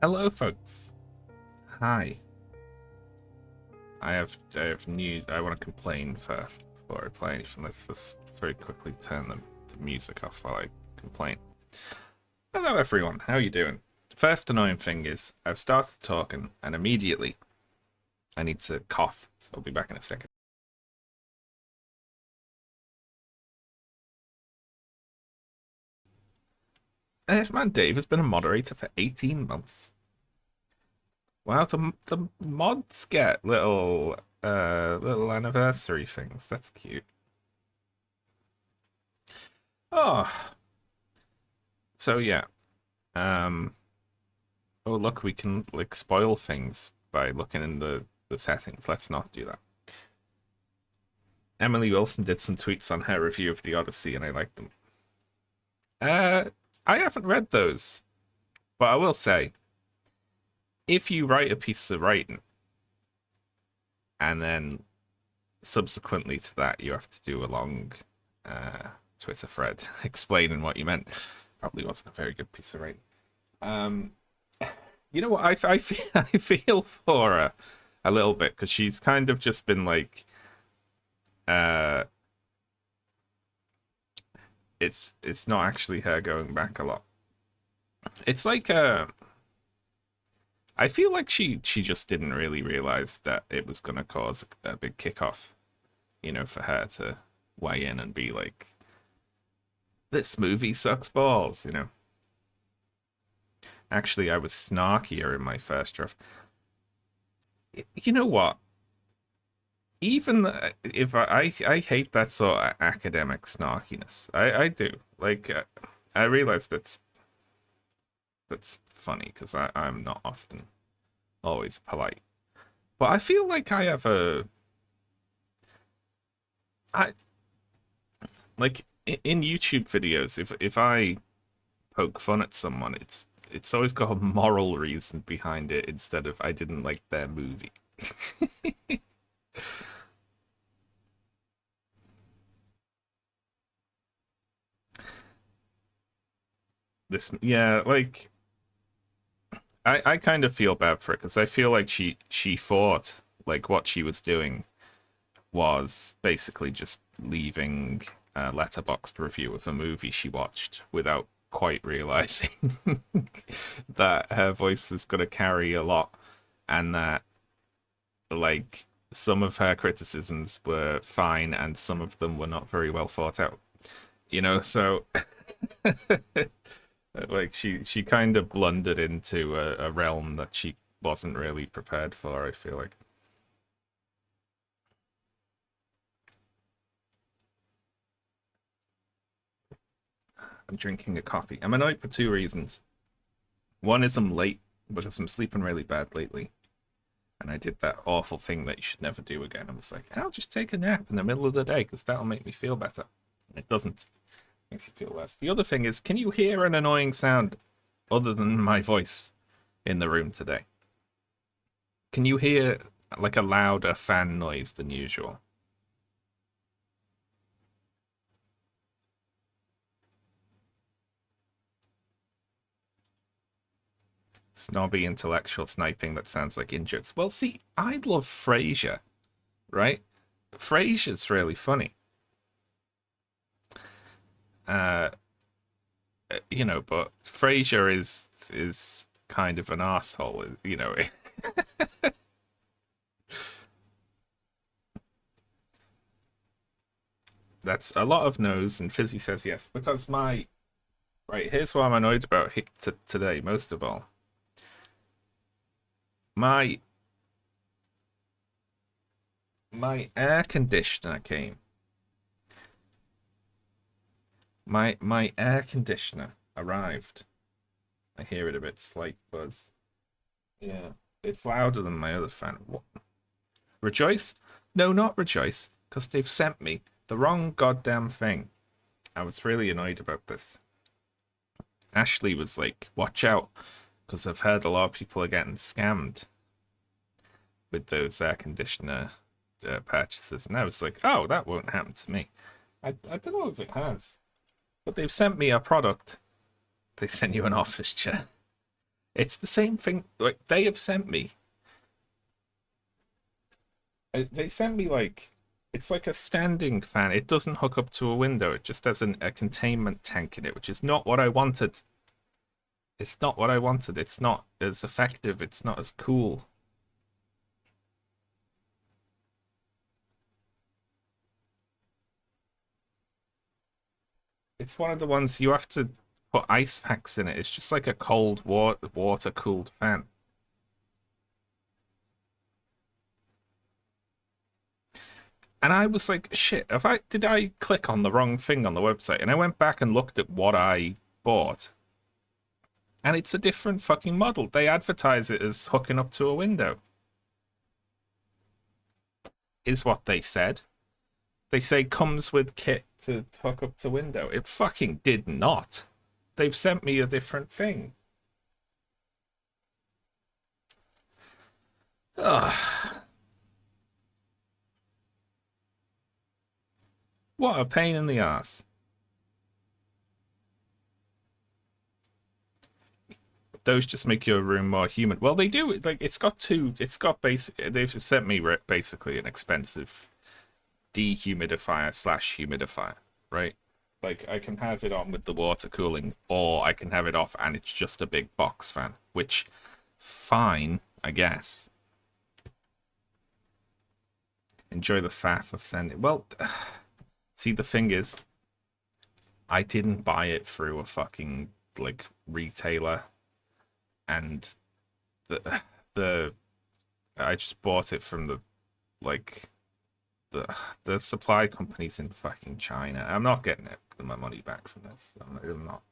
Hello, folks. Hi. I have news. I want to complain first before I play anything. Let's just very quickly turn the music off while I complain. Hello, everyone. How are you doing? The first annoying thing is I've started talking and immediately I need to cough. So I'll be back in a second. Man Dave has been a moderator for 18 months. Wow, the mods get little anniversary things. That's cute. Oh, so yeah. Um. Oh look, we can like spoil things by looking in the settings. Let's not do that. Emily Wilson did some tweets on her review of the Odyssey, and I liked them. I haven't read those, but I will say, if you write a piece of writing, and then subsequently to that you have to do a long Twitter thread explaining what you meant, probably wasn't a very good piece of writing. You know what? I feel I feel for her a little bit because she's kind of just been like, it's not actually her going back a lot. It's like I feel like she just didn't really realize that it was gonna cause a big kickoff, for her to weigh in and be like, this movie sucks balls. Actually, I was snarkier in my first draft. You know what? Even if I hate that sort of academic snarkiness, I do. Like, I realize that's funny because I'm not often always polite, but I feel like I have I like in YouTube videos. If I poke fun at someone, it's always got a moral reason behind it instead of I didn't like their movie. Yeah, like I kind of feel bad for it because I feel like she thought like what she was doing was basically just leaving a letterboxed review of a movie she watched without quite realizing that her voice was going to carry a lot, and that like some of her criticisms were fine and some of them were not very well thought out. So like she kind of blundered into a realm that she wasn't really prepared for, I feel like. I'm drinking a coffee. I'm annoyed for two reasons. One is I'm late because I'm sleeping really bad lately. And I did that awful thing that you should never do again. I was like, I'll just take a nap in the middle of the day because that'll make me feel better. And it doesn't. It makes you feel worse. The other thing is, can you hear an annoying sound other than my voice in the room today? Can you hear like a louder fan noise than usual? Snobby intellectual sniping that sounds like in-jokes. Well, see, I love Frasier, right? Frasier's really funny. But Frasier is kind of an asshole. That's a lot of no's, and Fizzy says yes because right. Here's what I'm annoyed about today most of all. My my air conditioner came. My air conditioner arrived. I hear it a bit slight buzz. Yeah, it's louder than my other fan. What? Rejoice? No, not rejoice, because they've sent me the wrong goddamn thing. I was really annoyed about this. Ashley was like, watch out, because I've heard a lot of people are getting scammed with those air conditioner purchases. And I was like, oh, that won't happen to me. I don't know if it has. But they've sent me a product. They sent you an office chair. It's the same thing. Like they have sent me. They sent me like it's like a standing fan. It doesn't hook up to a window. It just has a containment tank in it, which is not what I wanted. It's not what I wanted. It's not as effective. It's not as cool. It's one of the ones you have to put ice packs in it. It's just like a cold water cooled fan. And I was like, shit, have I did I click on the wrong thing on the website? And I went back and looked at what I bought. And it's a different fucking model. They advertise it as hooking up to a window. Is what they said. They say comes with kit to hook up to window. It fucking did not. They've sent me a different thing. Ugh. What a pain in the ass. Those just make your room more humid. Well, they do. Like, it's got two. It's got basic. They've sent me basically an expensive dehumidifier slash humidifier, right? Like, I can have it on with the water cooling, or I can have it off and it's just a big box fan, which, fine, I guess. Enjoy the faff of sending. Well, see, the thing is, I didn't buy it through a fucking like retailer, and the I just bought it from the like the supply companies in fucking China. I'm not getting my money back from this. I'm not.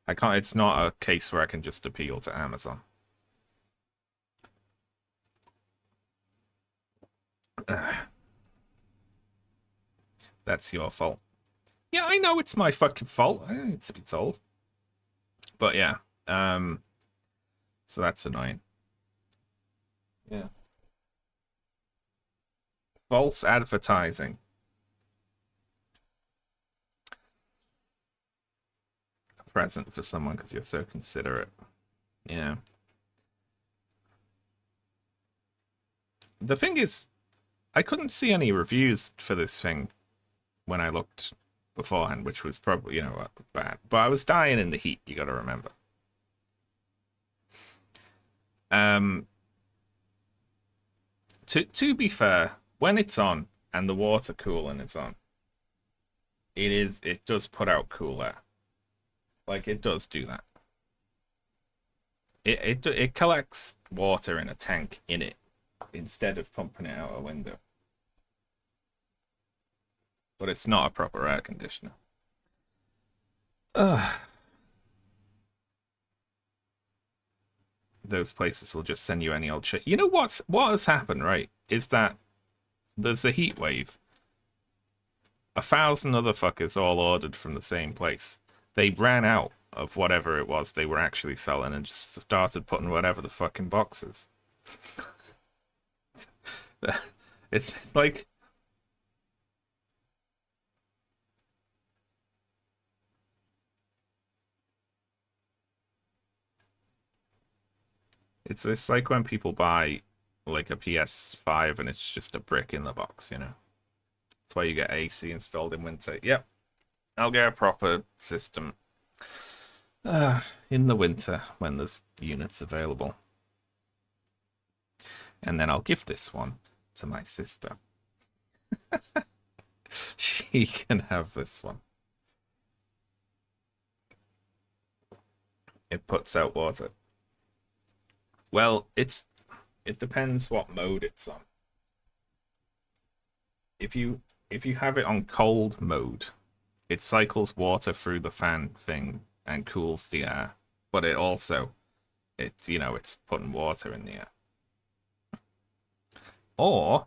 I can't. It's not a case where I can just appeal to Amazon. That's your fault. Yeah, I know it's my fucking fault. I need to be told. But yeah, so that's annoying. Yeah. False advertising. A present for someone because you're so considerate. Yeah. The thing is, I couldn't see any reviews for this thing when I looked beforehand, which was probably, bad. But I was dying in the heat, you gotta remember. Um, to be fair, when it's on and the water cooling is on, it does put out cool air. Like it does do that. It collects water in a tank in it instead of pumping it out a window. But it's not a proper air conditioner. Ugh. Those places will just send you any old shit. You know what has happened, right? Is that there's a heat wave. 1,000 other fuckers all ordered from the same place. They ran out of whatever it was they were actually selling and just started putting whatever the fucking boxes. It's like it's like when people buy like a PS5 and it's just a brick in the box, you know. That's why you get AC installed in winter. Yep, I'll get a proper system in the winter when there's units available. And then I'll give this one to my sister. She can have this one. It puts out water. Well, it depends what mode it's on. If you have it on cold mode, it cycles water through the fan thing and cools the air, but it's putting water in the air. Or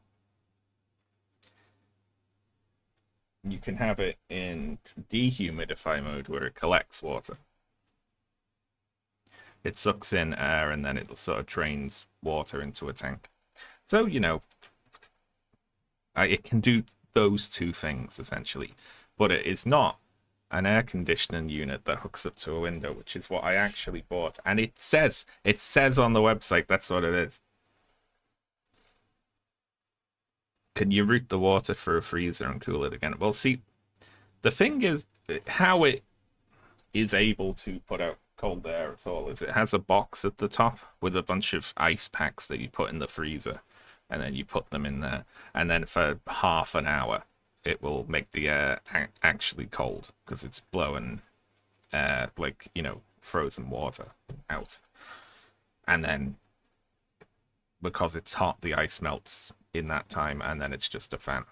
you can have it in dehumidify mode where it collects water. It sucks in air and then it sort of drains water into a tank. So, it can do those two things essentially, but it is not an air conditioning unit that hooks up to a window, which is what I actually bought. And it says on the website that's what it is. Can you route the water for a freezer and cool it again? Well, see, the thing is, how it is able to put out cold air at all is it has a box at the top with a bunch of ice packs that you put in the freezer, and then you put them in there, and then for half an hour it will make the air actually cold because it's blowing like, you know, frozen water out, and then because it's hot the ice melts in that time, and then it's just a fan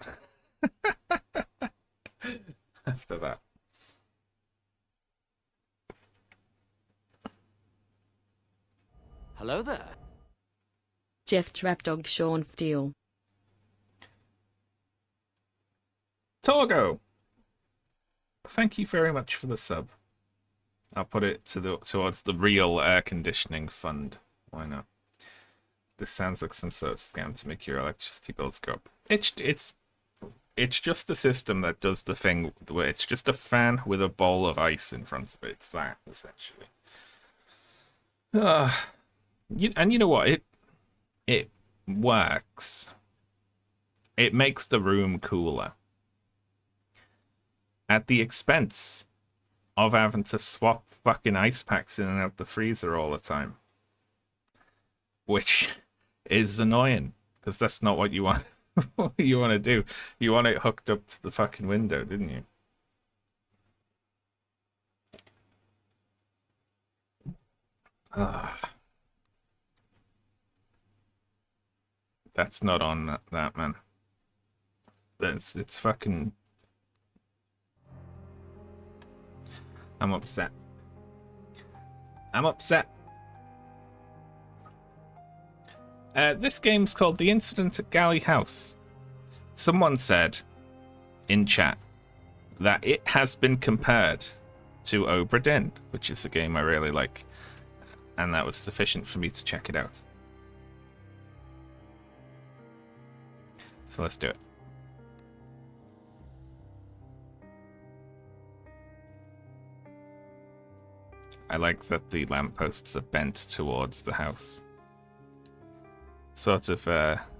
after that. Hello there. Jeff Trapdog Sean Steele. Torgo, thank you very much for the sub. I'll put it towards the real air conditioning fund. Why not? This sounds like some sort of scam to make your electricity bills go up. It's just a system that does the thing where it's just a fan with a bowl of ice in front of it. It's that, essentially. And you know what? It works. It makes the room cooler. At the expense of having to swap fucking ice packs in and out the freezer all the time. Which is annoying, because that's not what you want. What you want to do. You want it hooked up to the fucking window, didn't you? That's not on that, man. It's fucking... I'm upset. I'm upset. This game's called The Incident at Galley House. Someone said in chat that it has been compared to Obra Dinn, which is a game I really like, and that was sufficient for me to check it out. So let's do it. I like that the lampposts are bent towards the house. Sort of,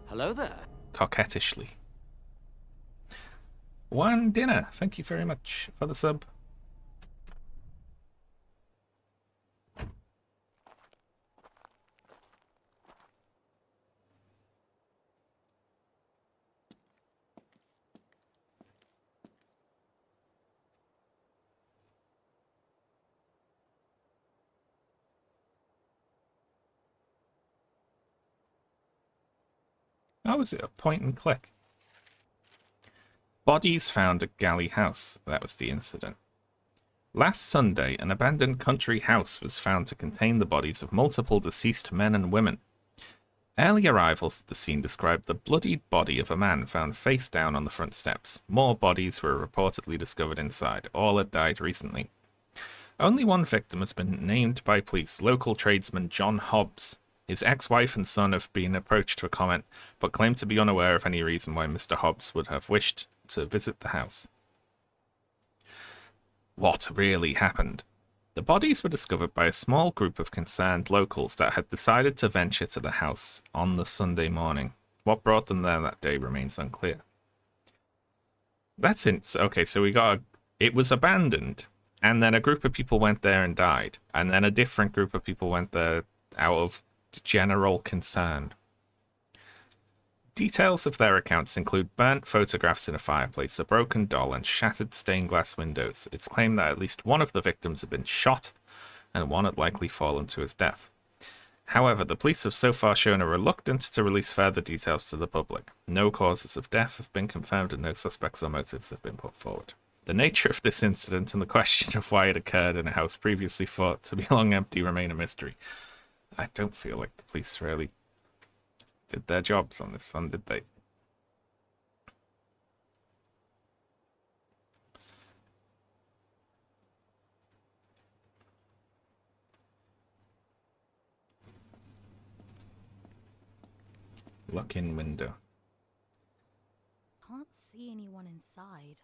Hello there. coquettishly. One dinner. Thank you very much for the sub. How was it? A point and click? Bodies found at Galley House. That was the incident. Last Sunday, an abandoned country house was found to contain the bodies of multiple deceased men and women. Early arrivals at the scene described the bloodied body of a man found face down on the front steps. More bodies were reportedly discovered inside. All had died recently. Only one victim has been named by police, local tradesman John Hobbs. His ex-wife and son have been approached for comment, but claim to be unaware of any reason why Mr. Hobbs would have wished to visit the house. What really happened? The bodies were discovered by a small group of concerned locals that had decided to venture to the house on the Sunday morning. What brought them there that day remains unclear. That's it. Okay, so we got it was abandoned, and then a group of people went there and died, and then a different group of people went there out of general concern. Details of their accounts include burnt photographs in a fireplace, a broken doll, and shattered stained glass windows. It's claimed that at least one of the victims had been shot, and one had likely fallen to his death. However, the police have so far shown a reluctance to release further details to the public. No causes of death have been confirmed, and no suspects or motives have been put forward. The nature of this incident and the question of why it occurred in a house previously thought to be long empty remain a mystery. I don't feel like the police really did their jobs on this one, did they? Lock-in window. Can't see anyone inside.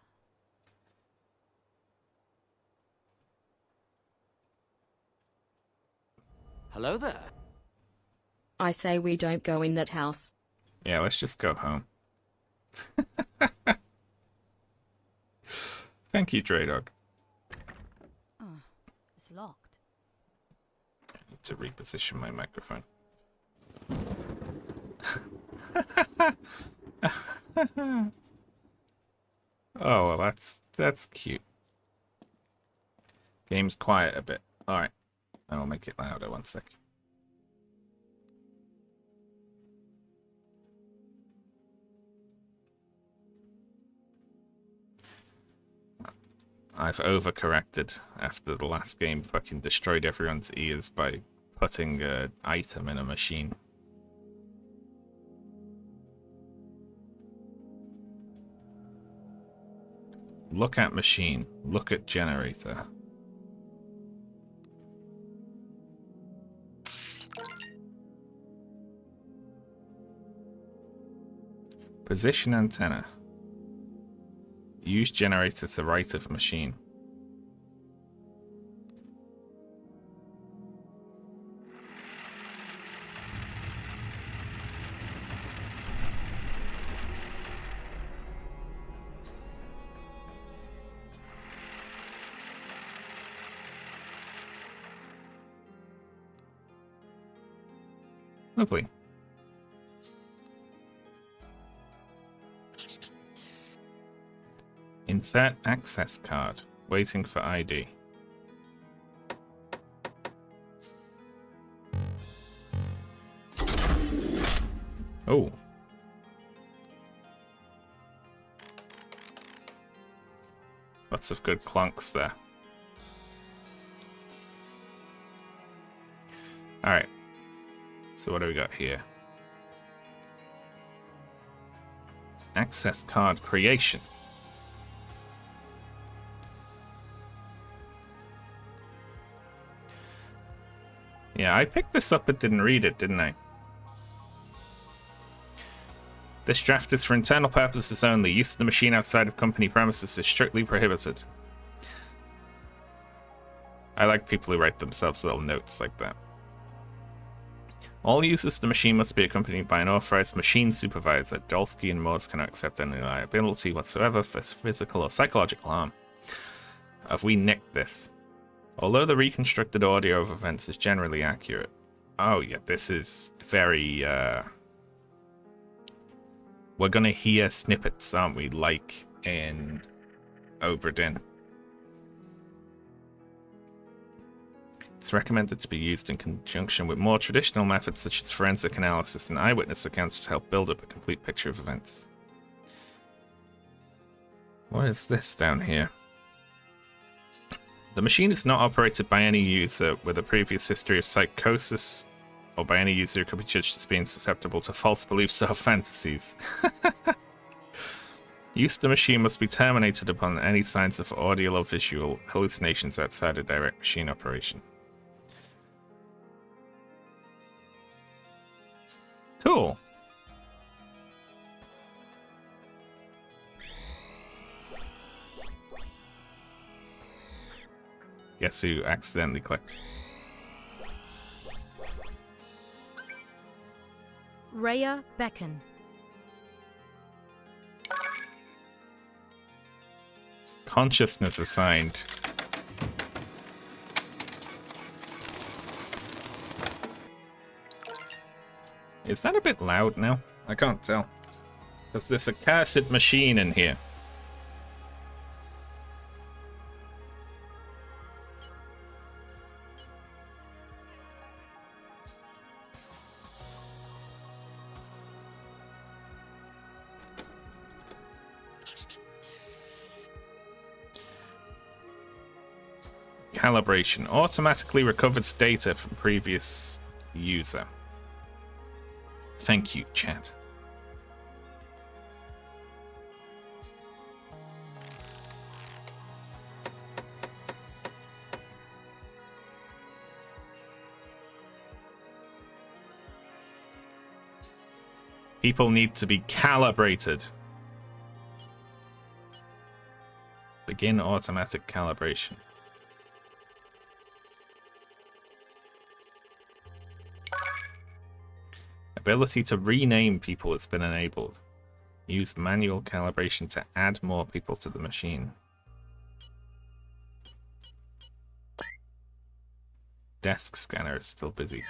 Hello there. I say we don't go in that house. Yeah, let's just go home. Thank you, Dre Dog. It's locked. I need to reposition my microphone. Oh, well, that's cute. Game's quiet a bit. Alright. I'll make it louder, 1 sec. I've overcorrected after the last game fucking destroyed everyone's ears by putting an item in a machine. Look at machine. Look at generator. Position antenna. Use generator to right of machine. Lovely. Insert access card. Waiting for ID. Oh. Lots of good clunks there. Alright. So what do we got here? Access card creation. Yeah, I picked this up but didn't read it, didn't I? This draft is for internal purposes only. Use of the machine outside of company premises is strictly prohibited. I like people who write themselves little notes like that. All users of the machine must be accompanied by an authorized machine supervisor. Dolsky and Morse cannot accept any liability whatsoever for physical or psychological harm. Have we nicked this? Although the reconstructed audio of events is generally accurate. Oh yeah, this is very, we're gonna hear snippets, aren't we? Like in Obra Dinn. It's recommended to be used in conjunction with more traditional methods such as forensic analysis and eyewitness accounts to help build up a complete picture of events. What is this down here? The machine is not operated by any user with a previous history of psychosis or by any user who could be judged as being susceptible to false beliefs or fantasies. Use of the machine must be terminated upon any signs of audio or visual hallucinations outside a direct machine operation. Cool. Guess who accidentally clicked? Rhea Beckon. Consciousness assigned. Is that a bit loud now? I can't tell. Because there's a cursed machine in here. Calibration. Automatically recovers data from previous user. Thank you, chat. People need to be calibrated. Begin automatic calibration. Ability to rename people has been enabled. Use manual calibration to add more people to the machine. Desk scanner is still busy.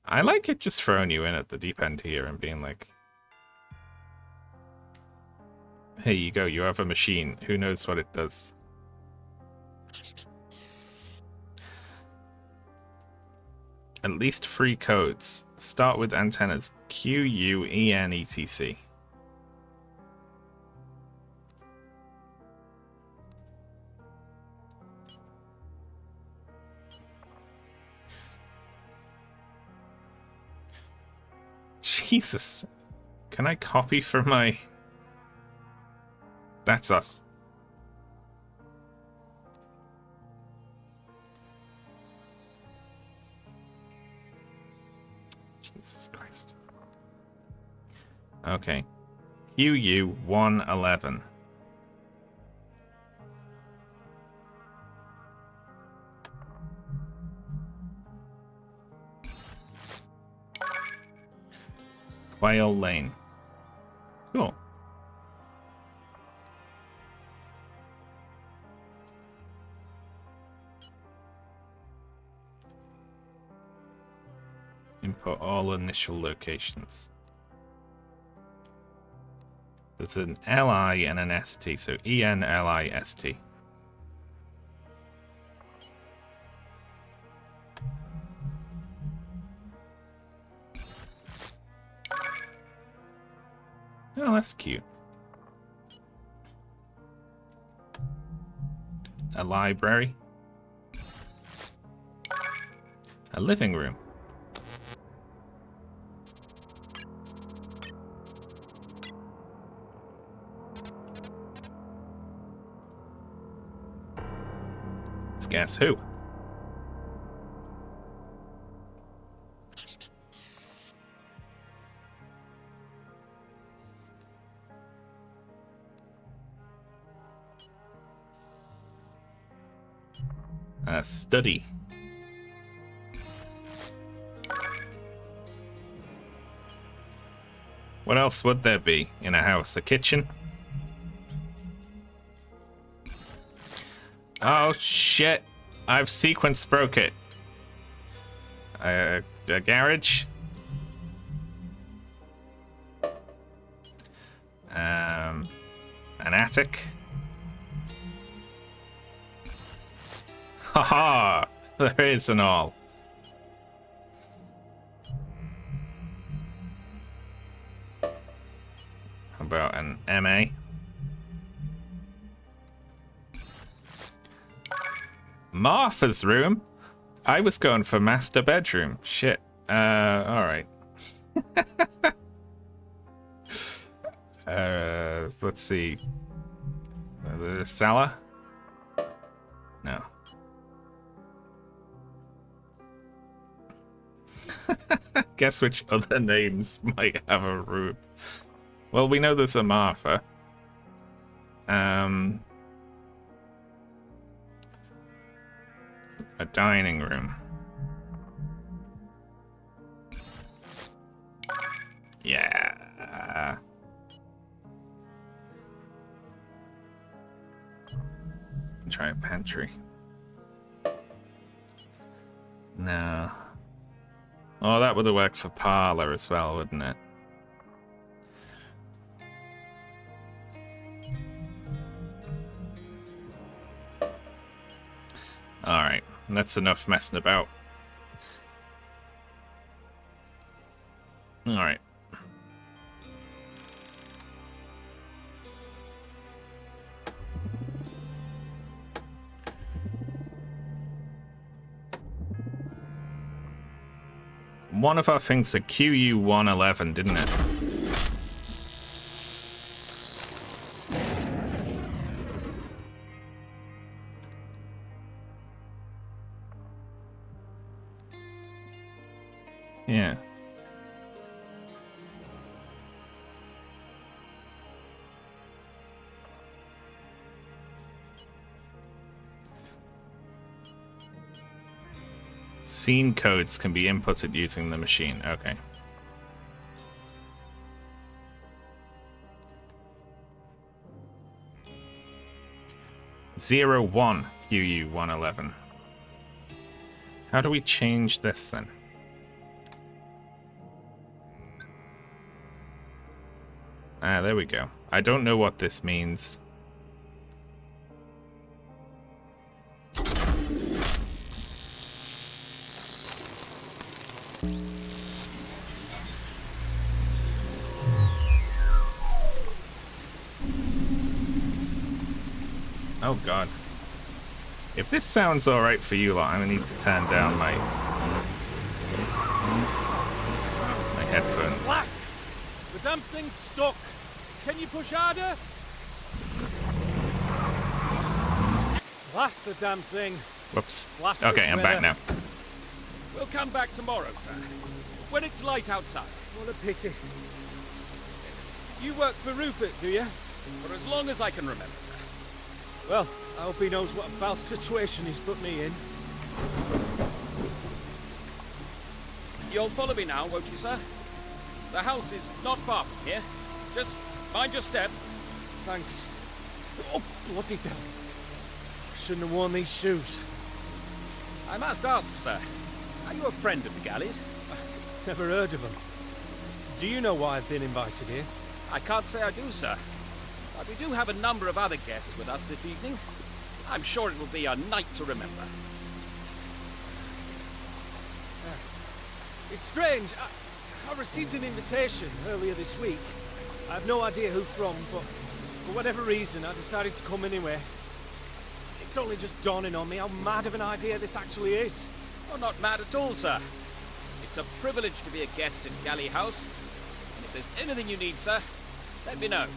I like it just throwing you in at the deep end here and being like, here you go, you have a machine. Who knows what it does? At least 3 codes. Start with antennas Q, U, E, N, E, T, C. Jesus. Can I copy from my... That's us. Jesus Christ. Okay. QU 111. Quail Lane. Cool. Input all initial locations. There's an LI and an ST, so ENLIST. Oh, that's cute. A library. A living room. Let's guess who? Study. What else would there be in a house? A kitchen? Oh shit! I've sequence broke it. A garage? An attic? Haha! There is an all. How about an MA? Martha's room? I was going for master bedroom. Shit. Alright. Let's see. The cellar? No. Guess which other names might have a room. Well, we know there's a Martha. A dining room. Yeah. Try a pantry. No. Oh, that would have worked for parlor as well, wouldn't it? Alright, that's enough messing about. Alright. One of our things at QU111, didn't it? Yeah. Scene codes can be inputted using the machine. Okay. Zero 01 QU 111. How do we change this then? Ah, there we go. I don't know what this means. Oh god. If this sounds alright for you lot, I'm gonna need to turn down my headphones. Blast! The damn thing's stuck. Can you push harder? Blast the damn thing. Whoops. Blast Okay, this I'm back now. We'll come back tomorrow, sir. When it's light outside. What a pity. You work for Rupert, do you? For as long as I can remember, sir. Well, I hope he knows what a foul situation he's put me in. You'll follow me now, won't you, sir? The house is not far from here. Just mind your step. Thanks. Oh, bloody devil. Shouldn't have worn these shoes. I must ask, sir. Are you a friend of the Galleys? Never heard of them. Do you know why I've been invited here? I can't say I do, sir. But we do have a number of other guests with us this evening. I'm sure it will be a night to remember. It's strange. I received an invitation earlier this week. I have no idea who from, but for whatever reason, I decided to come anyway. It's only just dawning on me how mad of an idea this actually is. Oh, not mad at all, sir. It's a privilege to be a guest at Galley House. And if there's anything you need, sir, let me know.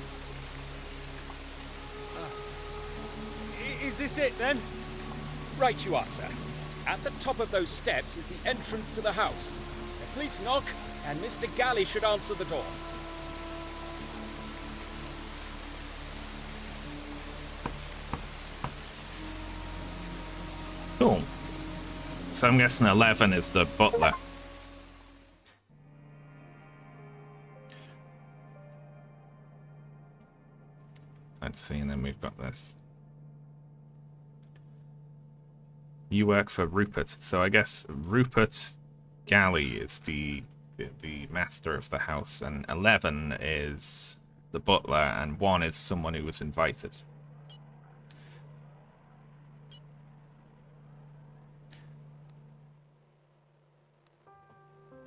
Is this it, then? Right you are, sir. At the top of those steps is the entrance to the house. Now, please knock, and Mr. Galley should answer the door. Cool. So I'm guessing 11 is the butler. Let's see, and then we've got this. You work for Rupert, so I guess Rupert Galley is the master of the house, and 11 is the butler, and 1 is someone who was invited.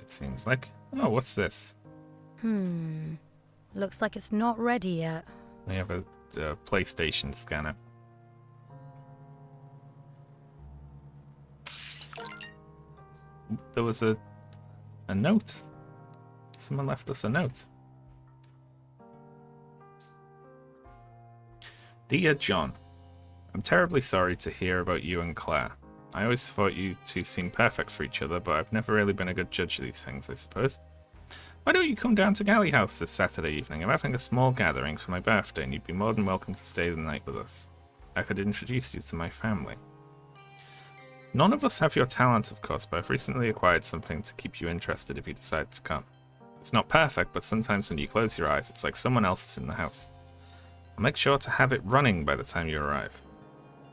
It seems like. Oh, what's this? Looks like it's not ready yet. We have a PlayStation scanner. There was a note. Someone left us a note. Dear John, I'm terribly sorry to hear about you and Claire. I always thought you two seemed perfect for each other, but I've never really been a good judge of these things, I suppose. Why don't you come down to Galley House this Saturday evening? I'm having a small gathering for my birthday, and you'd be more than welcome to stay the night with us. I could introduce you to my family. None of us have your talent, of course, but I've recently acquired something to keep you interested if you decide to come. It's not perfect, but sometimes when you close your eyes, it's like someone else is in the house. I'll make sure to have it running by the time you arrive.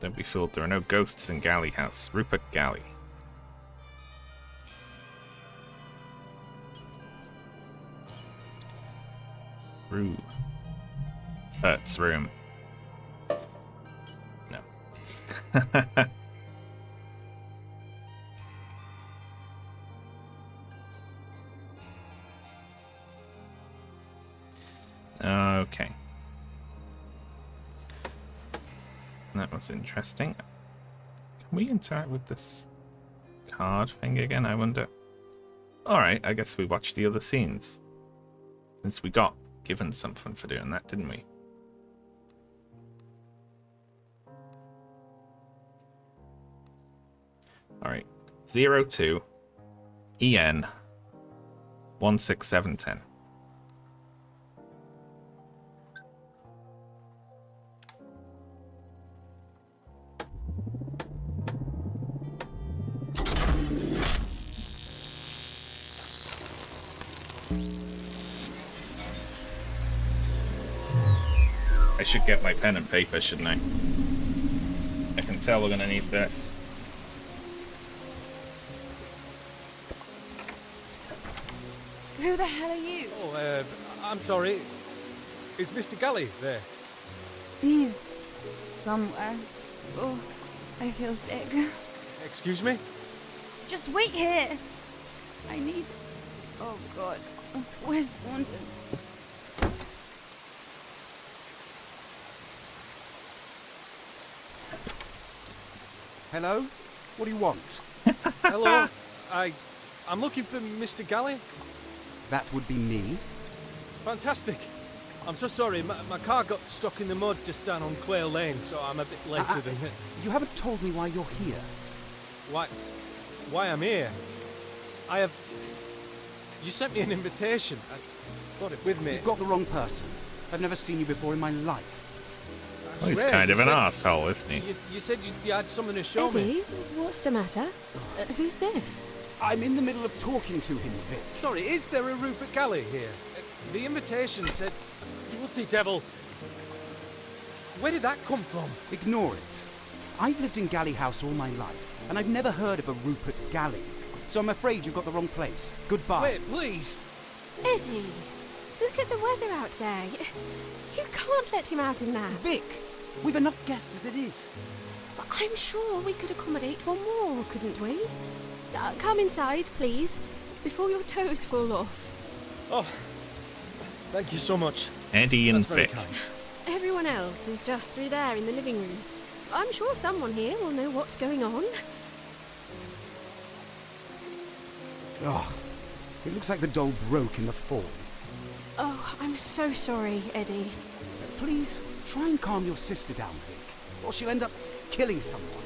Don't be fooled, there are no ghosts in Galley House. Rupert Galley. Rupert's room. No. Okay. That was interesting. Can we interact with this card thing again, I wonder? Alright, I guess we watched the other scenes. Since we got given something for doing that, didn't we? Alright. 02 EN 16710. I should get my pen and paper, shouldn't I? I can tell we're gonna need this. Who the hell are you? Oh, I'm sorry. Is Mr. Galley there? He's somewhere. Oh, I feel sick. Excuse me? Just wait here. I need... Oh, God. Where's Thornton? Hello? What do you want? Hello? I'm looking for Mr. Galley. That would be me. Fantastic. I'm so sorry. My car got stuck in the mud just down on Quail Lane, so I'm a bit later than... You haven't told me why you're here. Why I'm here? I have... You sent me an invitation. I got it with me. You've got the wrong person. I've never seen you before in my life. Well, he's kind of an arsehole, isn't he? You said you had something to show me. Eddie, what's the matter? Who's this? I'm in the middle of talking to him, Vic. Sorry, is there a Rupert Galley here? The invitation said... Bloody devil. Where did that come from? Ignore it. I've lived in Galley House all my life, and I've never heard of a Rupert Galley. So I'm afraid you've got the wrong place. Goodbye. Wait, please. Eddie, look at the weather out there. You can't let him out in that. Vic, we've enough guests as it is. I'm sure we could accommodate one more, couldn't we? Come inside, please, before your toes fall off. Oh, thank you so much. Eddie and That's very Vic. kind. Everyone else is just through there in the living room. I'm sure someone here will know what's going on. Oh, it looks like the doll broke in the fall. Oh, I'm so sorry, Eddie. Please, try and calm your sister down, Vic, or she'll end up killing someone.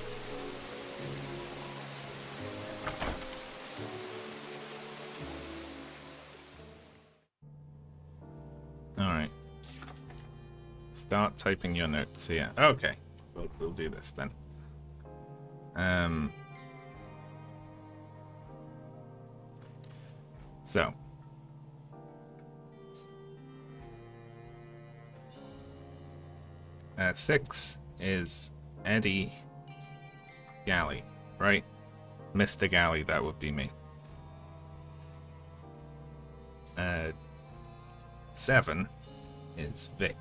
Alright. Start typing your notes here. Okay. We'll do this then. So. At 6 is Eddie Galley, right? Mr. Galley, that would be me. 7 is Vic.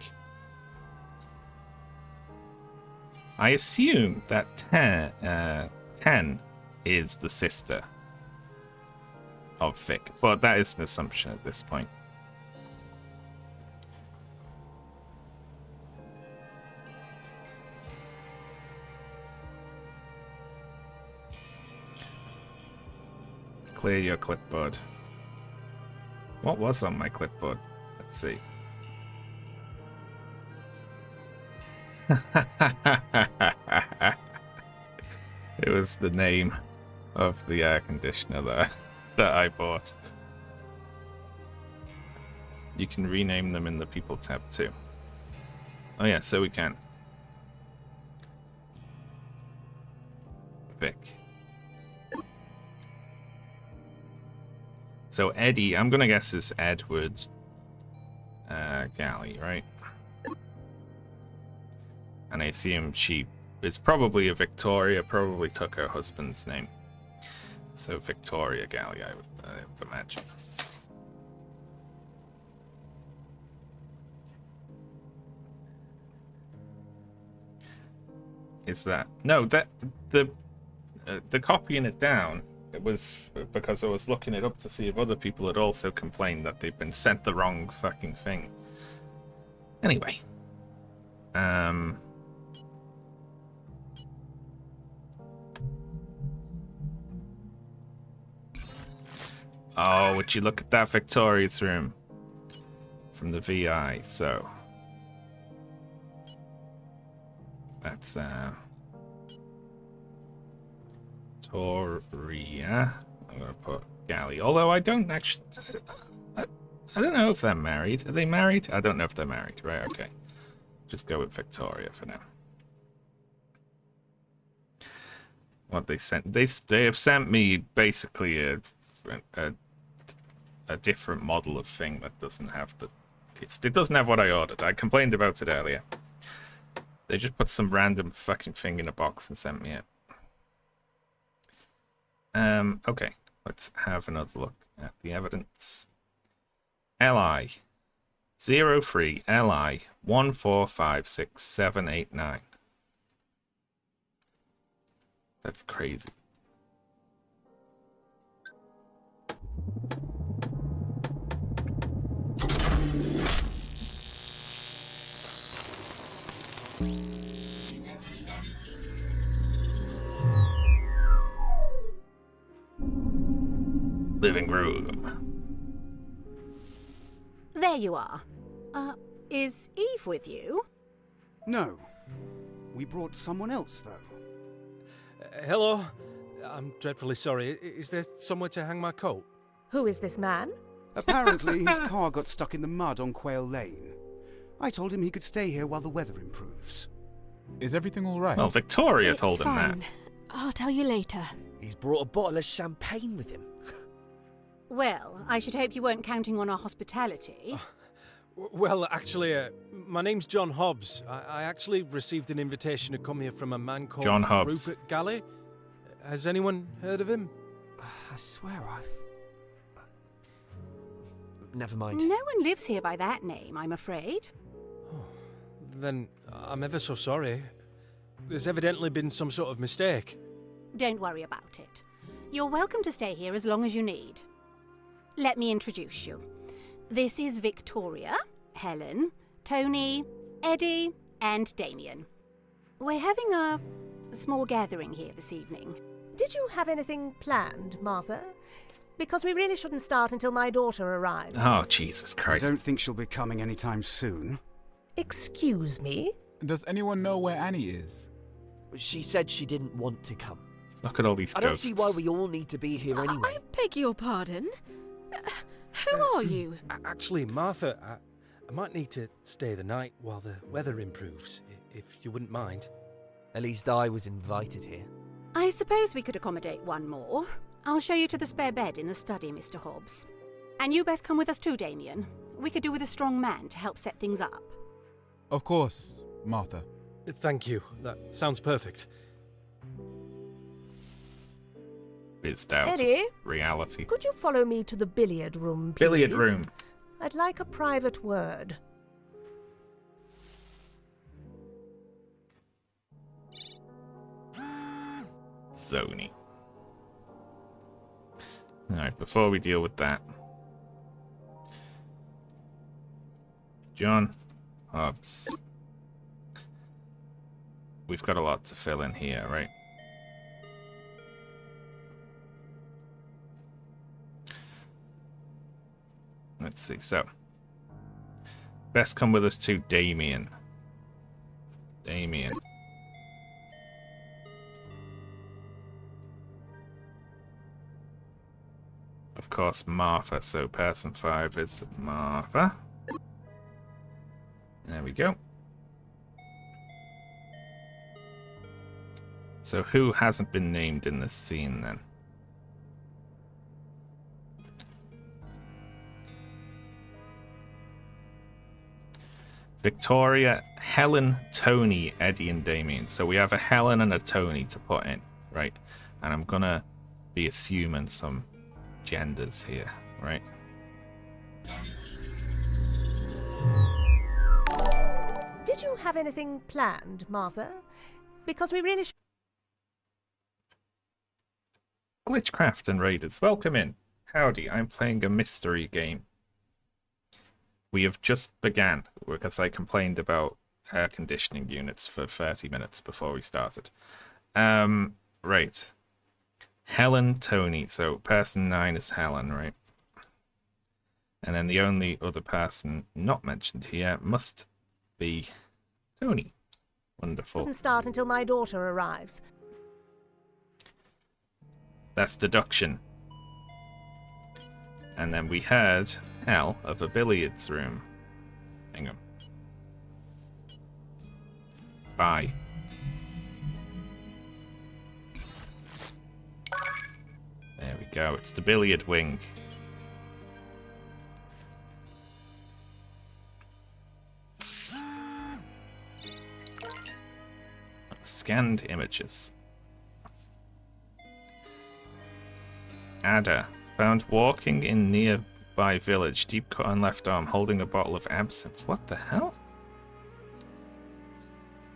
I assume that 10 is the sister of Vic, but that is an assumption at this point. Clear your clipboard. What was on my clipboard? Let's see. It was the name of the air conditioner that I bought. You can rename them in the People tab too. Oh yeah, so we can. Vic. So Eddie, I'm gonna guess is Edward Galley, right? And I assume she is probably a Victoria, probably took her husband's name. So Victoria Galley, I would imagine. Is that no? That the copying it down. It was because I was looking it up to see if other people had also complained that they've been sent the wrong fucking thing. Anyway. Oh, would you look at that Victoria's room from the VI, so that's Toria. I'm gonna put Galley. Although I don't actually I don't know if they're married. Are they married? I don't know if they're married. Right, okay. Just go with Victoria for now. What they sent, they have sent me basically a a different model of thing that doesn't have the... It doesn't have what I ordered. I complained about it earlier. They just put some random fucking thing in a box and sent me it. Okay, let's have another look at the evidence. LI 03 LI 1456789. That's crazy. Living room. There you are. Is Eve with you? No. We brought someone else, though. Hello? I'm dreadfully sorry. Is there somewhere to hang my coat? Who is this man? Apparently, his car got stuck in the mud on Quail Lane. I told him he could stay here while the weather improves. Is everything all right? Well, Victoria It's told him fine. that. I'll tell you later. He's brought a bottle of champagne with him. Well, I should hope you weren't counting on our hospitality. Well, actually, my name's John Hobbs. I actually received an invitation to come here from a man called John Hobbs. Rupert Galley. Has anyone heard of him? I swear Never mind. No one lives here by that name, I'm afraid. Then I'm ever so sorry. There's evidently been some sort of mistake. Don't worry about it. You're welcome to stay here as long as you need. Let me introduce you. This is Victoria, Helen, Tony, Eddie, and Damien. We're having a small gathering here this evening. Did you have anything planned, Martha? Because we really shouldn't start until my daughter arrives. Oh, Jesus I Christ. don't think she'll be coming anytime soon. Excuse me? Does anyone know where Annie is? She said she didn't want to come. Look at all these I don't ghosts. see why we all need to be here anyway. I beg your pardon? Who are you? Actually, Martha, I might need to stay the night while the weather improves, if you wouldn't mind. At least I was invited here. I suppose we could accommodate one more. I'll show you to the spare bed in the study, Mr. Hobbs. And you best come with us too, Damien. We could do with a strong man to help set things up. Of course, Martha. Thank you. That sounds perfect. It's down Eddie? reality. Could you follow me to the billiard room, please? Billiard room. I'd like a private word. Zony. Alright, before we deal with that. John Hobbs. We've got a lot to fill in here, right? Let's see, so. Best come with us to Damien. Damien. Of course, Martha. So person 5 is Martha. There we go. So who hasn't been named in this scene then? Victoria, Helen, Tony, Eddie, and Damien. So we have a Helen and a Tony to put in, right? And I'm gonna be assuming some genders here, right? Did you have anything planned, Martha? Because we really Glitchcraft and Raiders, welcome in. Howdy, I'm playing a mystery game. We have just began, because I complained about air conditioning units for 30 minutes before we started. Right. Helen, Tony. So person 9 is Helen, right? And then the only other person not mentioned here must be Tony. Wonderful. shouldn't start until my daughter arrives. That's deduction. And then we heard hell of a billiards room. Hang on. Bye. There we go. It's the billiard wing. scanned images. Ada, found walking in nearby village, deep cut on left arm, holding a bottle of absinthe. What the hell?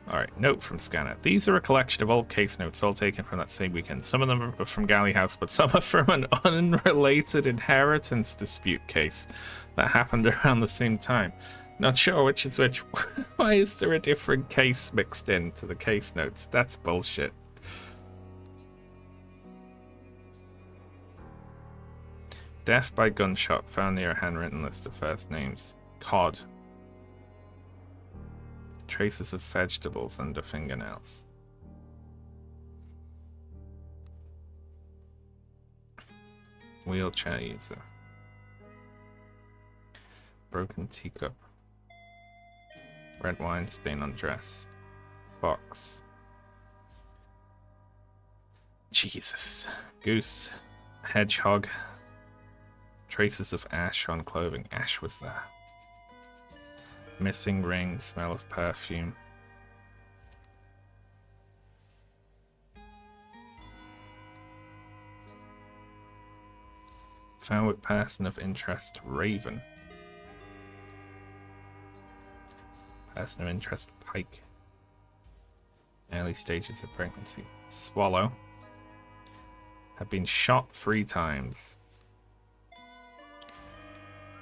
Alright, note from scanner. These are a collection of old case notes, all taken from that same weekend. Some of them are from Galley House, but some are from an unrelated inheritance dispute case that happened around the same time. Not sure which is which. Why is there a different case mixed into the case notes? That's bullshit. Death by gunshot, found near a handwritten list of first names. Cod. Traces of vegetables under fingernails. Wheelchair user. Broken teacup. Red wine stain on dress. Box. Jesus. Goose. Hedgehog. Traces of ash on clothing. Ash was there. Missing ring. Smell of perfume. Found with person of interest. Raven. Person of interest. Pike. Early stages of pregnancy. Swallow. Have been shot 3 times.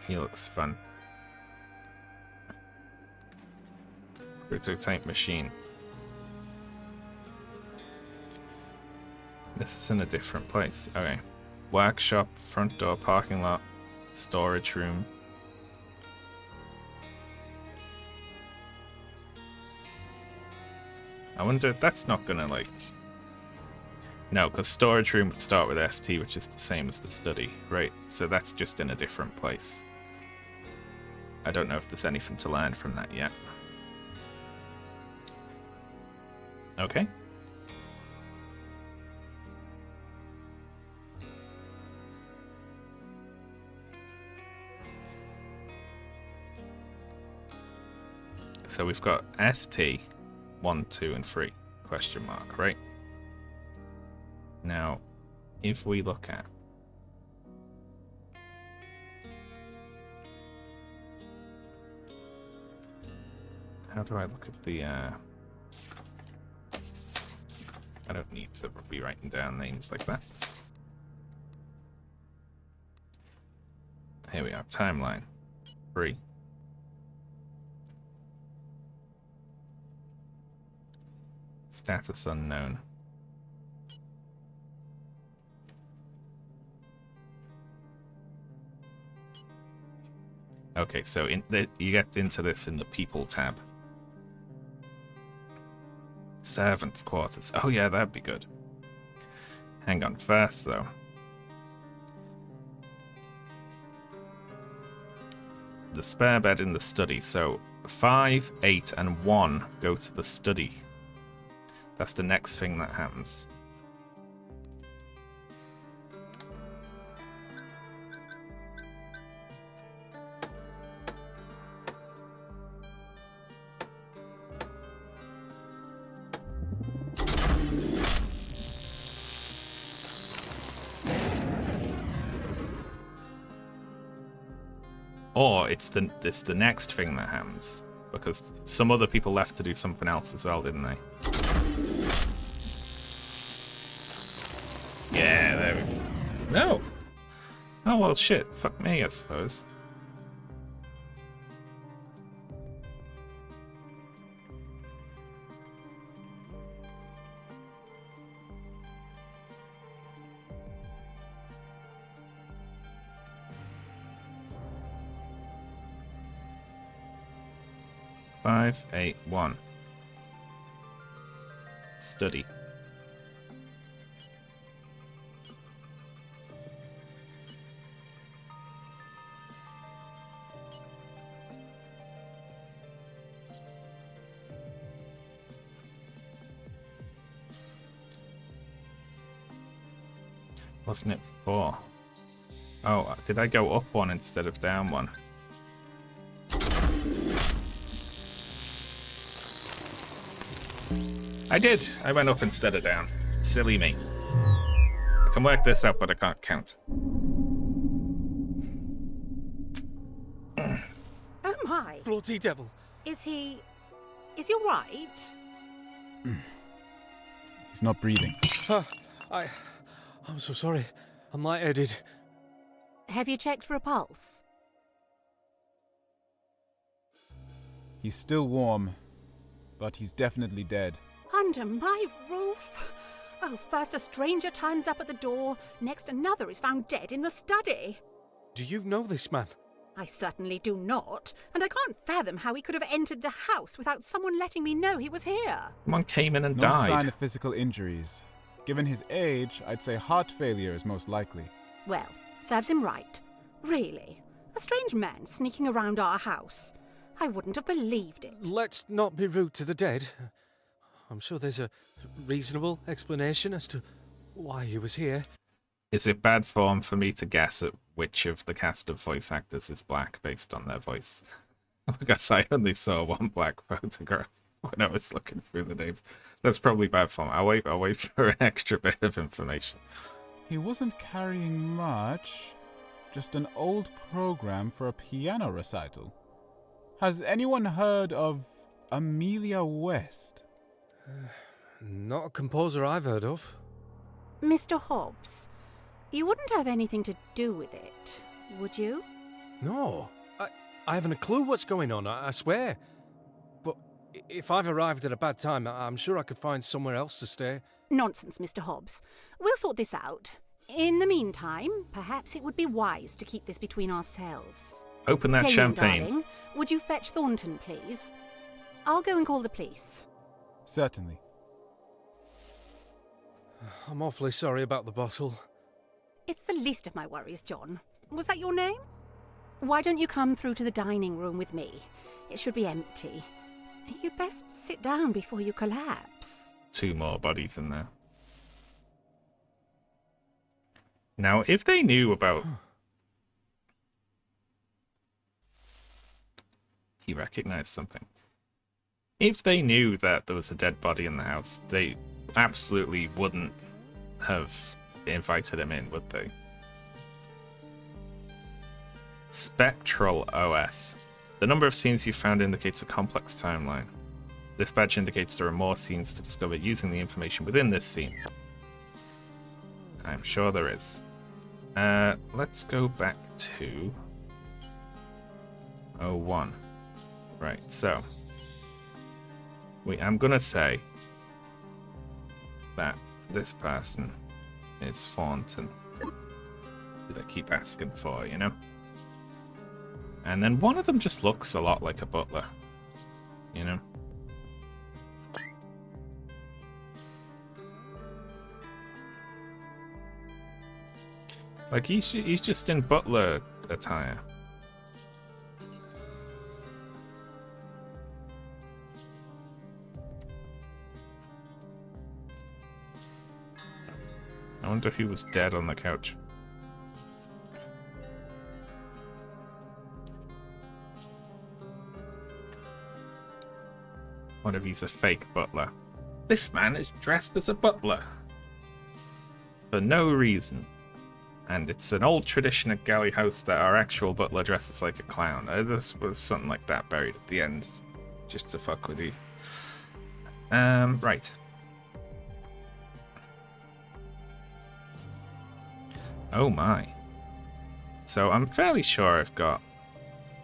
He looks fun. Prototype machine. This is in a different place. Okay. Workshop, front door, parking lot, storage room. I wonder, that's not gonna like... No, because storage room would start with ST, which is the same as the study, right? So that's just in a different place. I don't know if there's anything to learn from that yet. Okay. So we've got ST, 1, 2, and 3, question mark, right? Now, if we look at... How do I look at the... I don't need to be writing down names like that. Here we are, timeline. 3. Status unknown. Okay, so you get into this in the people tab. Servants' quarters. Oh yeah, that'd be good. Hang on, first though. The spare bed in the study. So 5, 8, and 1 go to the study. That's the next thing that happens. Or it's the next thing that happens. Because some other people left to do something else as well, didn't they? Yeah, there we go. No! Oh, well, shit. Fuck me, I suppose. Five, 8, 1. Study. Wasn't it 4? Oh, did I go up 1 instead of down 1? I did. I went up instead of down. Silly me. I can work this out, but I can't count. Oh my. Bloody devil. Is he all right? He's not breathing. I'm so sorry. I'm lightheaded. Have you checked for a pulse? He's still warm, but he's definitely dead. Under my roof? Oh, first a stranger turns up at the door, next another is found dead in the study. Do you know this man? I certainly do not, and I can't fathom how he could have entered the house without someone letting me know he was here. Someone came in and No died. sign of physical injuries. Given his age, I'd say heart failure is most likely. Well, serves him right. Really. A strange man sneaking around our house. I wouldn't have believed it. Let's not be rude to the dead. I'm sure there's a reasonable explanation as to why he was here. Is it bad form for me to guess at which of the cast of voice actors is black based on their voice? Because I only saw one black photograph when I was looking through the names. That's probably bad form. I'll wait for an extra bit of information. He wasn't carrying much. Just an old program for a piano recital. Has anyone heard of Amelia West? Not a composer I've heard of. Mr. Hobbs, you wouldn't have anything to do with it, would you? No. I haven't a clue what's going on, I swear. But if I've arrived at a bad time, I'm sure I could find somewhere else to stay. Nonsense, Mr. Hobbs. We'll sort this out. In the meantime, perhaps it would be wise to keep this between ourselves. Open that Damien, champagne. darling, would you fetch Thornton, please? I'll go and call the police. Certainly. I'm awfully sorry about the bottle. It's the least of my worries, John. Was that your name? Why don't you come through to the dining room with me? It should be empty. You'd best sit down before you collapse. 2 more bodies in there. Now, if they knew about... He recognized something. If they knew that there was a dead body in the house, they absolutely wouldn't have invited him in, would they? Spectral OS. The number of scenes you found indicates a complex timeline. This badge indicates there are more scenes to discover using the information within this scene. I'm sure there is. Let's go back to 01. Right, so I'm gonna say that this person is Thornton, who they keep asking for, you know? And then one of them just looks a lot like a butler, you know? Like, he's just in butler attire. I wonder who was dead on the couch. What if he's a fake butler? This man is dressed as a butler. For no reason. And it's an old tradition at Galley House that our actual butler dresses like a clown. This was something like that buried at the end. Just to fuck with you. Right. Oh my. So I'm fairly sure I've got...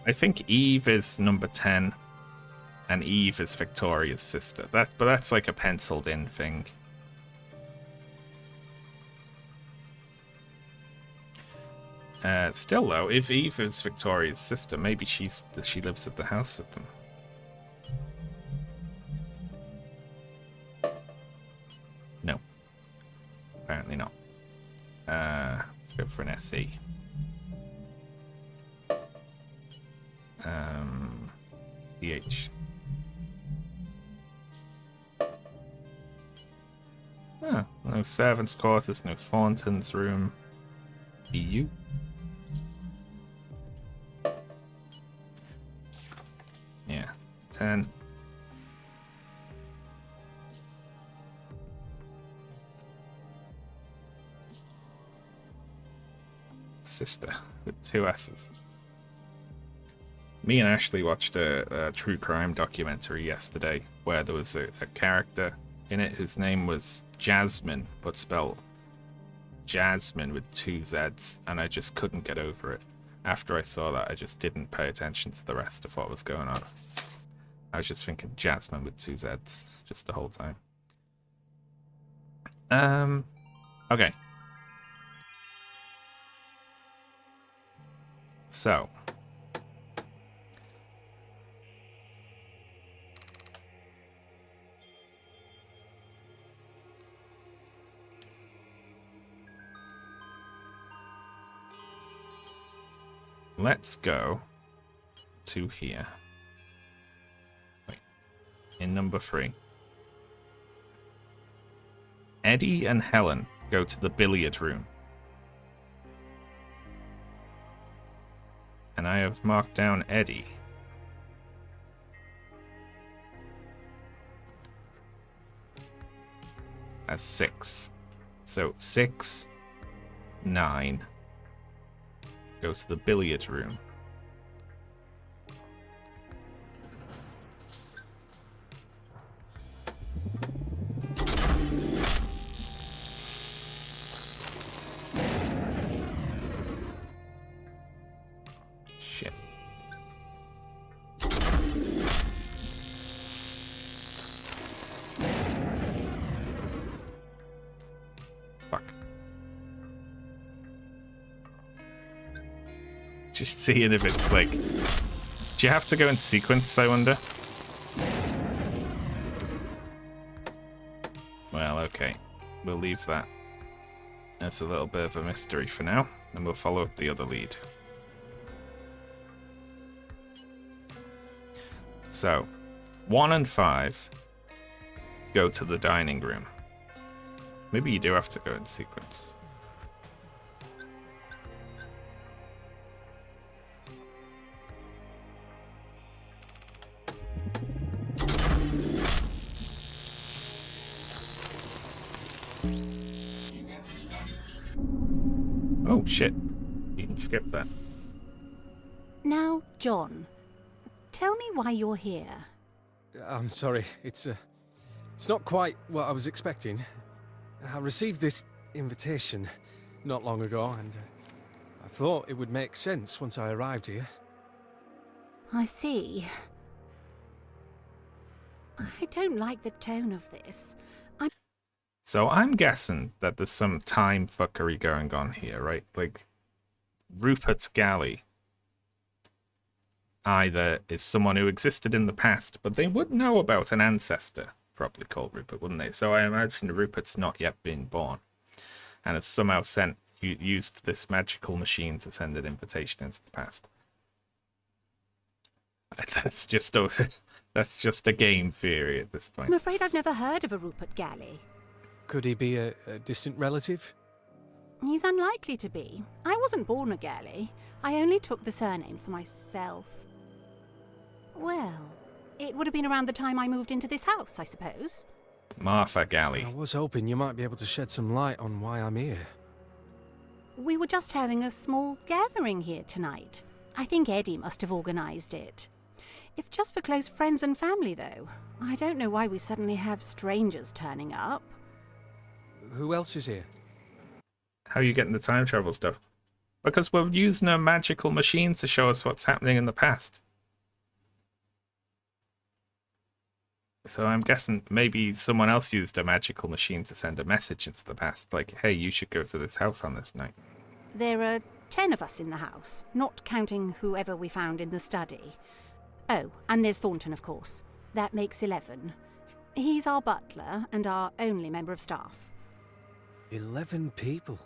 I think Eve is number 10. And Eve is Victoria's sister. But that's like a penciled in thing. Still though, if Eve is Victoria's sister, maybe she lives at the house with them. No. Apparently not. Let's go for an SE. DH. Ah, no servants' quarters, no Thornton's room. EU. Yeah, 10. Sister with 2 S's. Me and Ashley watched a true crime documentary yesterday where there was a character in it whose name was Jasmine, but spelled Jasmine with 2 Z's, and I just couldn't get over it. After I saw that, I just didn't pay attention to the rest of what was going on. I was just thinking Jasmine with 2 Z's just the whole time. Okay. So. Let's go to here. Wait. In number 3. Eddie and Helen go to the billiard room. And I have marked down Eddie. As 6. So 6, 9. Go to the billiard room. Shit. Fuck. Just seeing if it's like... Do you have to go in sequence, I wonder? Well, okay. We'll leave that as a little bit of a mystery for now, and we'll follow up the other lead. So, 1 and 5 go to the dining room. Maybe you do have to go in sequence. Oh shit, you can skip that. Now, John, tell me why you're here. I'm sorry, it's not quite what I was expecting. I received this invitation not long ago, and I thought it would make sense once I arrived here. I see. I don't like the tone of this. So I'm guessing that there's some time fuckery going on here, right? Like, Rupert Galley either is someone who existed in the past, but they would know about an ancestor probably called Rupert, wouldn't they? So I imagine Rupert's not yet been born, and has somehow used this magical machine to send an invitation into the past. That's just a game theory at this point. I'm afraid I've never heard of a Rupert Galley. Could he be a distant relative? He's unlikely to be. I wasn't born a Galley. I only took the surname for myself. Well, it would have been around the time I moved into this house, I suppose. Martha Galley. I was hoping you might be able to shed some light on why I'm here. We were just having a small gathering here tonight. I think Eddie must have organised it. It's just for close friends and family, though. I don't know why we suddenly have strangers turning up. Who else is here? How are you getting the time travel stuff? Because we're using a magical machine to show us what's happening in the past. So I'm guessing maybe someone else used a magical machine to send a message into the past, like, hey, you should go to this house on this night. There are 10 of us in the house, not counting whoever we found in the study. Oh, and there's Thornton, of course. That makes 11. He's our butler and our only member of staff. 11 people.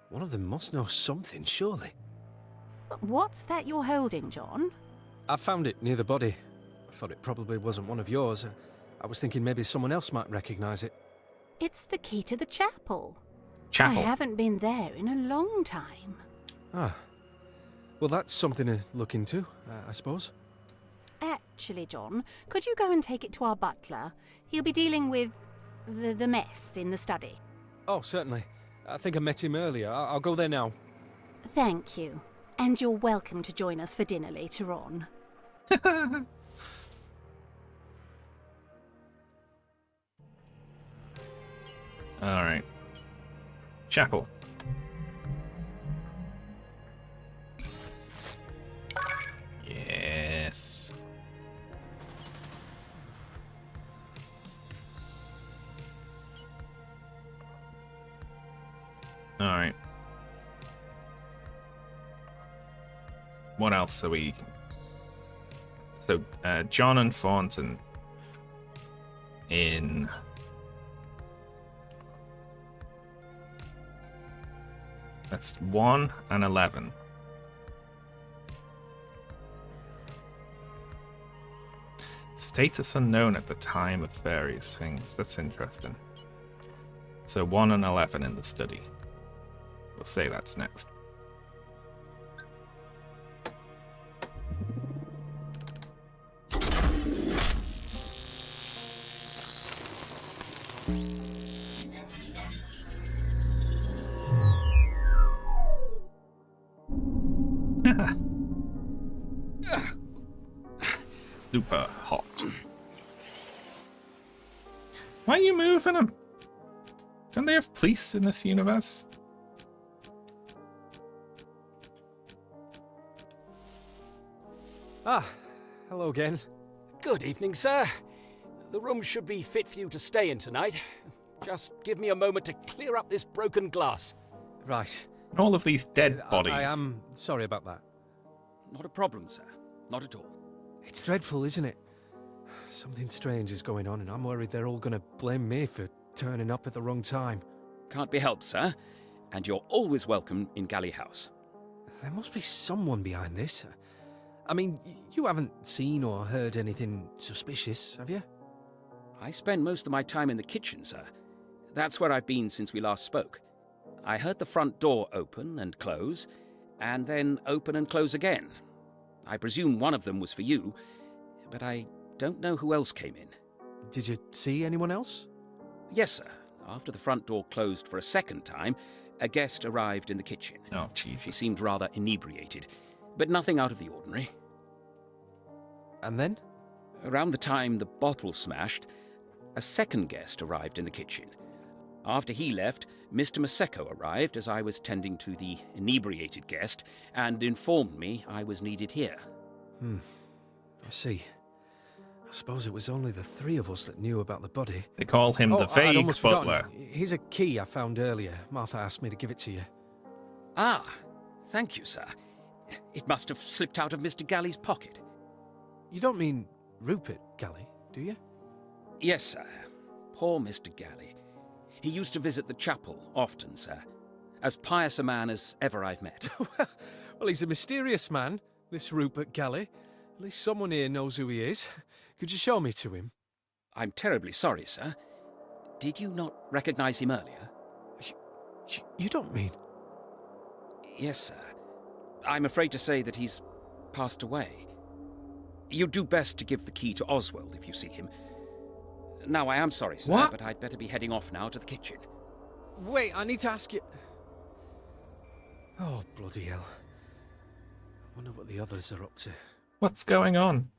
One of them must know something, surely. What's that you're holding, John? I found it near the body. I thought it probably wasn't one of yours. I was thinking maybe someone else might recognise it. It's the key to the chapel. Chapel? I haven't been there in a long time. Ah. Well, that's something to look into, I suppose. Actually, John, could you go and take it to our butler? He'll be dealing with the mess in the study. Oh, certainly. I think I met him earlier. I'll go there now. Thank you. And you're welcome to join us for dinner later on. Alright. Chapel. Yes. Alright. What else are we... So, John and Thornton in... That's 1 and 11. Status unknown at the time of various things. That's interesting. So 1 and 11 in the study. We'll say that's next. Super hot. Why are you moving them? Don't they have police in this universe? Ah, hello again. Good evening, sir. The room should be fit for you to stay in tonight. Just give me a moment to clear up this broken glass. Right. All of these dead bodies. I am sorry about that. Not a problem, sir. Not at all. It's dreadful, isn't it? Something strange is going on, and I'm worried they're all going to blame me for turning up at the wrong time. Can't be helped, sir. And you're always welcome in Galley House. There must be someone behind this. I mean, you haven't seen or heard anything suspicious, have you? I spend most of my time in the kitchen, sir. That's where I've been since we last spoke. I heard the front door open and close, and then open and close again. I presume one of them was for you, but I don't know who else came in. Did you see anyone else? Yes, sir. After the front door closed for a second time, a guest arrived in the kitchen. Oh, Jesus. She seemed rather inebriated, but nothing out of the ordinary. And then? Around the time the bottle smashed, a second guest arrived in the kitchen. After he left, Mr. Maseko arrived as I was tending to the inebriated guest and informed me I was needed here. I see. I suppose it was only the three of us that knew about the body. They call him the I'd vague almost butler. forgotten. Here's a key I found earlier. Martha asked me to give it to you. Ah, thank you, sir. It must have slipped out of Mr. Galley's pocket. You don't mean Rupert Galley, do you? Yes, sir. Poor Mr. Galley. He used to visit the chapel often, sir. As pious a man as ever I've met. Well, he's a mysterious man, this Rupert Galley. At least someone here knows who he is. Could you show me to him? I'm terribly sorry, sir. Did you not recognize him earlier? You don't mean... Yes, sir. I'm afraid to say that he's passed away. You'd do best to give the key to Oswald if you see him. Now, I am sorry, sir, What? but I'd better be heading off now to the kitchen. Wait, I need to ask you... Oh, bloody hell. I wonder what the others are up to. What's going on?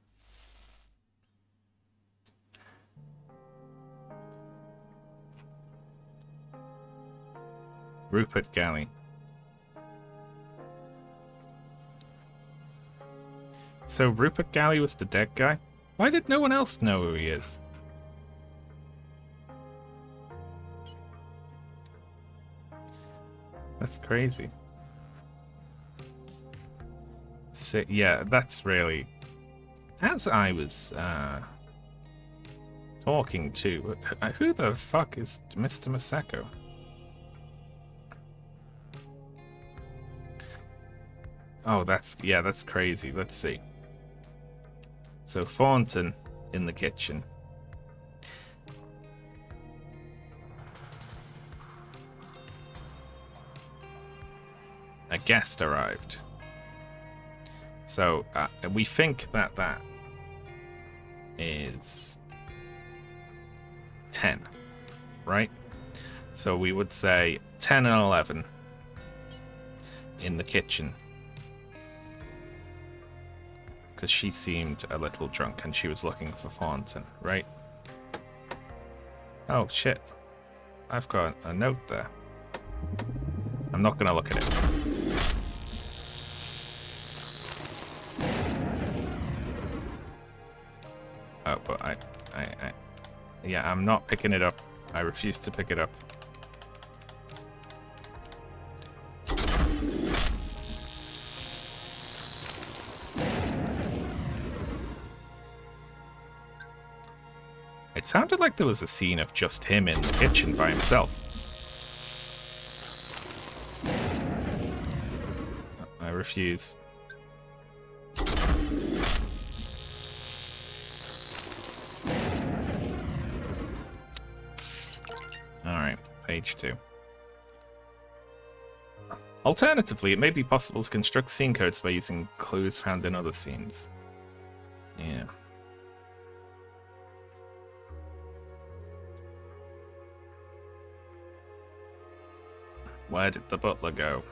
Rupert Galley. So Rupert Galley was the dead guy? Why did no one else know who he is? That's crazy. So, yeah, that's really... As I was talking to... Who the fuck is Mr. Maseko? Oh, that's crazy. Let's see. So Thornton in the kitchen. A guest arrived. So we think that is 10, right? So we would say 10 and 11. in the kitchen. Because she seemed a little drunk and she was looking for Thornton, right? Oh, shit. I've got a note there. I'm not going to look at it. Oh, but yeah, I'm not picking it up. I refuse to pick it up. It sounded like there was a scene of just him in the kitchen by himself. I refuse. Alright, page 2. Alternatively, it may be possible to construct scene codes by using clues found in other scenes. Yeah. Where did the butler go?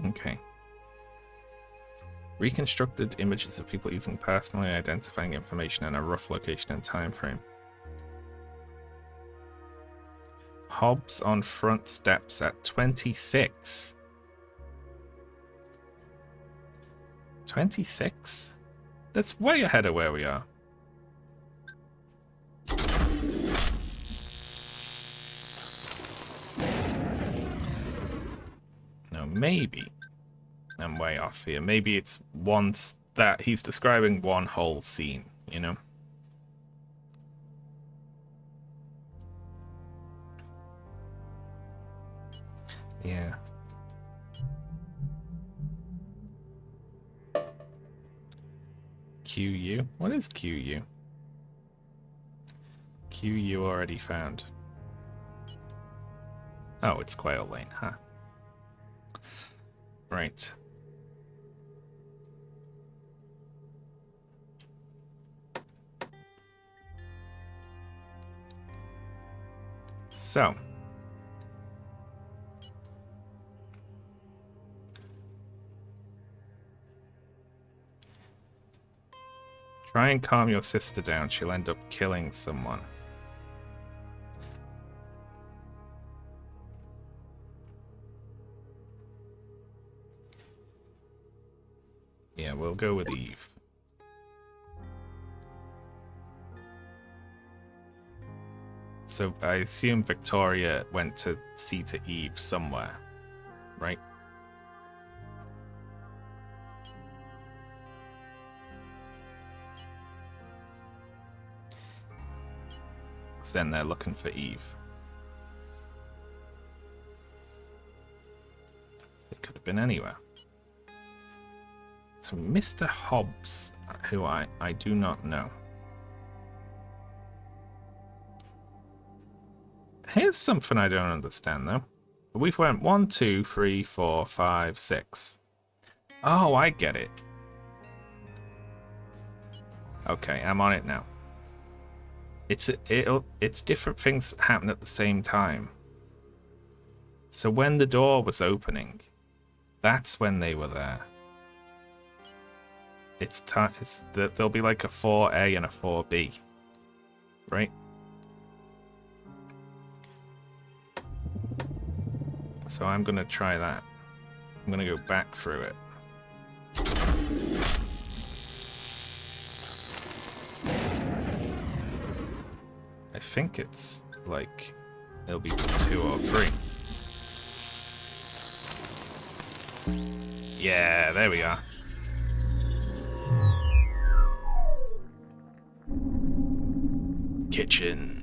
Okay. Reconstructed images of people using personally identifying information and a rough location and time frame. Hobbs on front steps at 26. 26? That's way ahead of where we are. No, maybe I'm way off here. Maybe it's once that he's describing one whole scene, you know? Yeah. QU? What is QU? QU already found. Oh, it's Quail Lane, huh? Right. So. Try and calm your sister down. She'll end up killing someone. Yeah, we'll go with Eve. So I assume Victoria went to see to Eve somewhere, right? So then they're looking for Eve. It could have been anywhere. So Mr. Hobbs, who I do not know. Here's something I don't understand, though. We've went 1, 2, 3, 4, 5, 6. Oh, I get it. Okay, I'm on it now. It's different things happen at the same time. So when the door was opening, that's when they were there. There'll be like a 4A and a 4B, right? So I'm gonna try that. I'm gonna go back through it. I think it's like it'll be 2 or 3. Yeah, there we are. Kitchen.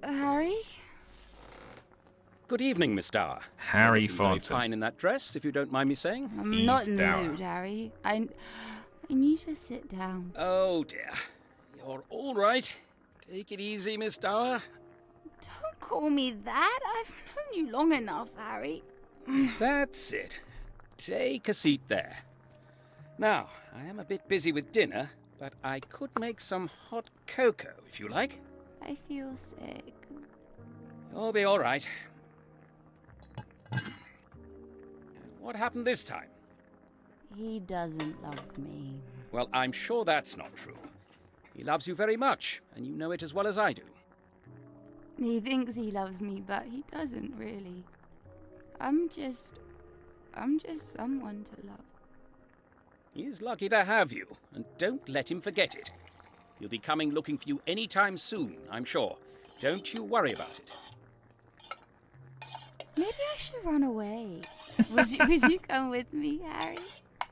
Harry? Good evening, Miss Dower. Harry Very Thornton. fine in that dress, if you don't mind me saying. I'm not in the mood, Harry. I need to sit down. Oh dear. You're all right. Take it easy, Miss Dower. Don't call me that. I've known you long enough, Harry. That's it. Take a seat there. Now, I am a bit busy with dinner, but I could make some hot cocoa if you like. I feel sick. You'll be all right. What happened this time? He doesn't love me. Well, I'm sure that's not true. He loves you very much, and you know it as well as I do. He thinks he loves me, but he doesn't really. I'm just someone to love. He's lucky to have you, and don't let him forget it. He'll be coming looking for you any time soon, I'm sure. Don't you worry about it. Maybe I should run away. Would you come with me, Harry?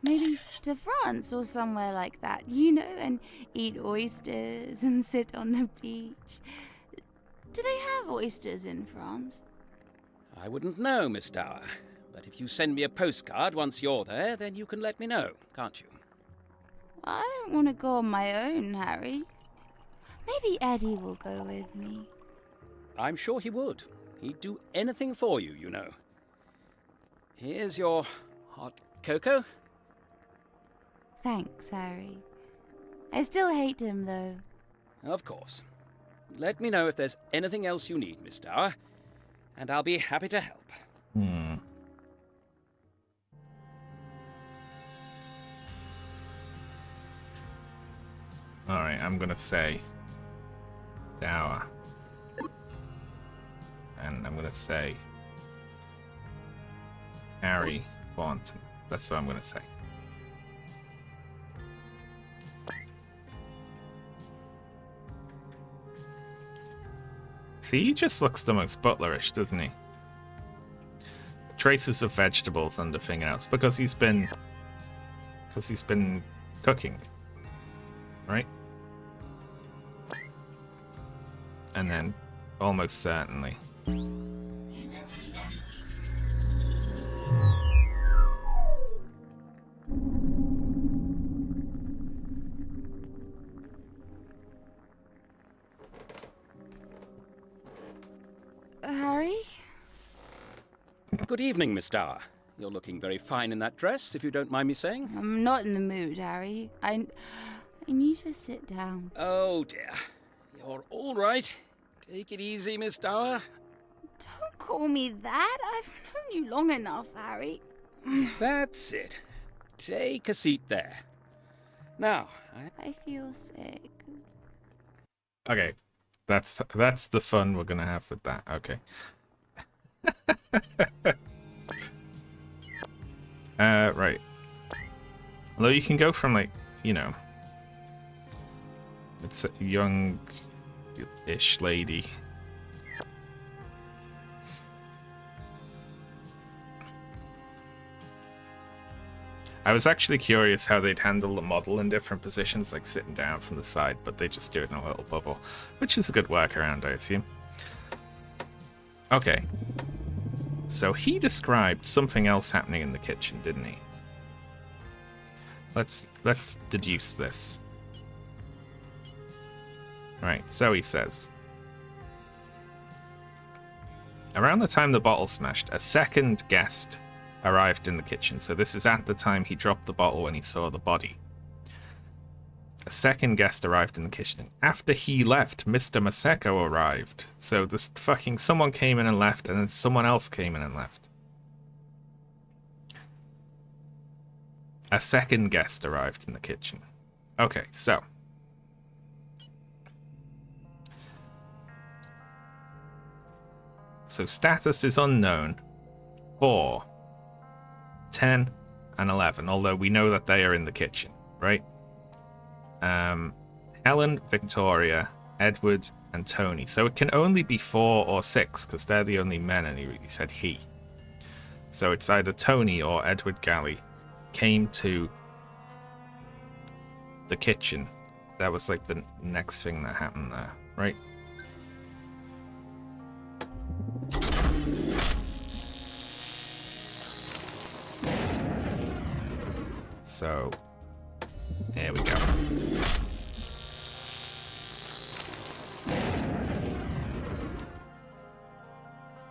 Maybe to France or somewhere like that, you know, and eat oysters and sit on the beach. Do they have oysters in France? I wouldn't know, Miss Dower. But if you send me a postcard once you're there, then you can let me know, can't you? Well, I don't want to go on my own, Harry. Maybe Eddie will go with me. I'm sure he would. He'd do anything for you, you know. Here's your hot cocoa. Thanks, Harry. I still hate him, though. Of course. Let me know if there's anything else you need, Miss Dower, and I'll be happy to help. Alright, I'm gonna say Dower. And I'm gonna say Harry Thornton. That's what I'm gonna say. See, he just looks the most butlerish, doesn't he? Traces of vegetables under fingernails because he's been cooking, right? And then almost certainly Harry? Good evening, Miss Dower. You're looking very fine in that dress, if you don't mind me saying. I'm not in the mood, Harry. I need to sit down. Oh, dear. You're all right. Take it easy, Miss Dower. Don't call me that. I've known you long enough, Harry. That's it. Take a seat there. Now, I feel sick. okay. That's the fun we're gonna have with that. Okay. Right. Although you can go from, like, you know, it's a young-ish lady. I was actually curious how they'd handle the model in different positions, like sitting down from the side, but they just do it in a little bubble, which is a good workaround, I assume. Okay. So he described something else happening in the kitchen, didn't he? Let's deduce this. Right, so he says, around the time the bottle smashed, a second guest arrived in the kitchen. So this is at the time he dropped the bottle when he saw the body. A second guest arrived in the kitchen. After he left, Mr. Maseko arrived. So this fucking someone came in and left, and then someone else came in and left. A second guest arrived in the kitchen. Okay, so status is unknown for 10 and 11, although we know that they are in the kitchen, right? Helen, Victoria, Edward, and Tony. So it can only be 4 or 6, because they're the only men, and he said he. So it's either Tony or Edward Galley came to the kitchen. That was like the next thing that happened there, right? So, here we go.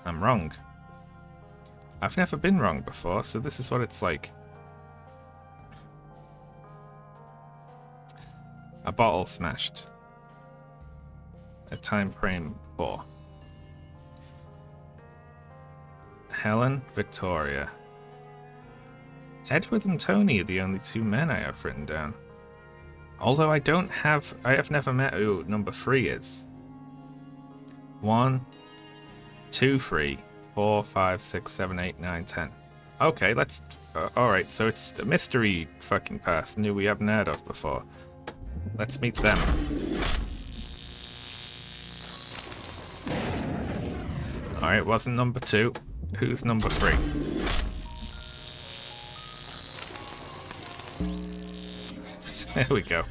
I'm wrong. I've never been wrong before, so this is what it's like. A bottle smashed. A time frame 4. Helen, Victoria. Edward and Tony are the only 2 men I have written down. Although I have never met who number 3 is. 1, 2, 3, 4, 5, 6, 7, 8, 9, 10. Okay, let's... Alright, so it's a mystery fucking person who we haven't heard of before. Let's meet them. Alright, wasn't number 2. Who's number 3? There we go.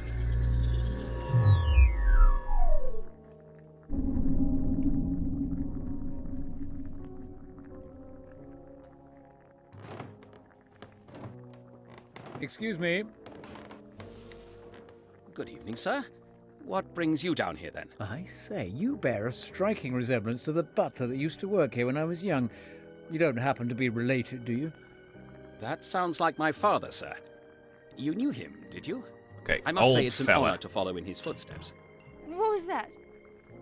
Excuse me. Good evening, sir. What brings you down here, then? I say, you bear a striking resemblance to the butler that used to work here when I was young. You don't happen to be related, do you? That sounds like my father, sir. You knew him, did you? Okay, I must old say it's an fella. honor to follow in his footsteps. What was that?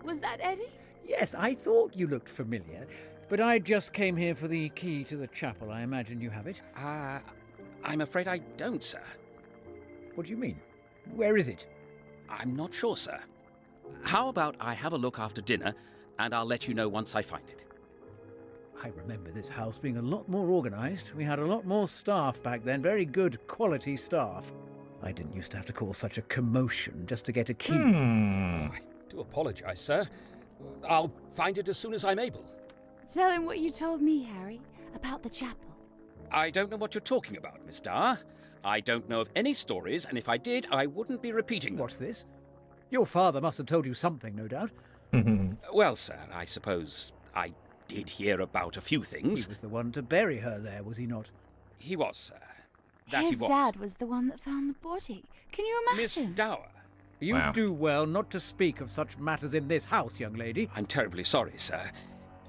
Was that Eddie? Yes, I thought you looked familiar, but I just came here for the key to the chapel. I imagine you have it. I'm afraid I don't, sir. What do you mean? Where is it? I'm not sure, sir. How about I have a look after dinner, and I'll let you know once I find it. I remember this house being a lot more organised. We had a lot more staff back then, very good quality staff. I didn't used to have to cause such a commotion just to get a key. I do apologise, sir. I'll find it as soon as I'm able. Tell him what you told me, Harry, about the chapel. I don't know what you're talking about, Miss Dar. I don't know of any stories, and if I did, I wouldn't be repeating them. What's this? Your father must have told you something, no doubt. Well, sir, I suppose I did hear about a few things. He was the one to bury her there, was he not? He was, sir. That His he was. dad was the one that found the body. Can you Miss imagine? Dower. You Wow. do well not to speak of such matters in this house, young lady. I'm terribly sorry, sir.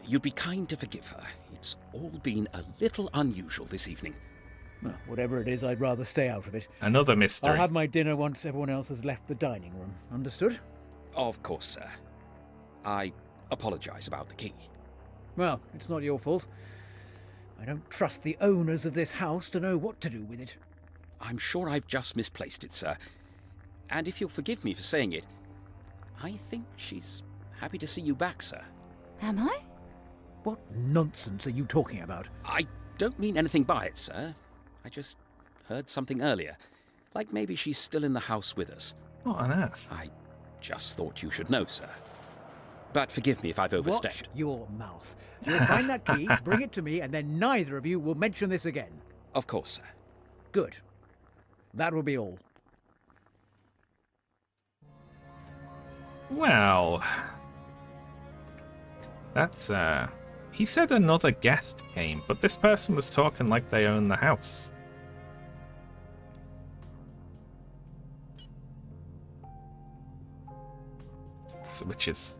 You'd be kind to forgive her. It's all been a little unusual this evening. Well, whatever it is, I'd rather stay out of it. Another mystery. I'll have my dinner once everyone else has left the dining room. Understood? Of course, sir. I apologise about the key. Well, it's not your fault. I don't trust the owners of this house to know what to do with it. I'm sure I've just misplaced it, sir. And if you'll forgive me for saying it, I think she's happy to see you back, sir. Am I? What nonsense are you talking about? I don't mean anything by it, sir. I just heard something earlier. Like maybe she's still in the house with us. What on earth? I just thought you should know, sir. But forgive me if I've overstepped. Watch your mouth. You'll find that key, bring it to me, and then neither of you will mention this again. Of course, sir. Good. That will be all. Well, that's, he said another guest came, but this person was talking like they own the house. Which is,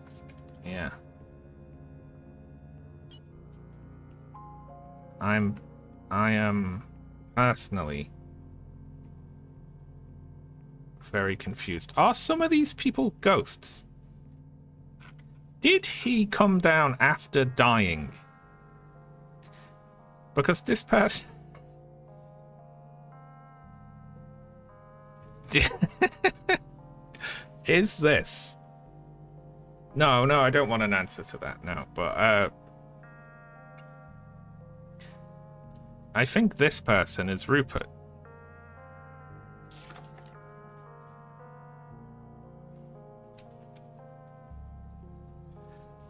yeah. I am personally very confused. Are some of these people ghosts? Did he come down after dying? Because this person... Is this... No, I don't want an answer to that, no. But, I think this person is Rupert.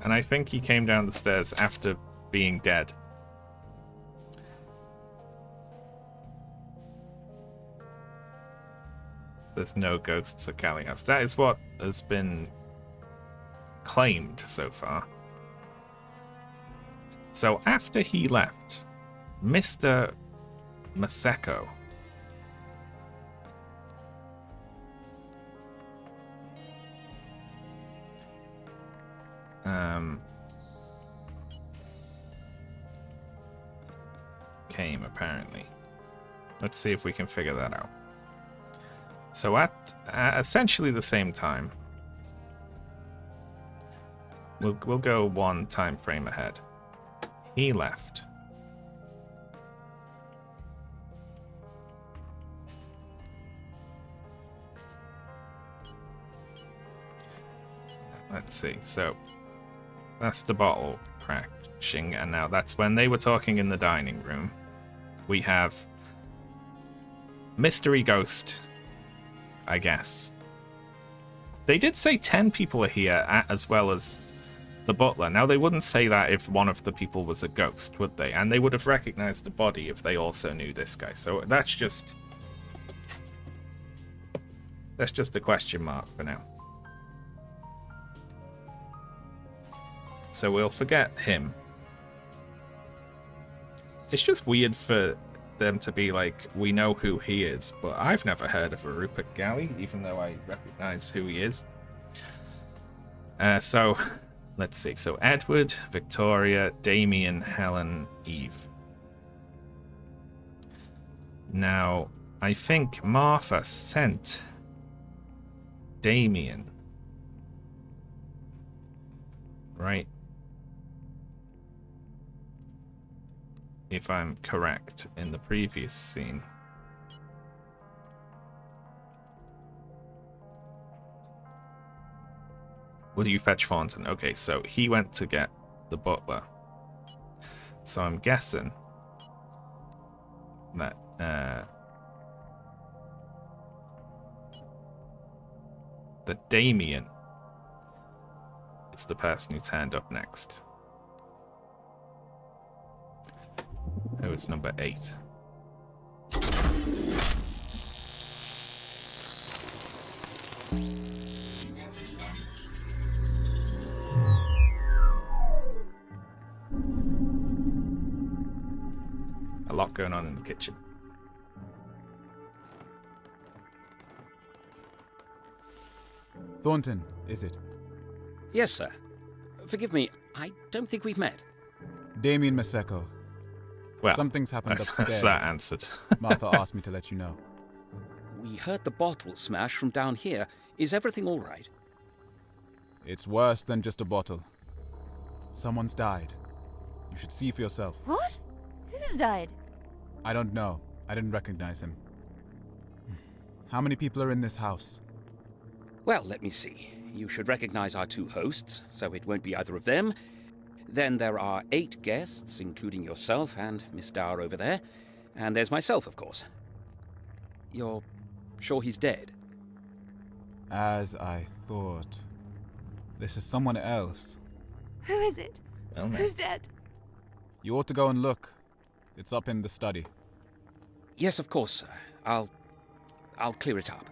And I think he came down the stairs after being dead. There's no ghosts at Galley House. That is what has been claimed so far. So after he left, Mr. Maseko came apparently. Let's see if we can figure that out. So at essentially the same time. We'll go one time frame ahead. He left. Let's see. So that's the bottle crashing, and now that's when they were talking in the dining room. We have mystery ghost, I guess. They did say 10 people are here, as well as the butler. Now, they wouldn't say that if one of the people was a ghost, would they? And they would have recognized the body if they also knew this guy. So that's just a question mark for now. So we'll forget him. It's just weird for them to be like, we know who he is, but I've never heard of a Rupert Galley, even though I recognize who he is. So let's see. So Edward, Victoria, Damien, Helen, Eve. Now, I think Martha sent Damien. Right? If I'm correct in the previous scene. Would you fetch Thornton? Okay, so he went to get the butler. So I'm guessing that that Damien is the person who turned up next. Who is number 8? A lot going on in the kitchen. Thornton, is it? Yes, sir. Forgive me, I don't think we've met. Damien Maseko. Well, something's happened that's upstairs. that answered. Martha asked me to let you know. We heard the bottle smash from down here. Is everything all right? It's worse than just a bottle. Someone's died. You should see for yourself. What? Who's died? I don't know. I didn't recognize him. How many people are in this house? Well, let me see. You should recognize our 2 hosts, so it won't be either of them. Then there are 8 guests, including yourself and Miss Dower over there. And there's myself, of course. You're sure he's dead? As I thought. This is someone else. Who is it? Well, no. Who's dead? You ought to go and look. It's up in the study. Yes, of course, sir. I'll clear it up.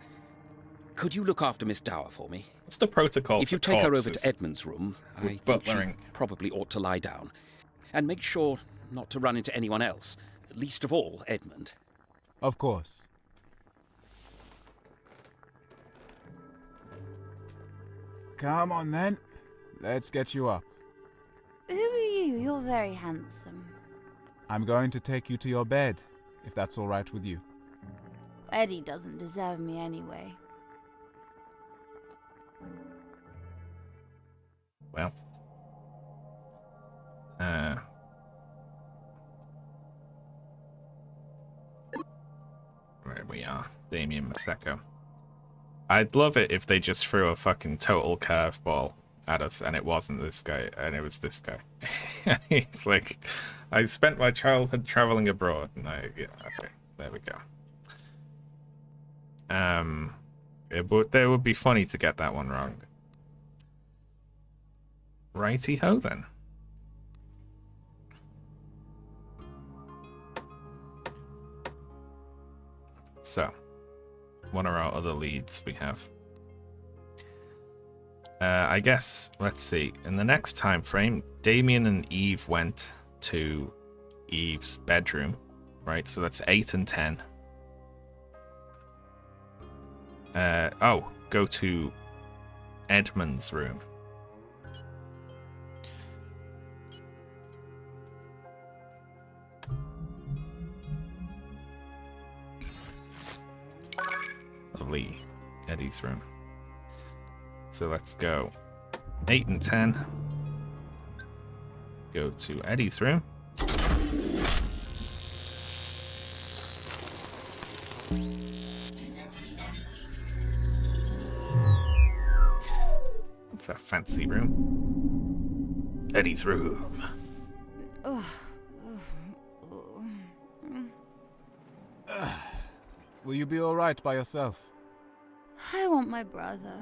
Could you look after Miss Dower for me? What's the protocol If for you take her over corpses? to Edmund's room, I With think she butlering. probably ought to lie down. And make sure not to run into anyone else, least of all Edmund. Of course. Come on then. Let's get you up. Who are you? You're very handsome. I'm going to take you to your bed, if that's all right with you. Eddie doesn't deserve me anyway. Well. Where we are. Damien Maseko. I'd love it if they just threw a fucking total curveball at us and it wasn't this guy and it was this guy. He's like, I spent my childhood traveling abroad and yeah, okay, there we go. It would be funny to get that one wrong. Righty ho then. So, what are our other leads we have? I guess, let's see. In the next time frame, Damien and Eve went to Eve's bedroom, right? So that's 8 and 10. Go to Edmund's room. Lovely. Eddie's room. So let's go 8 and 10. Go to Eddie's room. It's a fancy room. Eddie's room. Will you be alright by yourself? I want my brother.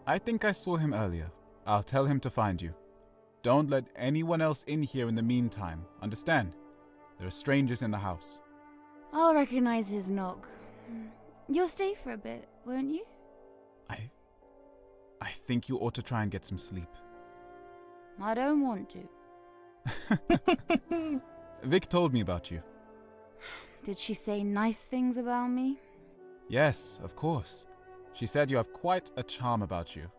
I think I saw him earlier. I'll tell him to find you. Don't let anyone else in here in the meantime, understand? There are strangers in the house. I'll recognize his knock. You'll stay for a bit, won't you? I think you ought to try and get some sleep. I don't want to. Vic told me about you. Did she say nice things about me? Yes, of course. She said you have quite a charm about you.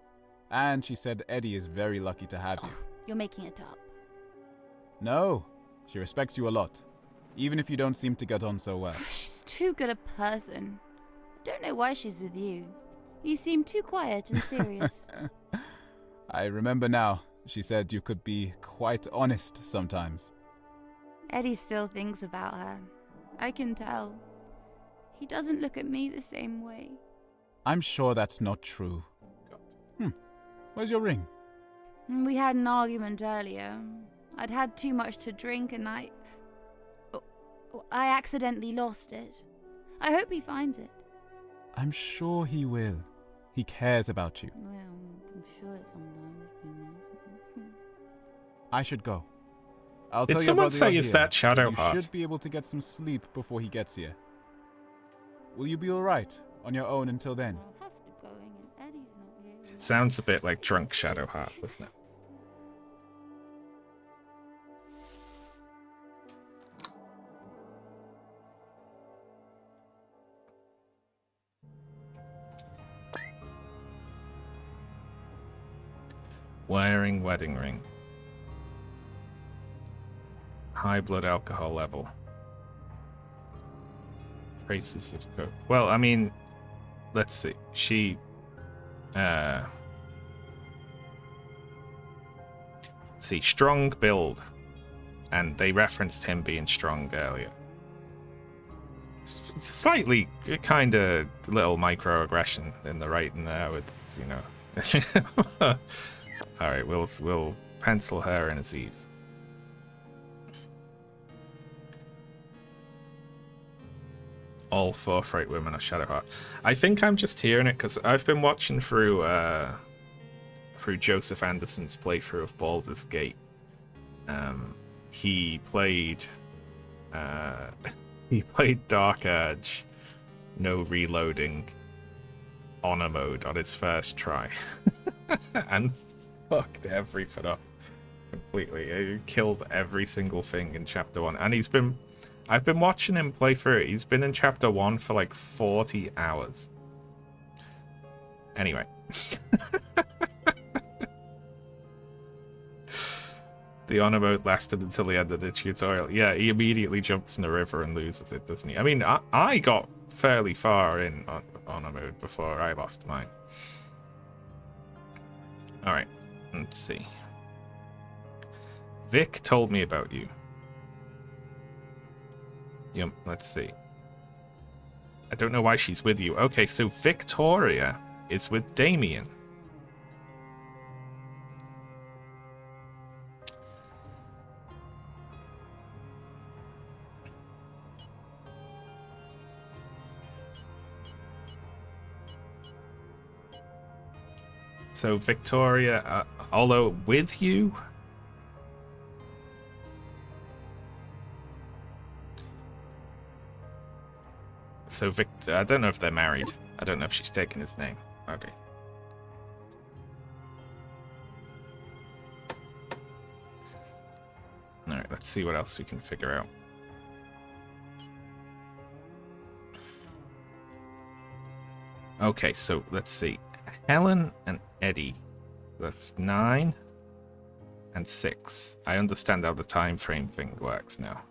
And she said Eddie is very lucky to have you. You're making it up. No, she respects you a lot. Even if you don't seem to get on so well. She's too good a person. I don't know why she's with you. You seem too quiet and serious. I remember now. She said you could be quite honest sometimes. Eddie still thinks about her. I can tell. He doesn't look at me the same way. I'm sure that's not true. Where's your ring? We had an argument earlier. I'd had too much to drink and I accidentally lost it. I hope he finds it. I'm sure he will. He cares about you. Well, I'm sure sometimes it's been nice. I should go. I'll Did tell someone your brother say you're is here. that Shadowheart? You should be able to get some sleep before he gets here. Will you be alright on your own until then? I'll have to go in and Eddie's not here. It sounds a bit like drunk Shadowheart, doesn't it? Wearing wedding ring. High blood alcohol level. Traces of coke. Well, I mean, let's see. She, see, strong build, and they referenced him being strong earlier. Slightly, kind of little microaggression in the writing there, with All right, we'll pencil her in as Eve. All 4 Fright Women are Shadowheart. I think I'm just hearing it because I've been watching through Joseph Anderson's playthrough of Baldur's Gate. He played Dark Urge, no reloading, honor mode on his first try, and fucked everything up completely. He killed every single thing in chapter 1, and I've been watching him play through it. He's been in chapter 1 for like 40 hours. Anyway. The honor mode lasted until the end of the tutorial. Yeah, he immediately jumps in the river and loses it, doesn't he? I mean, I got fairly far in honor mode before I lost mine. Alright, let's see. Vic told me about you. Yep, let's see. I don't know why she's with you. Okay, so Victoria is with Damien. So Victoria, although with you? So Victor, I don't know if they're married. I don't know if she's taken his name. Okay. Alright, let's see what else we can figure out. Okay, so let's see. Helen and Eddie. That's 9 and 6. I understand how the time frame thing works now.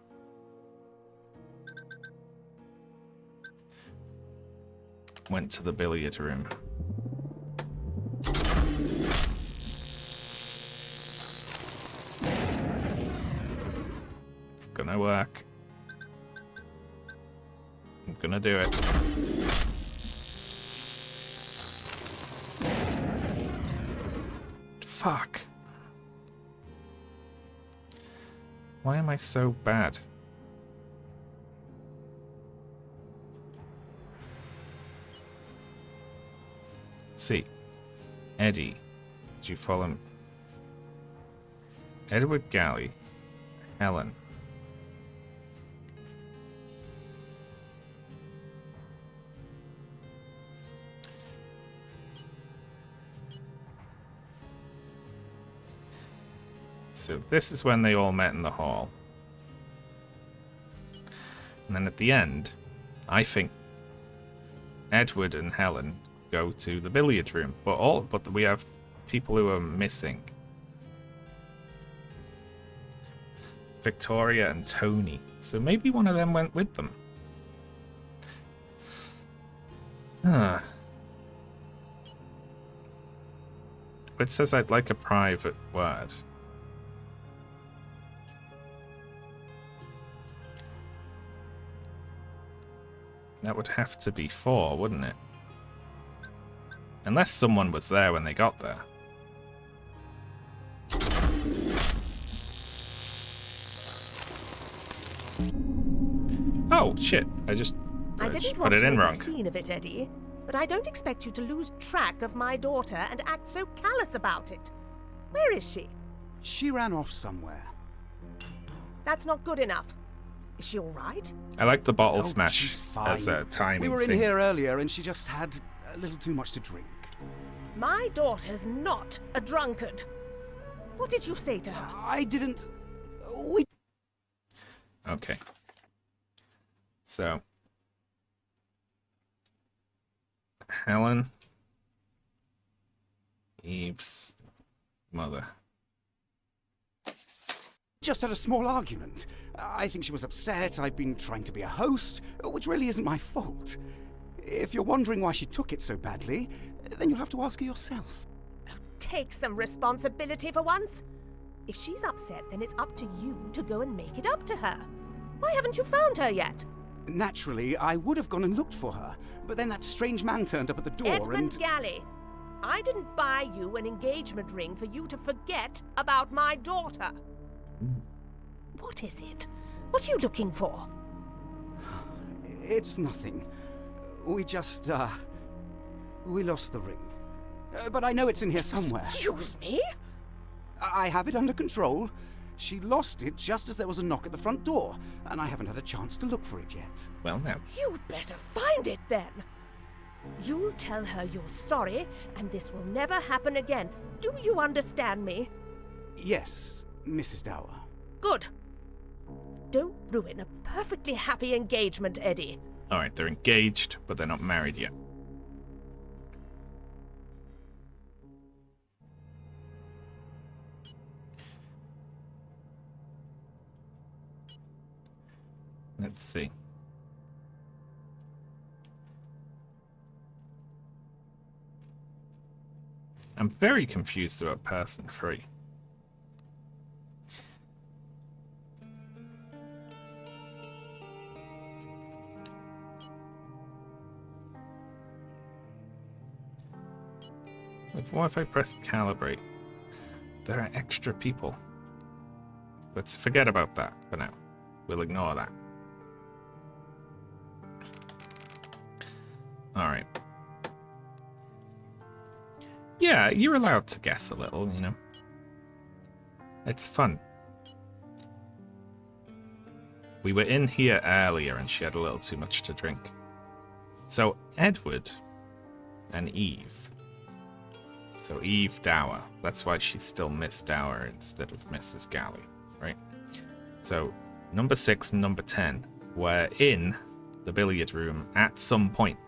went to the billiard room. It's gonna work. I'm gonna do it. Fuck. Why am I so bad? See. Eddie. Did you follow him? Edward Galley. Helen. So this is when they all met in the hall. And then at the end, I think Edward and Helen go to the billiard room. But we have people who are missing. Victoria and Tony. So maybe one of them went with them. Huh. It says I'd like a private word. That would have to be 4, wouldn't it? Unless someone was there when they got there. Oh, shit. I just put it in wrong. a scene of it, Eddie, but I don't expect you to lose track of my daughter and act so callous about it. Where is she? She ran off somewhere. That's not good enough. Is she all right? I like the bottle Oh, smash she's fine. as a timing We were in thing. here earlier and she just had a little too much to drink. My daughter's not a drunkard. What did you say to her? I didn't... Okay. So. Helen. Eve's mother. Just had a small argument. I think she was upset. I've been trying to be a host, which really isn't my fault. If you're wondering why she took it so badly, then you'll have to ask her yourself. Take some responsibility for once. If she's upset, then it's up to you to go and make it up to her. Why haven't you found her yet? Naturally, I would have gone and looked for her, but then that strange man turned up at the door Edmund Galley, I didn't buy you an engagement ring for you to forget about my daughter. What is it? What are you looking for? It's nothing. We just, we lost the ring. But I know it's in here somewhere. Excuse me? I have it under control. She lost it just as there was a knock at the front door, and I haven't had a chance to look for it yet. Well, now. You'd better find it then. You'll tell her you're sorry, and this will never happen again. Do you understand me? Yes, Mrs. Dower. Good. Don't ruin a perfectly happy engagement, Eddie. Alright, they're engaged, but they're not married yet. Let's see. I'm very confused about person 3. What if I press calibrate? There are extra people. Let's forget about that for now. We'll ignore that. Alright. Yeah, you're allowed to guess a little, you know. It's fun. We were in here earlier and she had a little too much to drink. So, Edward and Eve. So, Eve Dower. That's why she's still Miss Dower instead of Mrs. Galley, right? So, number 6 and number 10 were in the billiard room at some point.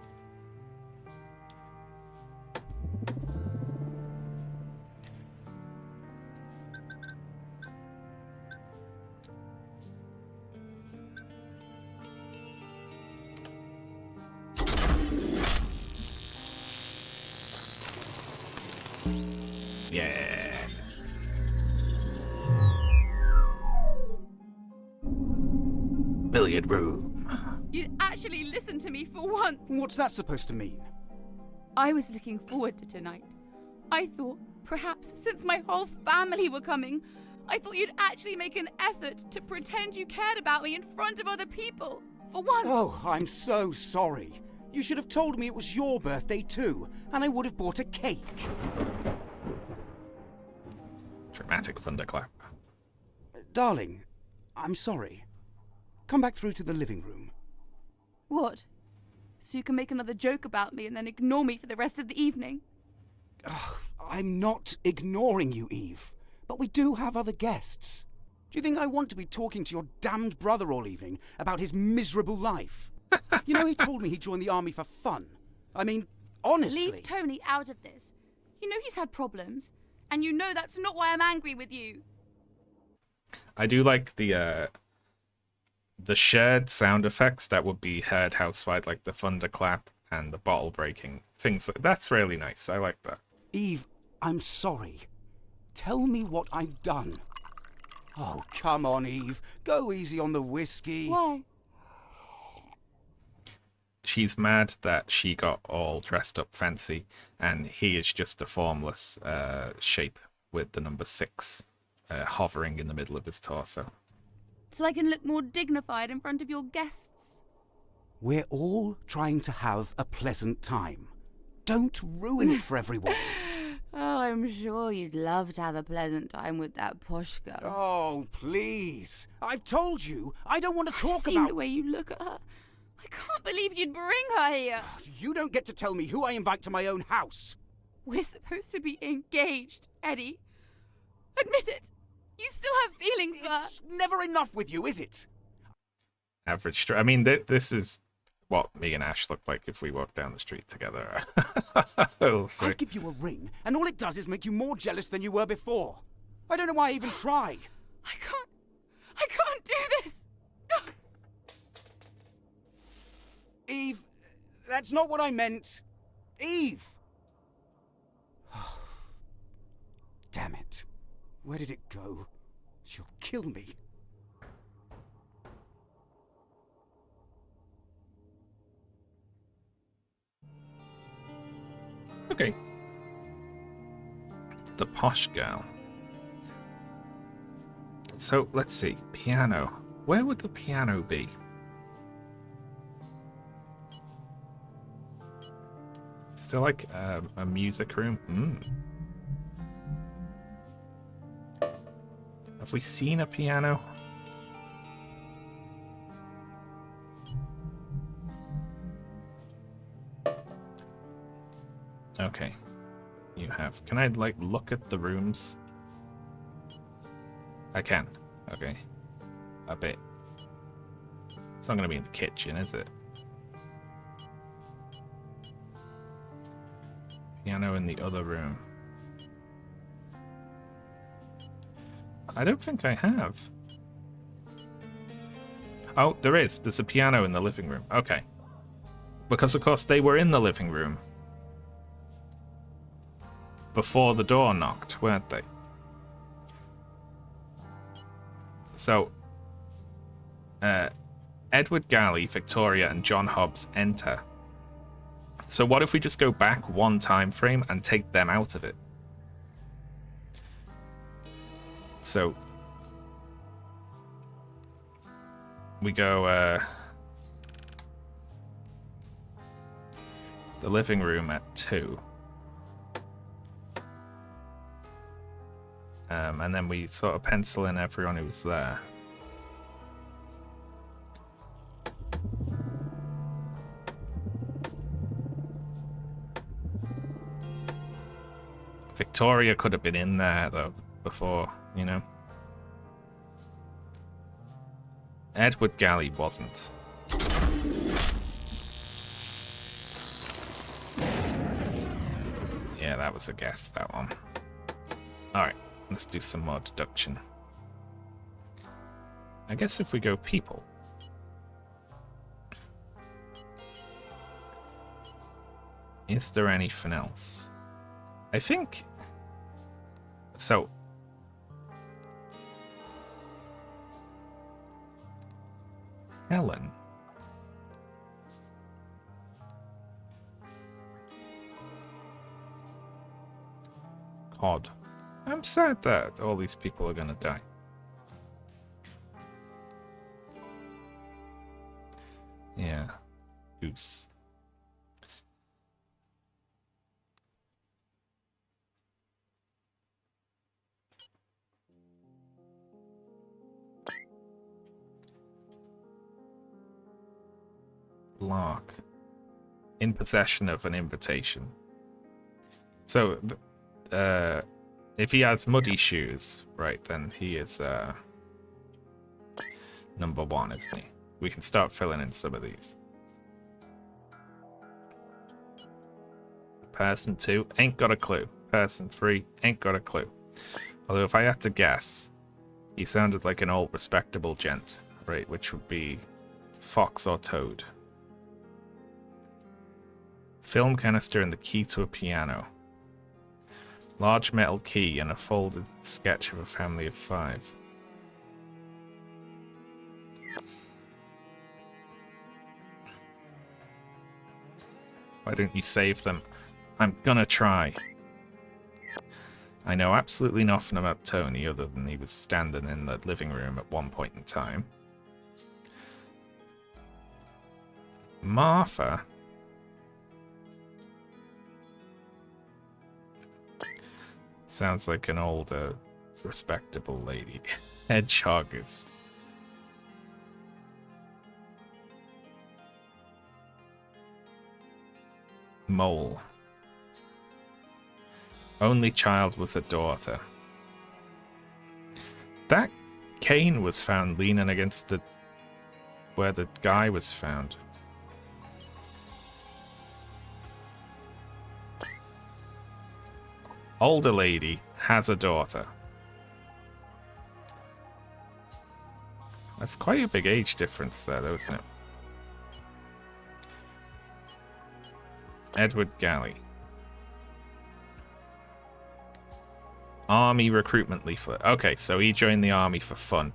Yeah. Billiard room. You'd actually listen to me for once. What's that supposed to mean? I was looking forward to tonight. I thought, perhaps, since my whole family were coming, I thought you'd actually make an effort to pretend you cared about me in front of other people. For once. Oh, I'm so sorry. You should have told me it was your birthday too, and I would have bought a cake. Dramatic thunderclap. Darling, I'm sorry. Come back through to the living room. What? So you can make another joke about me and then ignore me for the rest of the evening? I'm not ignoring you, Eve. But we do have other guests. Do you think I want to be talking to your damned brother all evening about his miserable life? You know, he told me he joined the army for fun. I mean, honestly... Leave Tony out of this. You know he's had problems. And you know that's not why I'm angry with you. I do like the shared sound effects that would be heard housewide, like the thunderclap and the bottle breaking. Things that's really nice. I like that. Eve, I'm sorry. Tell me what I've done. Oh, come on, Eve. Go easy on the whiskey. Why? She's mad that she got all dressed up fancy, and he is just a formless shape with the number 6 hovering in the middle of his torso. So I can look more dignified in front of your guests. We're all trying to have a pleasant time. Don't ruin it for everyone. Oh, I'm sure you'd love to have a pleasant time with that posh girl. Oh, please. I've told you, I don't want to talk I've seen about... the way you look at her. I can't believe you'd bring her here. You don't get to tell me who I invite to my own house. We're supposed to be engaged, Eddie. Admit it. You still have feelings for her. It's never enough with you, is it? Average. I mean, this is what me and Ash look like if we walk down the street together. I'll give you a ring, and all it does is make you more jealous than you were before. I don't know why I even try. I can't do this. Eve, that's not what I meant. Eve! Damn it. Where did it go? She'll kill me. Okay. The posh girl. So, let's see. Piano. Where would the piano be? Still like a music room? Have we seen a piano? Okay. You have. Can I, like, look at the rooms? I can. Okay. A bit. It's not going to be in the kitchen, is it? Piano in the other room. I don't think I have. Oh, there is. There's a piano in the living room. Okay. Because, of course, they were in the living room before the door knocked, weren't they? So, Edward Galley, Victoria, and John Hobbs enter. So what if we just go back one time frame and take them out of it? So we go the living room at 2. And then we sort of pencil in everyone who was there. Victoria could have been in there, though, before, you know. Edward Galley wasn't. Yeah, that was a guess, that one. Alright, let's do some more deduction. I guess if we go people. Is there anything else? I think So Helen. Cod. I'm sad that all these people are gonna die. Yeah. Goose. Lark. In possession of an invitation. So, if he has muddy shoes, right, then he is number 1, isn't he? We can start filling in some of these. Person 2, ain't got a clue. Person 3, ain't got a clue. Although if I had to guess, he sounded like an old respectable gent, right, which would be Fox or Toad. Film canister and the key to a piano. Large metal key and a folded sketch of a family of 5. Why don't you save them? I'm gonna try. I know absolutely nothing about Tony other than he was standing in the living room at one point in time. Martha? Sounds like an older, respectable lady. Hedgehog is... Mole. Only child was a daughter. That cane was found leaning against the... where the guy was found. Older lady has a daughter. That's quite a big age difference there, though, isn't it? Edward Galley. Army recruitment leaflet. Okay, so he joined the army for fun.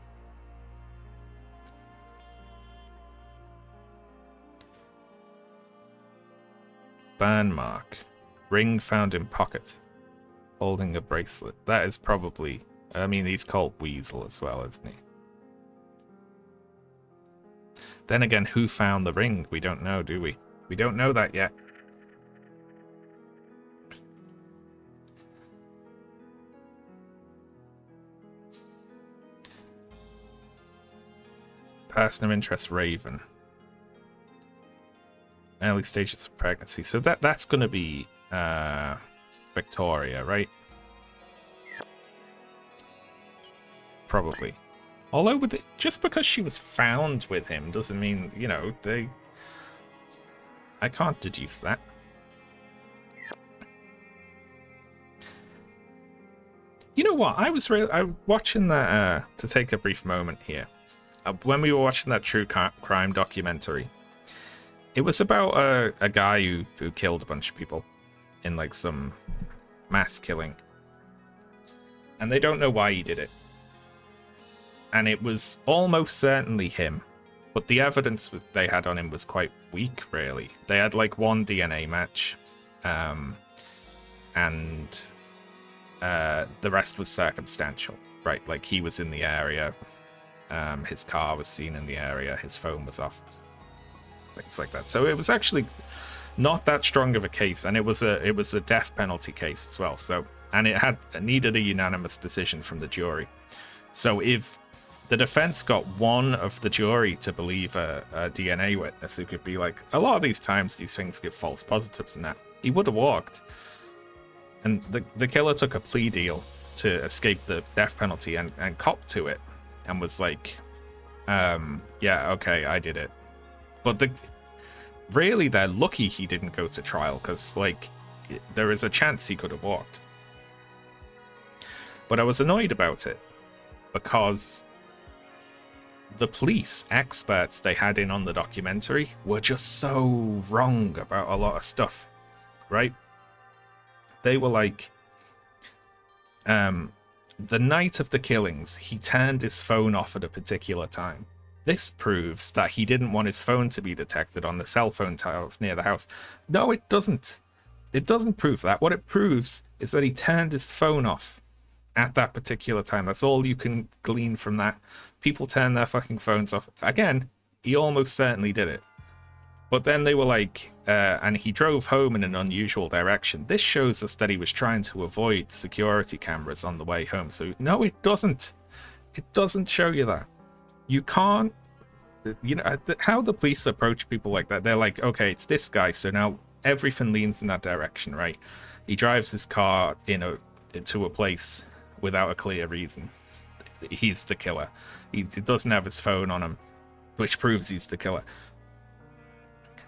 Burn mark. Ring found in pocket. Holding a bracelet. That is probably... I mean, he's called Weasel as well, isn't he? Then again, who found the ring? We don't know, do we? We don't know that yet. Person of interest, Raven. Early stages of pregnancy. So that's going to be Victoria, right? Probably. Although with just because she was found with him doesn't mean, you know, I can't deduce that. You know what? I was watching that, to take a brief moment here. When we were watching that true crime documentary, it was about a guy who killed a bunch of people in like some mass killing. And they don't know why he did it. And it was almost certainly him. But the evidence they had on him was quite weak, really. They had like one DNA match. And the rest was circumstantial, right? Like he was in the area. His car was seen in the area. His phone was off. Things like that. So it was actually not that strong of a case, and it was a death penalty case as well. So, and it needed a unanimous decision from the jury. So if the defense got one of the jury to believe a DNA witness, who could be like, a lot of these times these things give false positives and that, he would have walked. And the killer took a plea deal to escape the death penalty and copped to it. And was like, yeah, okay, I did it. But really, they're lucky he didn't go to trial, because, like, there is a chance he could have walked. But I was annoyed about it, because the police experts they had in on the documentary were just so wrong about a lot of stuff, right? They were like, the night of the killings, he turned his phone off at a particular time. This proves that he didn't want his phone to be detected on the cell phone tiles near the house. No, it doesn't. It doesn't prove that. What it proves is that he turned his phone off at that particular time. That's all you can glean from that. People turn their fucking phones off. Again, he almost certainly did it. But then they were like, and he drove home in an unusual direction. This shows us that he was trying to avoid security cameras on the way home. So no, it doesn't. It doesn't show you that. You can't, you know, how the police approach people like that. They're like, okay, it's this guy, so now everything leans in that direction, right? He drives his car to a place without a clear reason. He's the killer. He doesn't have his phone on him, which proves he's the killer.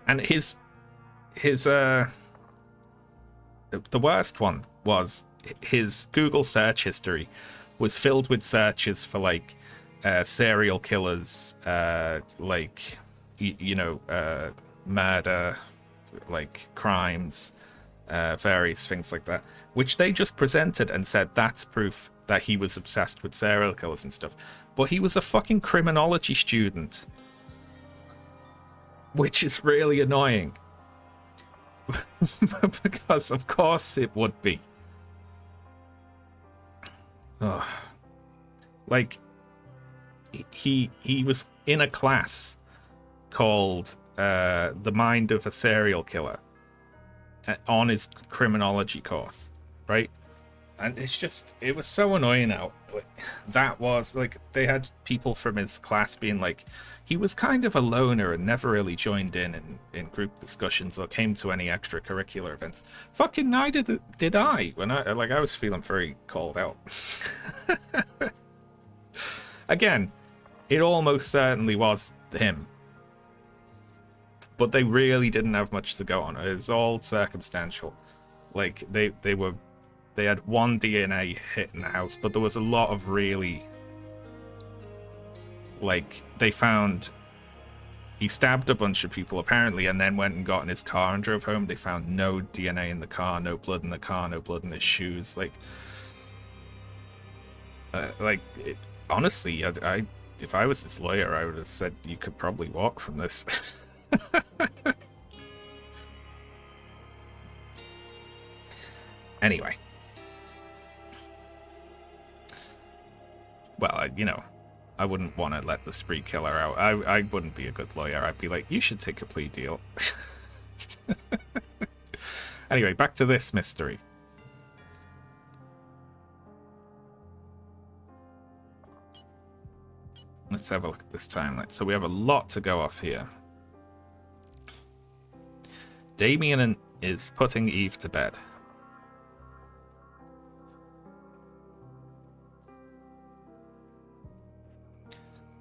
And the worst one was his Google search history was filled with searches for like serial killers, like murder, like crimes, various things like that, which they just presented and said that's proof that he was obsessed with serial killers and stuff. But he was a fucking criminology student, which is really annoying. Because of course it would be. Oh. Like, he was in a class called The Mind of a Serial Killer on his criminology course, right? And it was so annoying out. Like, that was like, they had people from his class being like, he was kind of a loner and never really joined in group discussions or came to any extracurricular events. Fucking neither did I. When I was feeling very called out. Again, it almost certainly was him. But they really didn't have much to go on. It was all circumstantial. Like, they had one DNA hit in the house, but there was a lot of really, like, they found he stabbed a bunch of people apparently and then went and got in his car and drove home. They found no DNA in the car, no blood in the car, no blood in his shoes. Honestly, if I was his lawyer, I would have said you could probably walk from this. Anyway. Well, I wouldn't want to let the spree killer out. I wouldn't be a good lawyer. I'd be like, you should take a plea deal. Anyway, back to this mystery. Let's have a look at this timeline. So we have a lot to go off here. Damien is putting Eve to bed.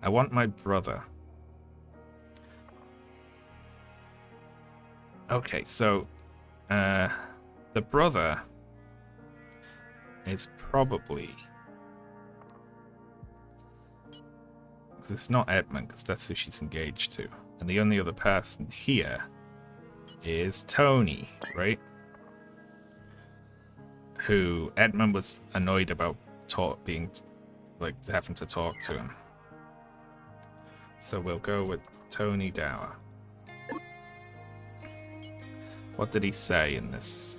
I want my brother. Okay, so the brother is probably, because it's not Edmund, because that's who she's engaged to, and the only other person here is Tony, right? Who Edmund was annoyed about having to talk to him. So we'll go with Tony Dower. What did he say in this?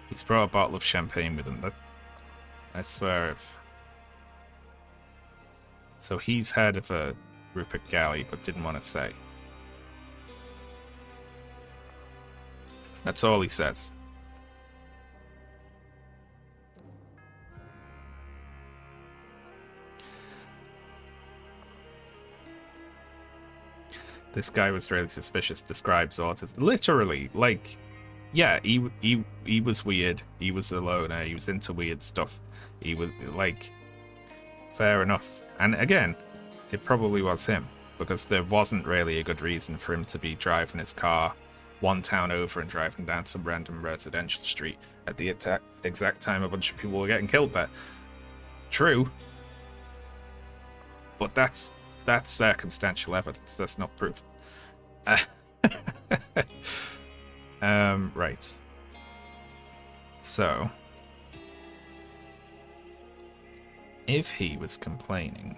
He's brought a bottle of champagne with him. I swear if... So he's heard of a Rupert Galley, but didn't want to say. That's all he says. This guy was really suspicious, describes autism. Literally, like, yeah, he was weird. He was a loner. He was into weird stuff. He was, like, fair enough. And again, it probably was him, because there wasn't really a good reason for him to be driving his car one town over and driving down some random residential street at the exact time a bunch of people were getting killed there. True. But that's circumstantial evidence. That's not proof. Right. So, if he was complaining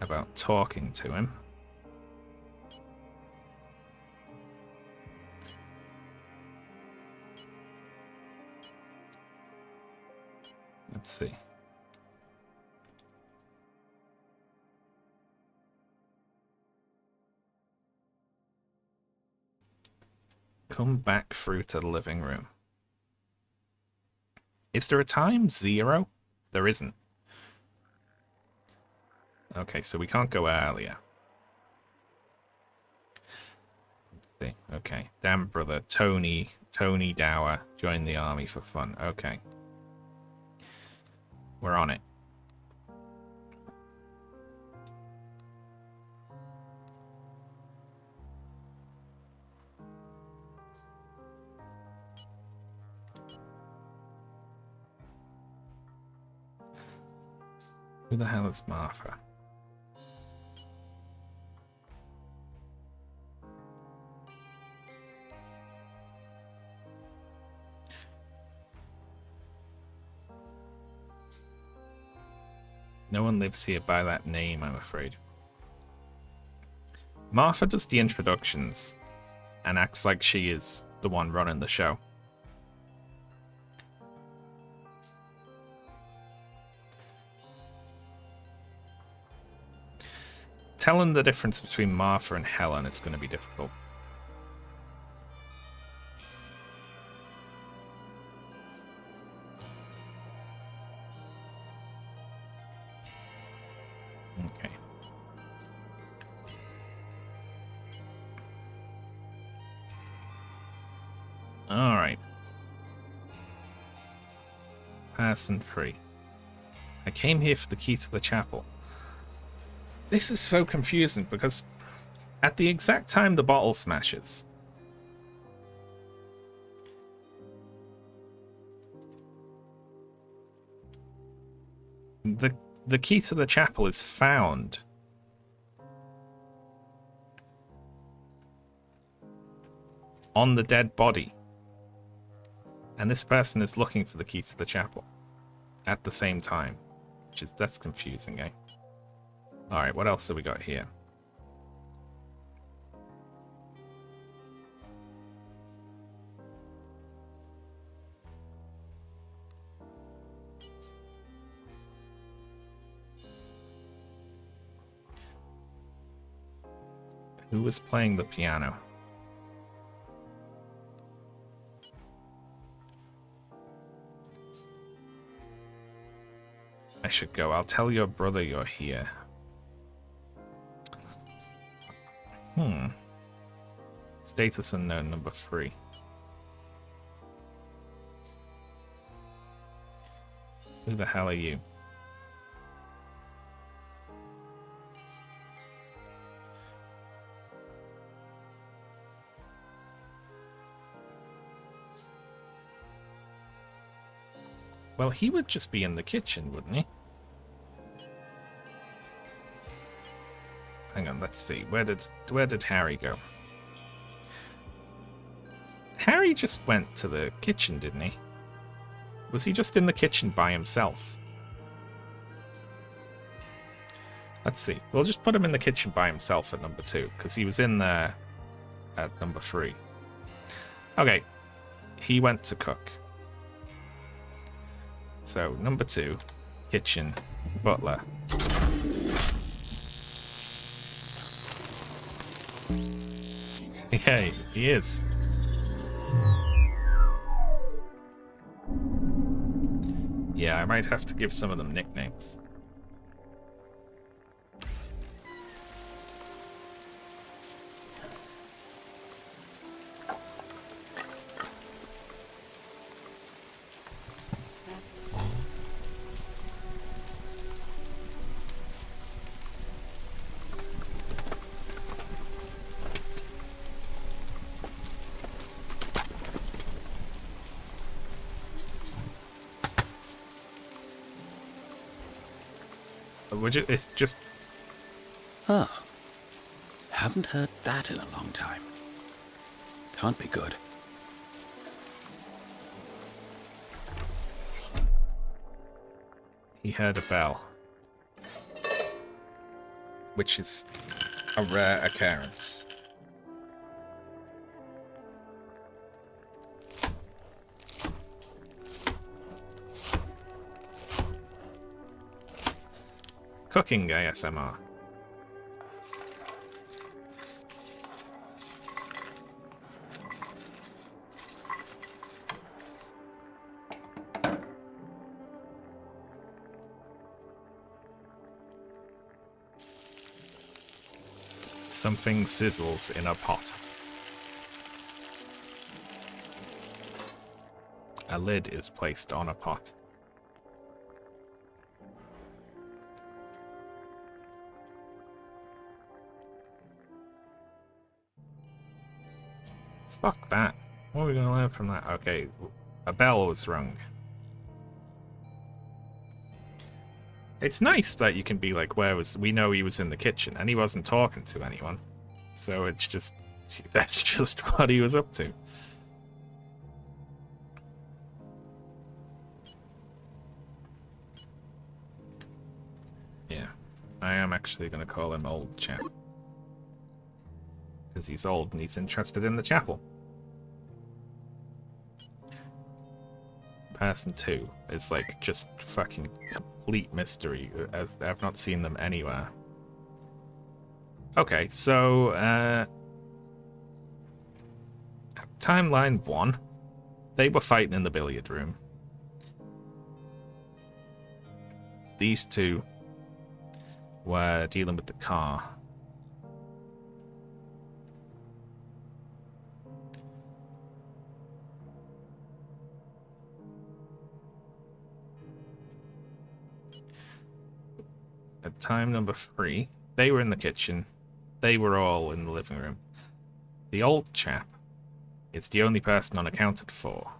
about talking to him, let's see. Come back through to the living room. Is there a time? 0? There isn't. Okay, so we can't go earlier. Let's see. Okay. Damn brother. Tony Dower joined the army for fun. Okay. We're on it. Who the hell is Martha? No one lives here by that name, I'm afraid. Martha does the introductions and acts like she is the one running the show. Telling the difference between Martha and Helen is going to be difficult. Okay. All right. Person 3. I came here for the key to the chapel. This is so confusing because at the exact time the bottle smashes, the key to the chapel is found on the dead body, and this person is looking for the key to the chapel at the same time, that's confusing, eh? Alright, what else have we got here? Who was playing the piano? I should go. I'll tell your brother you're here. Status unknown, number 3. Who the hell are you? Well, he would just be in the kitchen, wouldn't he? Hang on, let's see. Where did Harry go? Harry just went to the kitchen, didn't he? Was he just in the kitchen by himself? Let's see. We'll just put him in the kitchen by himself at number 2, because he was in there at number 3. Okay. He went to cook. So, number 2, kitchen, butler. Hey, he is. Yeah, I might have to give some of them nicknames. It's just... Ah. Haven't heard that in a long time. Can't be good. he heard a bell. Which is a rare occurrence. Cooking ASMR. Something sizzles in a pot. A lid is placed on a pot. Fuck that. What are we gonna learn from that? Okay, a bell was rung. It's nice that you can be like, where was... We know he was in the kitchen, and he wasn't talking to anyone. So it's just... That's just what he was up to. Yeah. I am actually going to call him Old Chap. Because he's old and he's interested in the chapel. Person 2 is like just fucking complete mystery. I've not seen them anywhere. Okay, so timeline 1, they were fighting in the billiard room. These two were dealing with the car. At time number 3, they were in the kitchen. They were all in the living room. The old chap is the only person unaccounted for.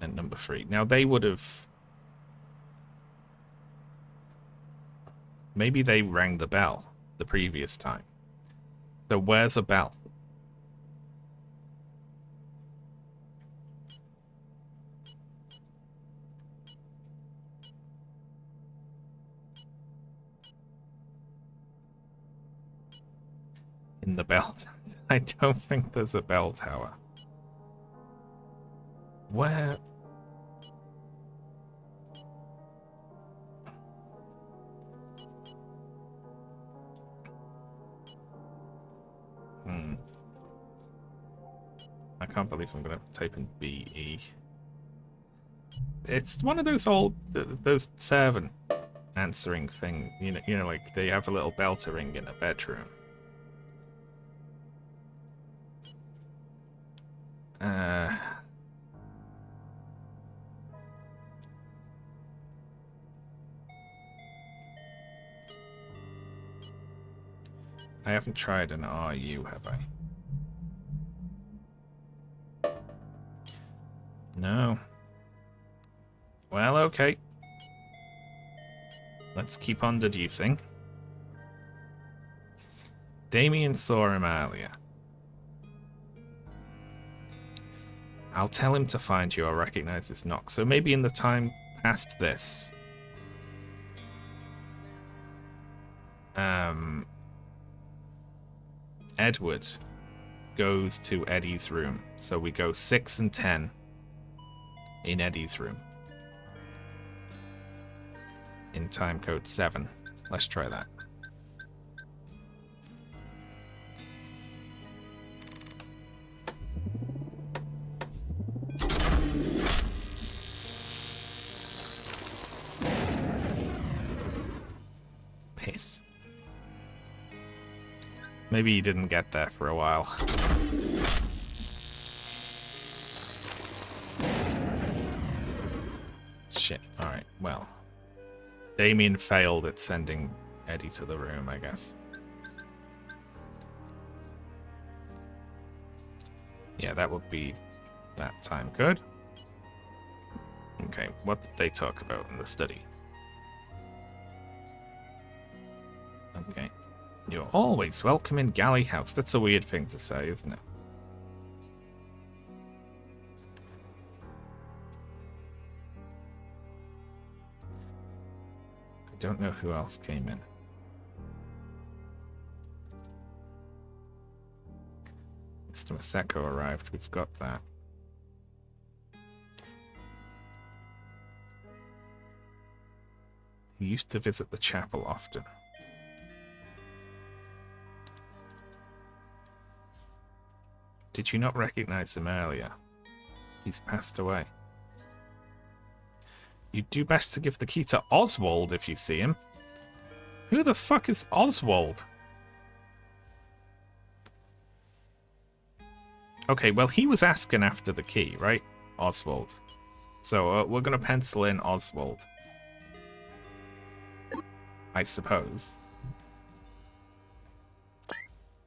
At number 3. Now they would have... Maybe they rang the bell the previous time. So where's a bell? In the bell. I don't think there's a bell tower. Where? I can't believe I'm gonna type in BE. It's one of those old, those servant answering thing. You know, like they have a little bell to ring in a bedroom. I haven't tried an RU, have I? No. Well, okay. Let's keep on deducing. Damien saw him earlier. I'll tell him to find you. I'll recognize his knock. So maybe in the time past this... Edward goes to Eddie's room. So we go 6 and 10 in Eddie's room. In time code 7. Let's try that. Piss. Maybe he didn't get there for a while. Shit. Alright, well. Damien failed at sending Eddie to the room, I guess. Yeah, that would be that time code. Okay, what did they talk about in the study? Okay. You're always welcome in Galley House. That's a weird thing to say, isn't it? don't know who else came in. Mr. Maseko arrived. We've got that. He used to visit the chapel often. Did you not recognize him earlier? He's passed away. You'd do best to give the key to Oswald if you see him. Who the fuck is Oswald? Okay, well, he was asking after the key, right? Oswald. So we're going to pencil in Oswald. I suppose.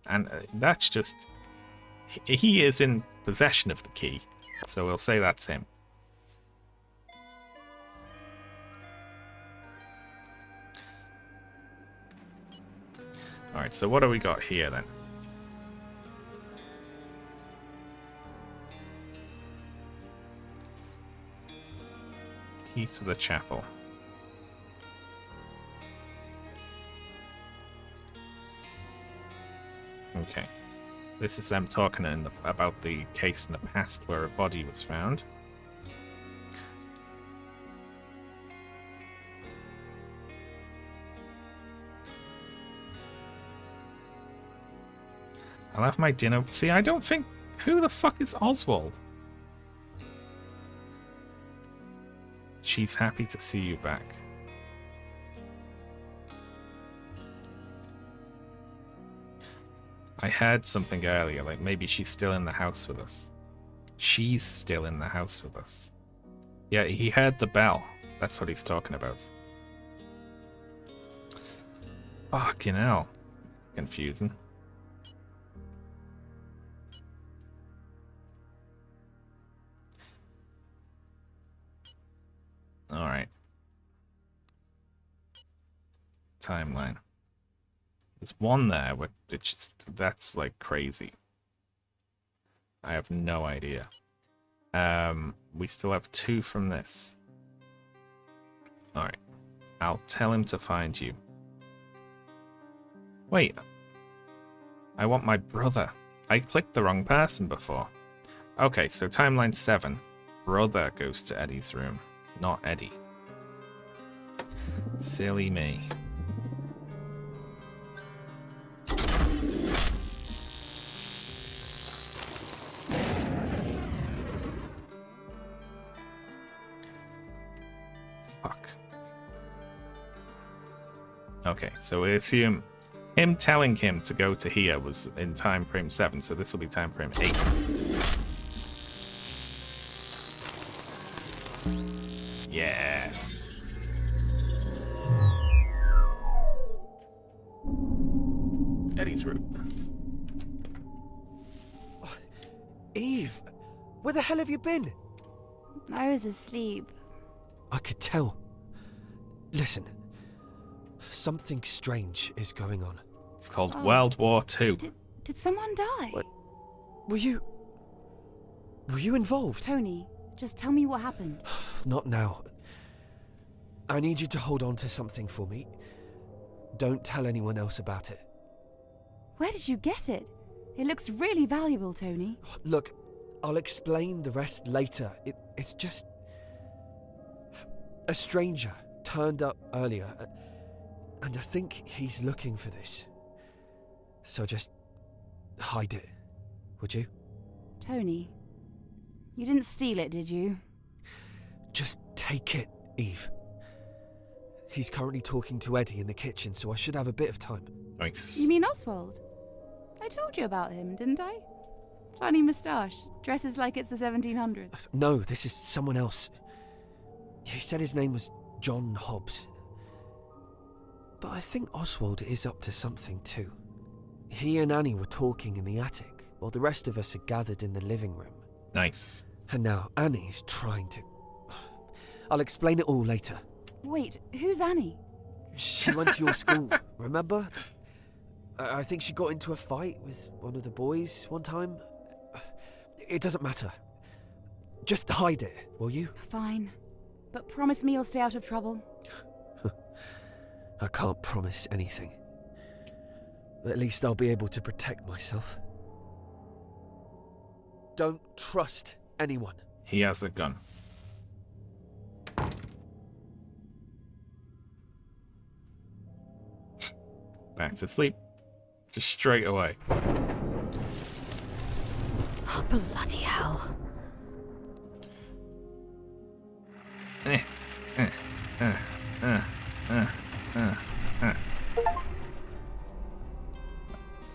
And that's just... He is in possession of the key, so we'll say that's him. Alright, so what do we got here then? Key to the chapel. Okay. This is them talking about the case in the past where a body was found. I'll have my dinner. See, I don't think... Who the fuck is Oswald? She's happy to see you back. I heard something earlier, like maybe she's still in the house with us. She's still in the house with us. Yeah, he heard the bell. That's what he's talking about. Fucking hell. It's confusing. Alright. Timeline. There's one there, which is, that's like crazy. I have no idea. We still have 2 from this. Alright. I'll tell him to find you. Wait. I want my brother. I clicked the wrong person before. Okay, so timeline 7. Brother goes to Eddie's room, not Eddie. Silly me. Fuck. Okay, so we assume him telling him to go to here was in time frame 7, so this will be time frame 8. Yes. Eddie's room. Eve, where the hell have you been? I was asleep. I could tell. Listen, something strange is going on. It's called World War II. Did someone die? What? Were you involved? Tony, just tell me what happened. Not now. I need you to hold on to something for me. Don't tell anyone else about it. Where did you get it? It looks really valuable, Tony. Look, I'll explain the rest later. It's just... A stranger turned up earlier, and I think he's looking for this. So just hide it, would you? Tony, you didn't steal it, did you? Just take it, Eve. He's currently talking to Eddie in the kitchen, so I should have a bit of time. Nice. You mean Oswald? I told you about him, didn't I? Funny moustache, dresses like it's the 1700s. No, this is someone else. He said his name was John Hobbs. But I think Oswald is up to something too. He and Annie were talking in the attic, while the rest of us are gathered in the living room. Nice. And now Annie's trying to... I'll explain it all later. Wait, who's Annie? She went to your school, remember? I think she got into a fight with one of the boys one time. It doesn't matter. Just hide it, will you? Fine. But promise me you'll stay out of trouble. I can't promise anything. At least I'll be able to protect myself. Don't trust anyone. He has a gun. Back to sleep. Just straight away. Oh, bloody hell.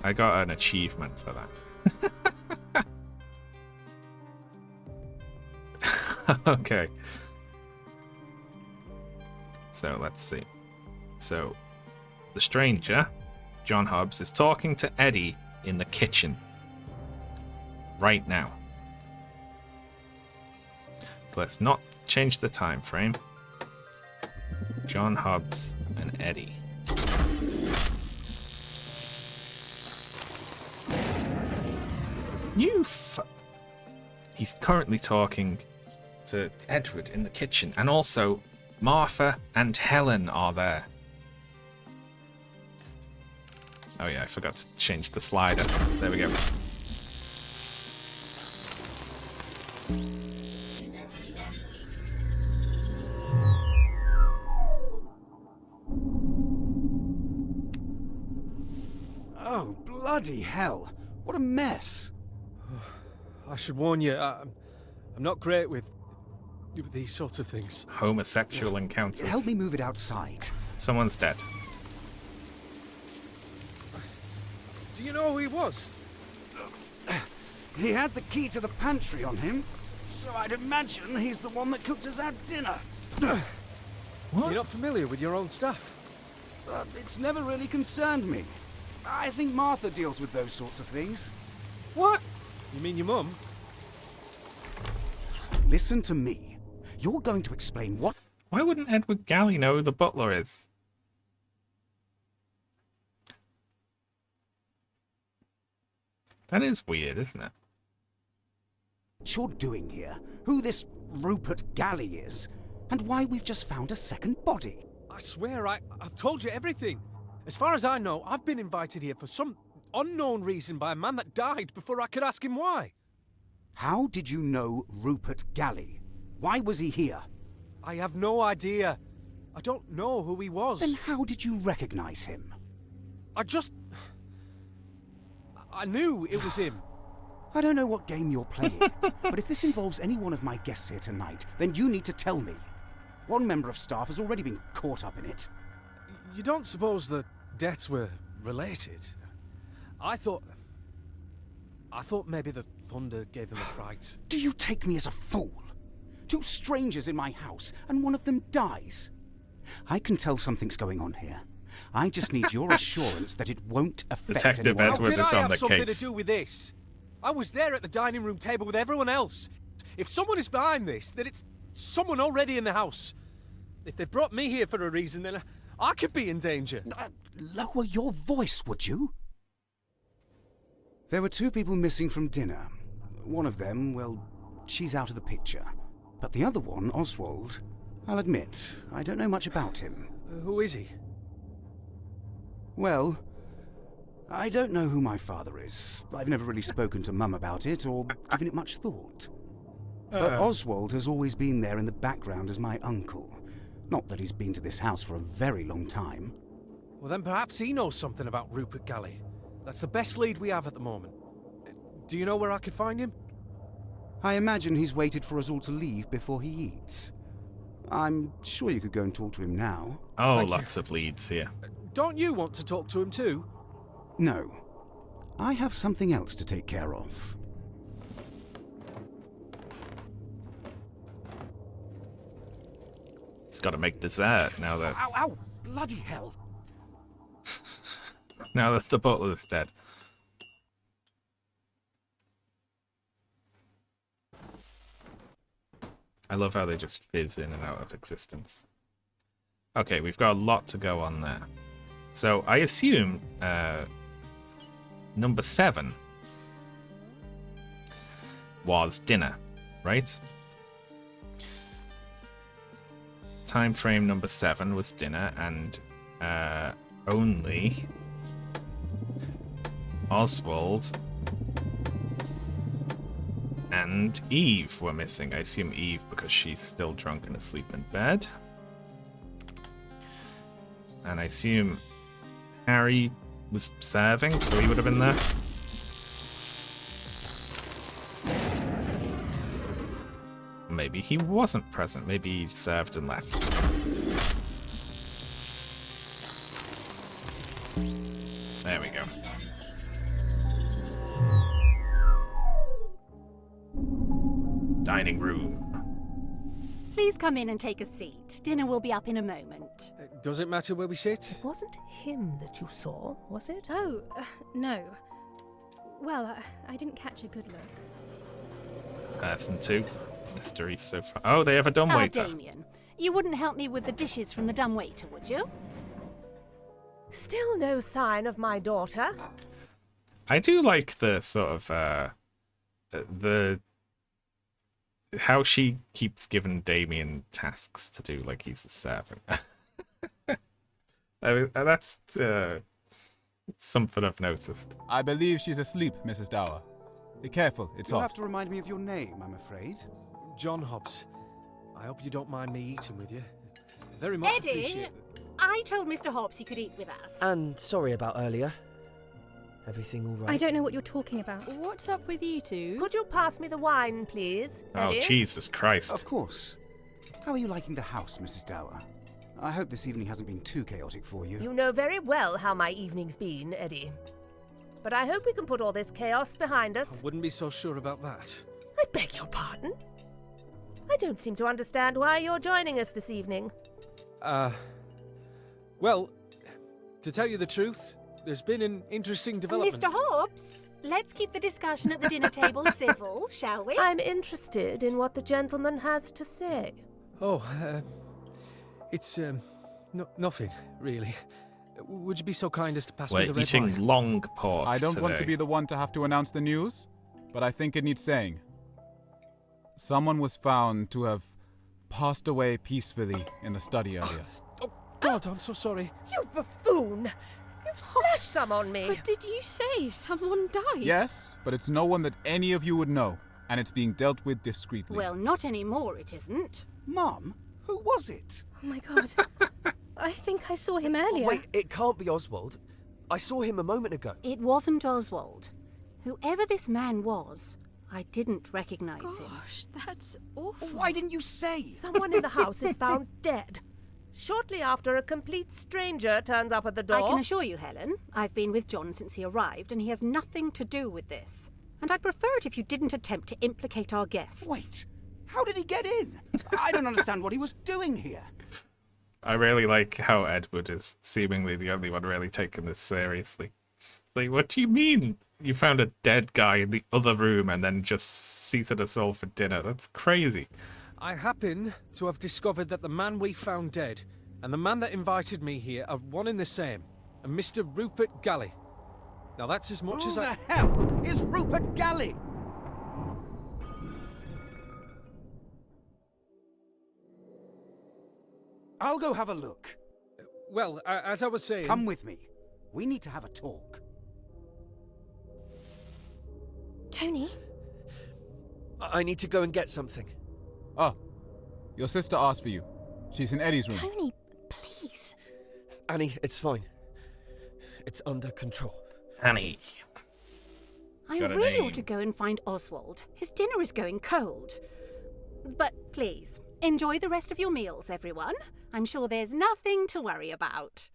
I got an achievement for that. Okay. So let's see. So the stranger, John Hobbs, is talking to Eddie in the kitchen right now. So let's not change the time frame. John Hobbs and Eddie. He's currently talking to Edward in the kitchen, and also Martha and Helen are there. Oh yeah, I forgot to change the slider. There we go. Oh, bloody hell. What a mess. I should warn you, I'm not great with these sorts of things. Homosexual encounters. Help me move it outside. Someone's dead. Do you know who he was? He had the key to the pantry on him, so I'd imagine he's the one that cooked us our dinner. What? You're not familiar with your own stuff? It's never really concerned me. I think Martha deals with those sorts of things. What? You mean your mum? Listen to me. You're going to explain what... Why wouldn't Edward Galley know who the butler is? That is weird, isn't it? you're doing here, who this Rupert Galley is, and why we've just found a second body. I swear, I've told you everything. As far as I know, I've been invited here for some unknown reason by a man that died before I could ask him why. How did you know Rupert Galley? Why was he here? I have no idea. I don't know who he was. Then how did you recognize him? I knew it was him. I don't know what game you're playing, but if this involves any one of my guests here tonight, then you need to tell me. One member of staff has already been caught up in it. You don't suppose the deaths were related? I thought maybe the thunder gave them a fright. Do you take me as a fool? Two strangers in my house, and one of them dies. I can tell something's going on here. I just need your assurance that it won't affect Detective anyone. Edward is on the case. How could I have something to do with this? I was there at the dining room table with everyone else. If someone is behind this, then it's someone already in the house. If they brought me here for a reason, then I could be in danger. Lower your voice, would you? There were two people missing from dinner. One of them, well, she's out of the picture. But the other one, Oswald, I'll admit, I don't know much about him. Who is he? Well, I don't know who my father is. I've never really spoken to Mum about it or given it much thought. But Oswald has always been there in the background as my uncle. Not that he's been to this house for a very long time. Well, then perhaps he knows something about Rupert Galley. That's the best lead we have at the moment. Do you know where I could find him? I imagine he's waited for us all to leave before he eats. I'm sure you could go and talk to him now. Oh, Thank lots of leads here. Don't you want to talk to him too? No. I have something else to take care of. He's got to make dessert now that... Ow, ow! Bloody hell! Now that the butler's dead. I love how they just fizz in and out of existence. Okay, we've got a lot to go on there. So I assume number 7 was dinner, right? Time frame number 7 was dinner, and only Oswald and Eve were missing. I assume Eve because she's still drunk and asleep in bed. And I assume Harry was serving, so he would have been there. Maybe he wasn't present. Maybe he served and left. There we go. Dining room. Please come in and take a seat. Dinner will be up in a moment. Does it matter where we sit? It wasn't him that you saw, was it? Oh, no. Well, I didn't catch a good look. Person 2. Mystery so far. Oh, they have a dumbwaiter. Damien, you wouldn't help me with the dishes from the dumbwaiter, would you? Still no sign of my daughter. I do like the sort of the how she keeps giving Damien tasks to do like he's a servant. I mean, that's something I've noticed. I believe she's asleep, Mrs. Dower. Be careful, it's You'll hot. have to remind me of your name, I'm afraid. John Hobbs. I hope you don't mind me eating with you. Very much Eddie, appreciate I told Mr. Hobbs he could eat with us. And sorry about earlier. Everything all right? I don't know what you're talking about. What's up with you two? Could you pass me the wine, please, Oh, Eddie? Jesus Christ. Of course. How are you liking the house, Mrs. Dower? I hope this evening hasn't been too chaotic for you. You know very well how my evening's been, Eddie. But I hope we can put all this chaos behind us. I wouldn't be so sure about that. I beg your pardon? I don't seem to understand why you're joining us this evening. Well, to tell you the truth, there's been an interesting development. Mr. Hobbs, let's keep the discussion at the dinner table civil, shall we? I'm interested in what the gentleman has to say. Oh, it's, nothing, really. Would you be so kind as to pass me the We're red eating wine? long pork I don't today. want to be the one to have to announce the news, but I think it needs saying. Someone was found to have passed away peacefully in the study earlier. Oh, God, I'm so sorry. You buffoon! You've splashed some on me! But did you say someone died? Yes, but it's no one that any of you would know, and it's being dealt with discreetly. Well, not anymore, it isn't. Mum, who was it? Oh my god. I think I saw him earlier. Wait, it can't be Oswald. I saw him a moment ago. It wasn't Oswald. Whoever this man was, I didn't recognise him. Gosh, that's awful. Why didn't you say? Someone in the house is found dead. Shortly after, a complete stranger turns up at the door. I can assure you, Helen, I've been with John since he arrived, and he has nothing to do with this. And I'd prefer it if you didn't attempt to implicate our guests. Wait, how did he get in? I don't understand what he was doing here. I really like how Edward is seemingly the only one really taking this seriously. Like, what do you mean? You found a dead guy in the other room and then just seated us all for dinner. That's crazy. I happen to have discovered that the man we found dead and the man that invited me here are one and the same. A Mr. Rupert Galley. Now that's as much Who as the I... hell is Rupert Galley? I'll go have a look. Well, as I was saying... Come with me. We need to have a talk. Tony? I need to go and get something. Oh, your sister asked for you. She's in Eddie's room. Tony, please. Annie, it's fine. It's under control. Annie. I Got a really name. ought to go and find Oswald. His dinner is going cold. But please, enjoy the rest of your meals, everyone. I'm sure there's nothing to worry about.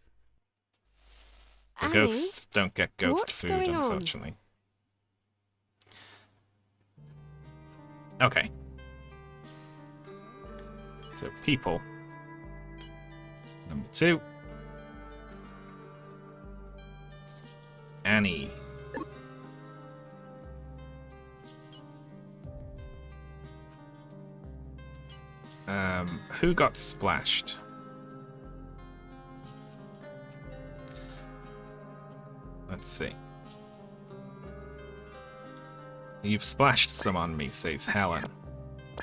The Annie, ghosts don't get ghost what's food, going on? unfortunately. Okay. So, people. Number 2. Annie. Who got splashed? Let's see. You've splashed some on me, says Helen.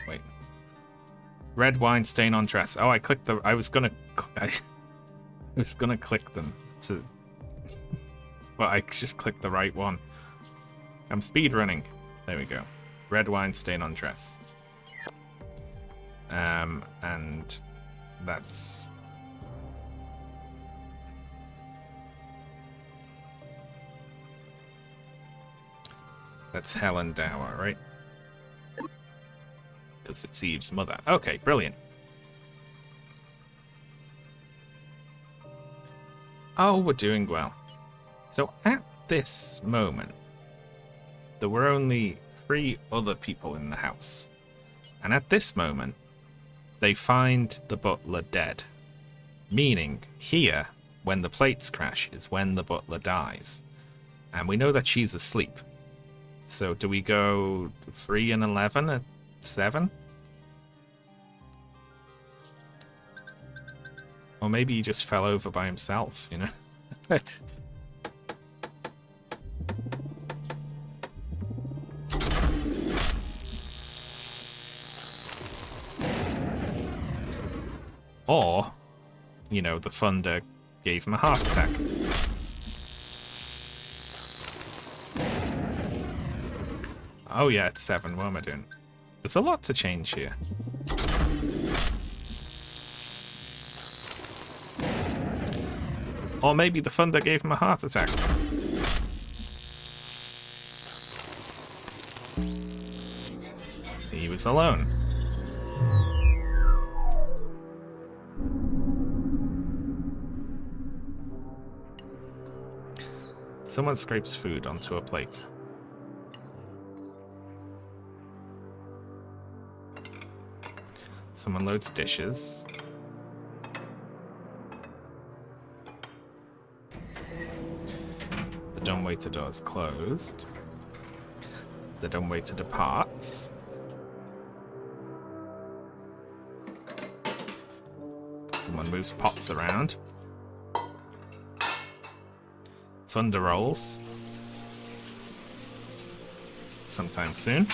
Wait. Red wine stain on dress. Oh, I clicked the... I was gonna... was gonna click them to, but I just clicked the right one. I'm speed running. There we go. Red wine stain on dress. And that's Helen Dower, right? Because it's Eve's mother. Okay, brilliant. Oh, we're doing well. So at this moment, there were only 3 other people in the house. And at this moment, they find the butler dead. Meaning, here, when the plates crash, is when the butler dies. And we know that she's asleep. So do we go 3 and 11 at 7? Or maybe he just fell over by himself, you know? Or, you know, the thunder gave him a heart attack. Oh yeah, it's 7. What am I doing? There's a lot to change here. Or maybe the thunder gave him a heart attack. He was alone. Someone scrapes food onto a plate. Someone loads dishes. The dumbwaiter door is closed. The dumbwaiter departs. Someone moves pots around. Thunder rolls. Sometime soon.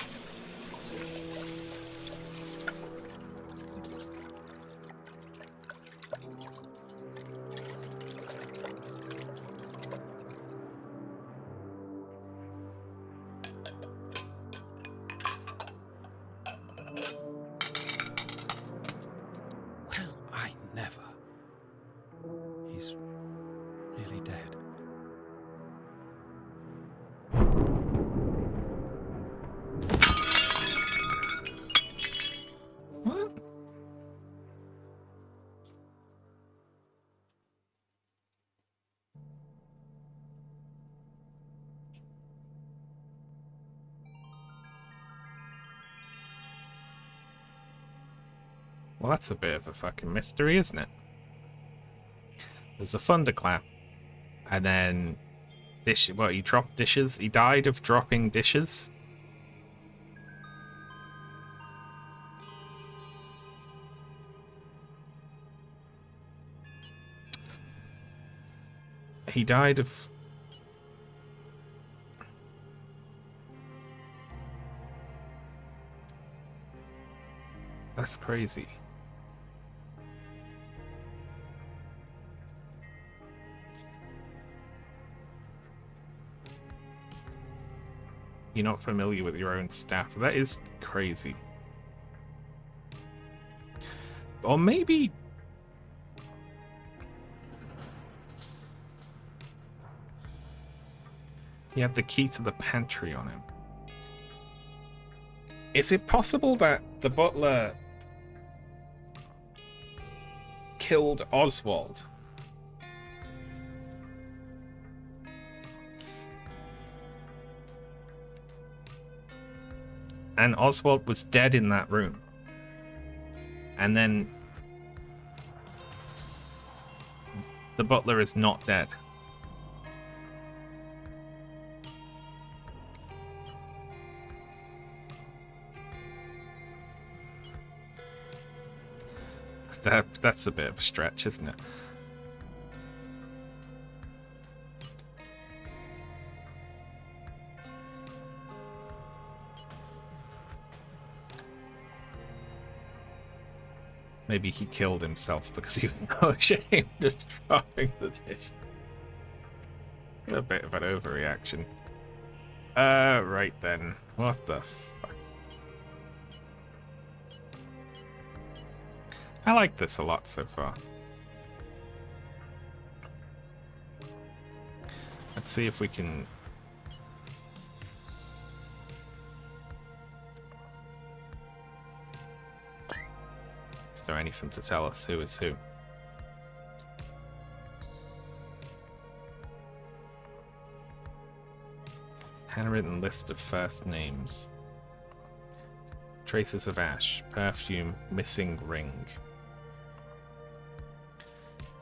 Well, I never. He's really dead. What? Well, that's a bit of a fucking mystery, isn't it? There's a thunderclap, and then he dropped dishes. He died of dropping dishes. He died of... That's crazy. You're not familiar with your own staff. That is crazy. Or maybe... he had the key to the pantry on him. Is it possible that the butler killed Oswald? And Oswald was dead in that room. And then the butler is not dead. That's a bit of a stretch, isn't it? Maybe he killed himself because he was so ashamed of dropping the dish. A bit of an overreaction. Right then. What the fuck? I like this a lot so far. Let's see if we can... Is there anything to tell us who is who? Handwritten list of first names. Traces of ash. Perfume. Missing ring.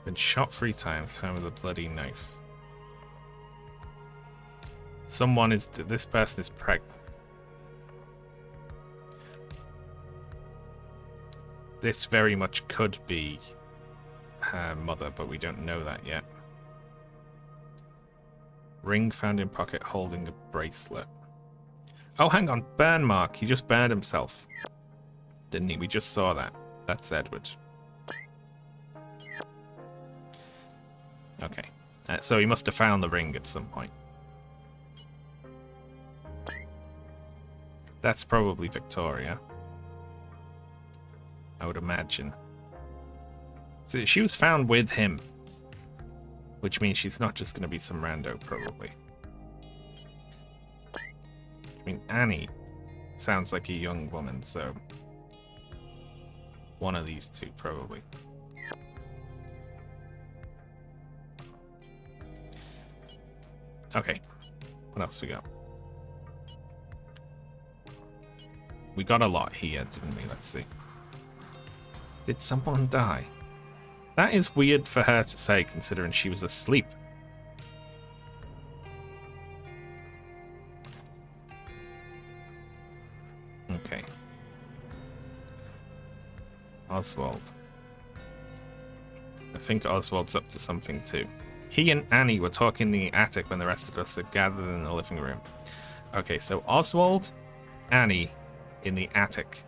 Been shot 3 times. Found with a bloody knife. Someone is... This person is pregnant. This very much could be her mother, but we don't know that yet. Ring found in pocket holding a bracelet. Oh, hang on. Burn mark. He just burned himself. Didn't he? We just saw that. That's Edward. Okay. So he must have found the ring at some point. That's probably Victoria. I would imagine. So she was found with him. Which means she's not just going to be some rando, probably. I mean, Annie sounds like a young woman, so... One of these two, probably. Okay. What else we got? We got a lot here, didn't we? Let's see. Did someone die? That is weird for her to say, considering she was asleep. Okay. Oswald. I think Oswald's up to something too. He and Annie were talking in the attic when the rest of us had gathered in the living room. Okay, so Oswald, Annie, in the attic.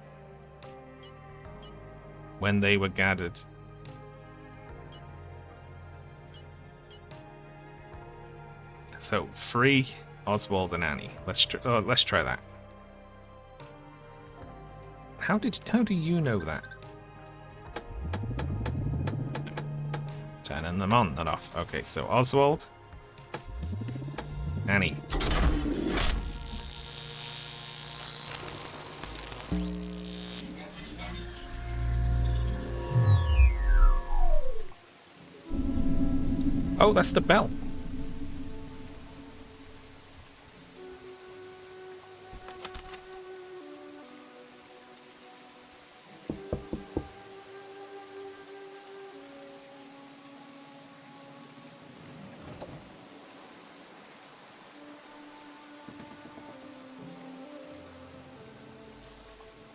When they were gathered. So, 3, Oswald and Annie. Let's try that. How do you know that? Turning them on, not off. Okay, so Oswald, Annie. Oh, that's the bell.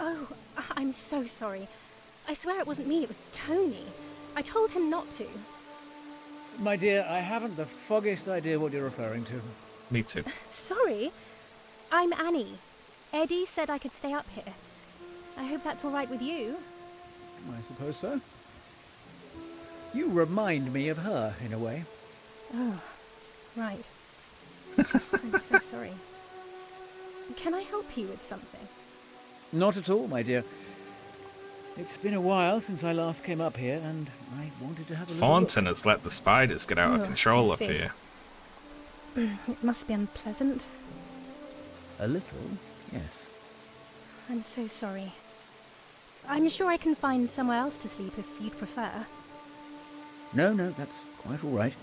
Oh, I'm so sorry. I swear it wasn't me, it was Tony. I told him not to. My dear, I haven't the foggiest idea what you're referring to. Me too. Sorry. I'm Annie. Eddie said I could stay up here. I hope that's all right with you. I suppose so. You remind me of her, in a way. Oh, right. I'm so sorry. Can I help you with something? Not at all, my dear. It's been a while since I last came up here, and I wanted to have a Thornton has let the spiders get out of control I up see. here. It must be unpleasant. A little, yes. I'm so sorry. I'm sure I can find somewhere else to sleep if you'd prefer. No, that's quite all right.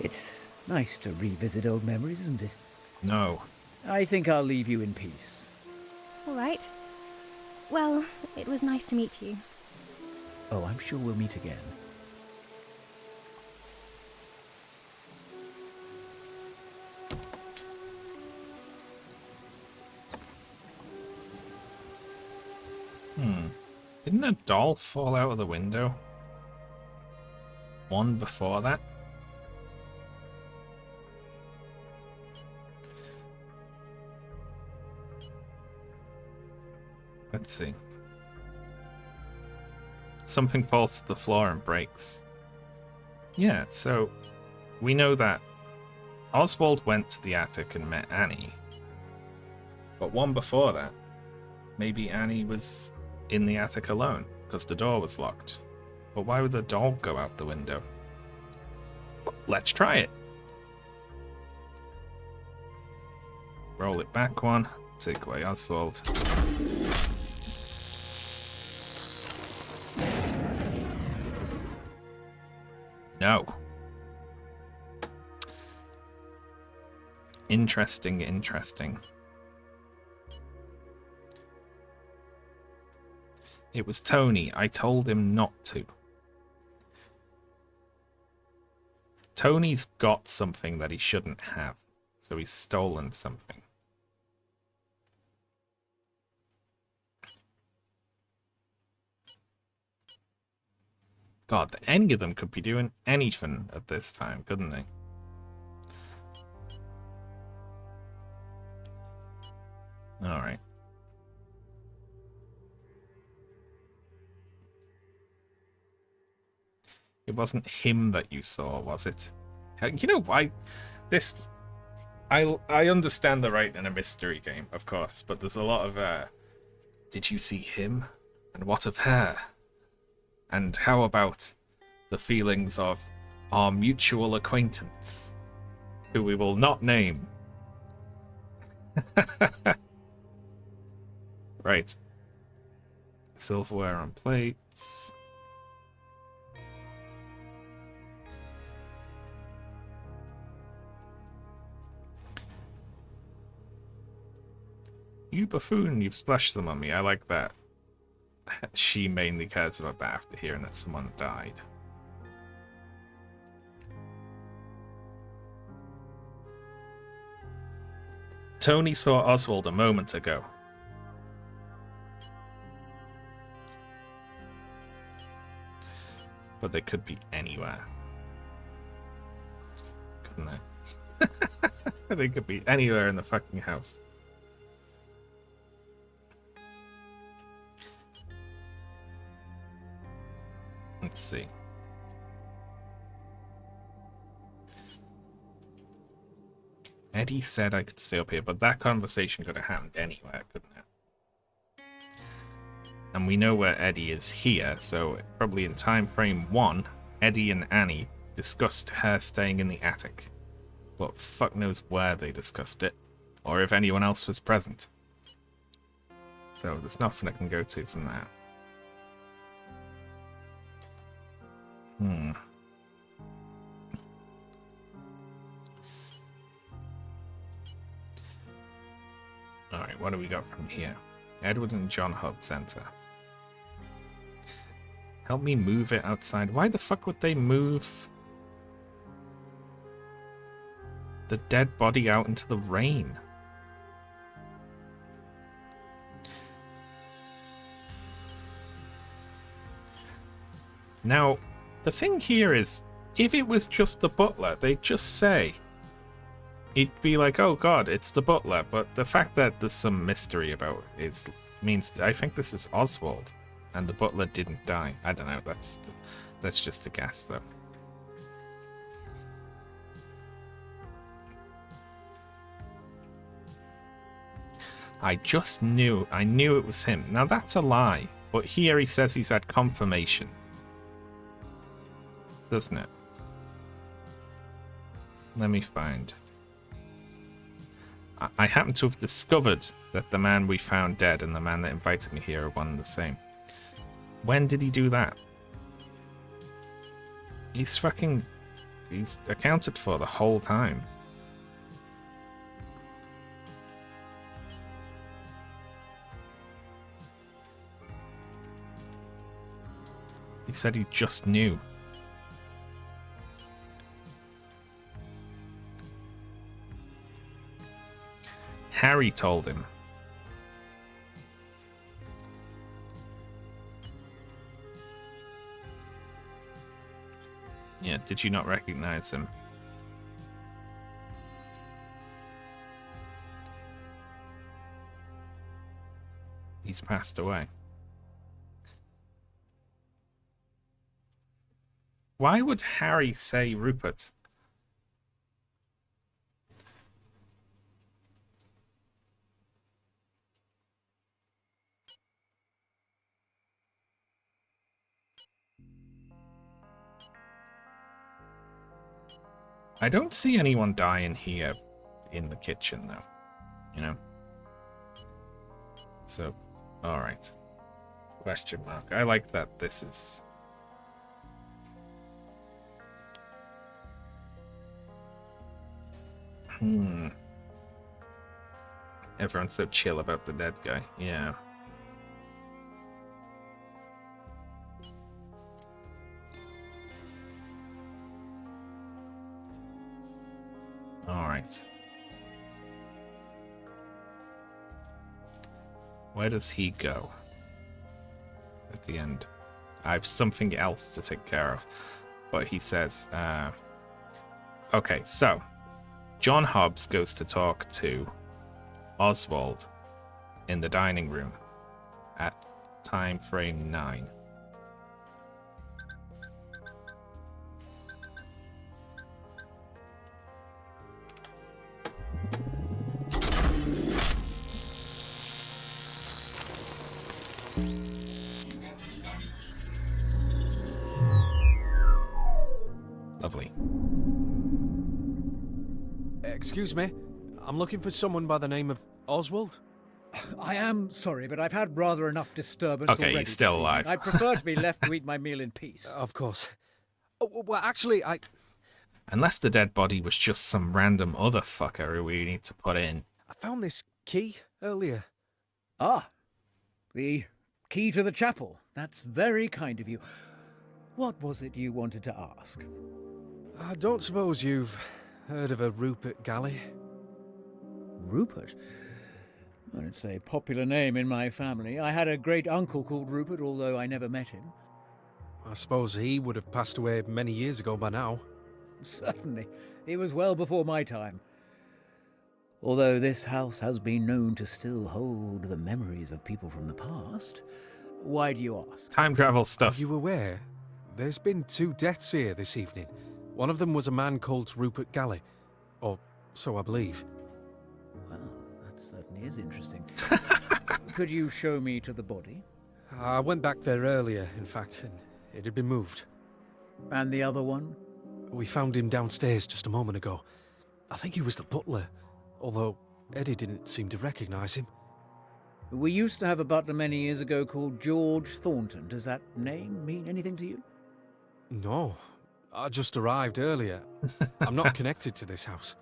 It's nice to revisit old memories, isn't it? No. I think I'll leave you in peace. All right. Well, it was nice to meet you. Oh, I'm sure we'll meet again. Didn't a doll fall out of the window? One before that? Let's see. Something falls to the floor and breaks. Yeah, so we know that Oswald went to the attic and met Annie. But one before that, maybe Annie was in the attic alone because the door was locked. But why would the dog go out the window? Well, let's try it. Roll it back one. Take away Oswald. No. Interesting, interesting. It was Tony. I told him not to. Tony's got something that he shouldn't have, so he's stolen something. God, any of them could be doing anything at this time, couldn't they? Alright. It wasn't him that you saw, was it? You know why? This... I understand the right in a mystery game, of course, but there's a lot of, did you see him? And what of her? And how about the feelings of our mutual acquaintance, who we will not name? Right. Silverware on plates. You buffoon, you've splashed them on me. I like that. She mainly cares about that after hearing that someone died. Tony saw Oswald a moment ago. But they could be anywhere. Couldn't they? They could be anywhere in the fucking house. Let's see. Eddie said I could stay up here, but that conversation could have happened anywhere, couldn't it? And we know where Eddie is here, so probably in time frame 1, Eddie and Annie discussed her staying in the attic. But fuck knows where they discussed it, or if anyone else was present. So there's nothing I can go to from that. Alright, what do we got from here? Edward and John Hub Center. Help me move it outside. Why the fuck would they move the dead body out into the rain? Now, the thing here is, if it was just the butler, they'd just say, it'd be like, oh god, it's the butler. But the fact that there's some mystery about it means I think this is Oswald, and the butler didn't die. I don't know. That's just a guess, though. I just knew. I knew it was him. Now that's a lie. But here he says he's had confirmation. Doesn't it? Let me find. I happen to have discovered that the man we found dead and the man that invited me here are one and the same. When did he do that? He's accounted for the whole time. He said he just knew. Harry told him. Yeah, did you not recognize him? He's passed away. Why would Harry say Rupert? I don't see anyone dying here in the kitchen, though. You know? So, alright. Question mark. I like that this is... Everyone's so chill about the dead guy. Yeah. Alright. Where does he go? At the end. I have something else to take care of. But he says, okay, so John Hobbs goes to talk to Oswald in the dining room at time frame 9. Lovely. Excuse me, I'm looking for someone by the name of Oswald. I am sorry, but I've had rather enough disturbance Okay, already he's still this evening. alive. I'd prefer to be left to eat my meal in peace. Of course. Oh, well, actually, Unless the dead body was just some random other fucker who we need to put in. I found this key earlier. Ah, the key to the chapel. That's very kind of you. What was it you wanted to ask? I don't suppose you've heard of a Rupert Galley? Rupert? Well, it's a popular name in my family. I had a great uncle called Rupert, although I never met him. I suppose he would have passed away many years ago by now. Certainly. He was well before my time. Although this house has been known to still hold the memories of people from the past. Why do you ask? Time travel stuff. Are you aware? There's been 2 deaths here this evening. One of them was a man called Rupert Galley. Or so I believe. Well, that certainly is interesting. Could you show me to the body? I went back there earlier, in fact, and it had been moved. And the other one? We found him downstairs just a moment ago. I think he was the butler, although Eddie didn't seem to recognise him. We used to have a butler many years ago called George Thornton. Does that name mean anything to you? No, I just arrived earlier. I'm not connected to this house.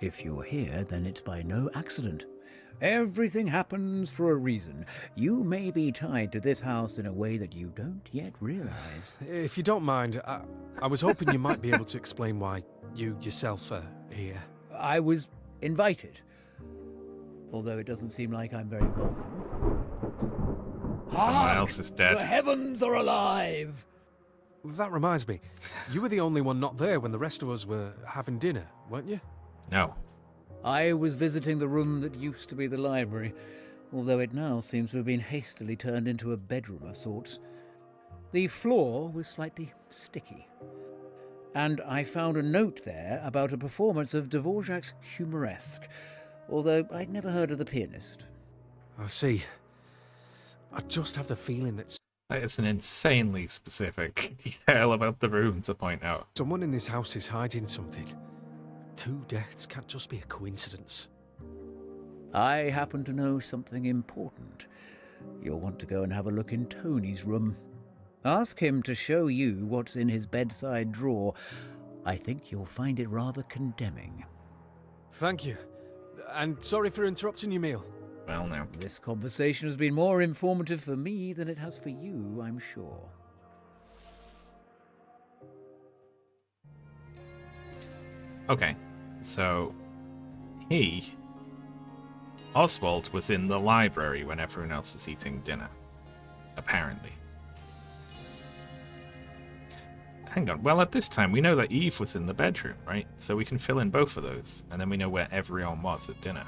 If you're here, then it's by no accident. Everything happens for a reason. You may be tied to this house in a way that you don't yet realize. If you don't mind, I was hoping you might be able to explain why you yourself are here. I was invited, although it doesn't seem like I'm very welcome. Someone else is dead. The heavens are alive! That reminds me, you were the only one not there when the rest of us were having dinner, weren't you? No. I was visiting the room that used to be the library, although it now seems to have been hastily turned into a bedroom of sorts. The floor was slightly sticky, and I found a note there about a performance of Dvorak's Humoresque, although I'd never heard of the pianist. I see. I just have the feeling that It's an insanely specific detail about the room to point out. someone in this house is hiding something. 2 deaths can't just be a coincidence. I happen to know something important. You'll want to go and have a look in Tony's room. Ask him to show you what's in his bedside drawer. I think you'll find it rather condemning. Thank you. And sorry for interrupting your meal. Well, now. This conversation has been more informative for me than it has for you, I'm sure. Okay, so Oswald was in the library when everyone else was eating dinner. Apparently. Hang on, well, at this time we know that Eve was in the bedroom, right? So we can fill in both of those, and then we know where everyone was at dinner.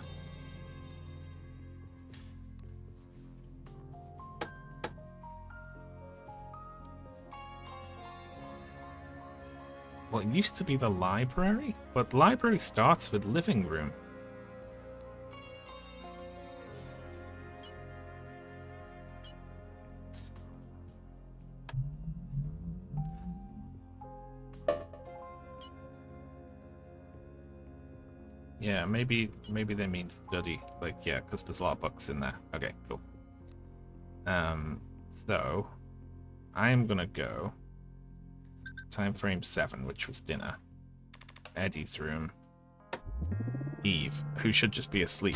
what used to be the library, but the library starts with living room. Yeah, maybe they mean study. Like, yeah, because there's a lot of books in there. Okay, cool. So I'm gonna go time frame 7, which was dinner. Eddie's room. Eve, who should just be asleep.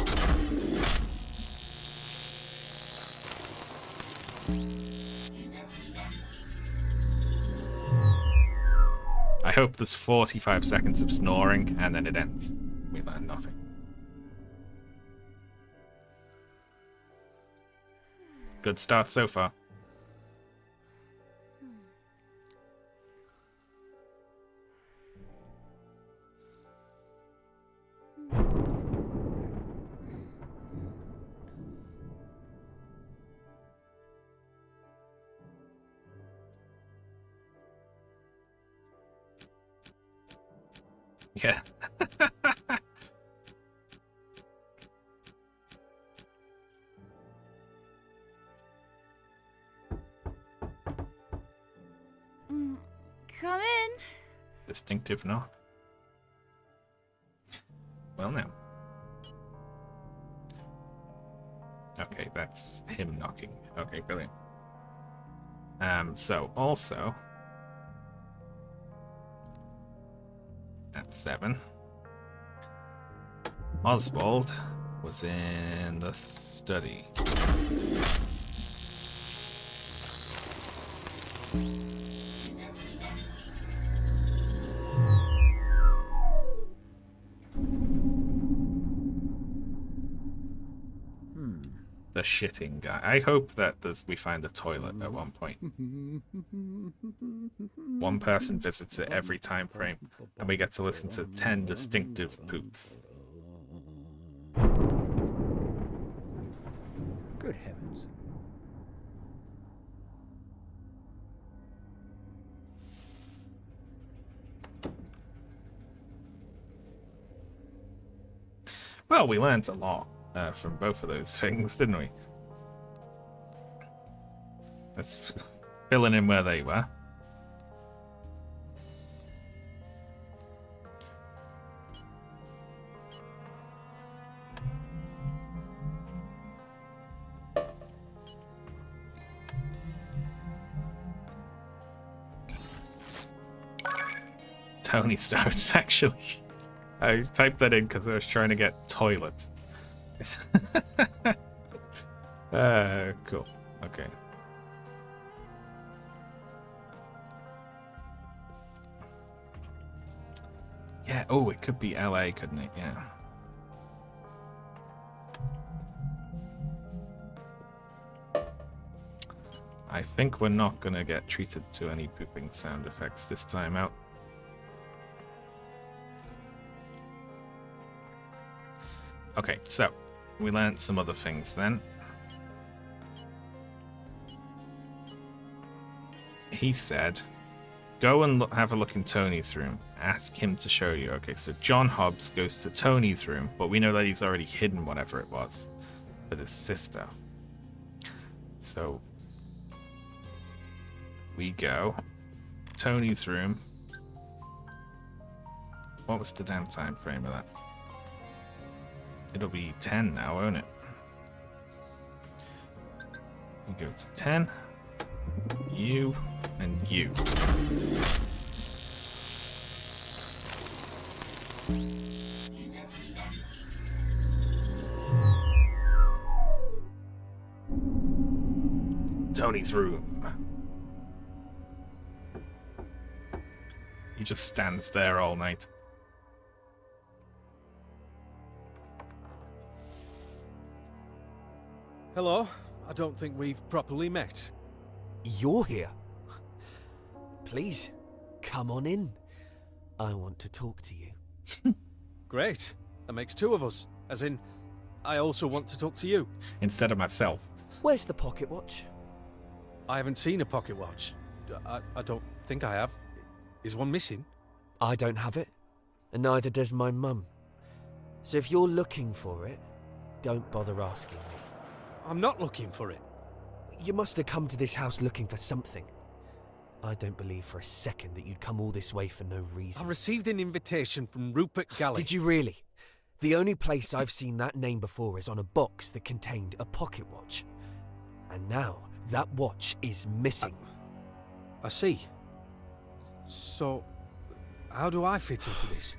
I hope there's 45 seconds of snoring and then it ends. We learn nothing. Good start so far. Yeah. Come in. Distinctive knock. Well now. Okay, that's him knocking. Okay, brilliant. So also at 7, Oswald was in the study. The shitting guy. I hope that we find a toilet at one point. One person visits it every time frame, and we get to listen to 10 distinctive poops. Good heavens. Well, we learned a lot from both of those things, didn't we? Let's filling in where they were. Tony starts, actually. I typed that in because I was trying to get toilet. Cool. Okay. Yeah, oh, it could be LA, couldn't it? Yeah. I think we're not gonna get treated to any pooping sound effects this time out. Okay, so we learned some other things then. He said, go and have a look in Tony's room. Ask him to show you. Okay, so John Hobbs goes to Tony's room, but we know that he's already hidden whatever it was with his sister. So we go. Tony's room. What was the damn time frame of that? It'll be 10 now, won't it? We go to 10. You and you. Tony's room. He just stands there all night. Hello. I don't think we've properly met. You're here. Please, come on in. I want to talk to you. Great. That makes 2 of us. As in, I also want to talk to you. Instead of myself. Where's the pocket watch? I haven't seen a pocket watch. I don't think I have. Is one missing? I don't have it, and neither does my mum. So if you're looking for it, don't bother asking me. I'm not looking for it. You must have come to this house looking for something. I don't believe for a second that you'd come all this way for no reason. I received an invitation from Rupert Galley. Did you really? The only place I've seen that name before is on a box that contained a pocket watch. And now, that watch is missing. I see. So, how do I fit into this?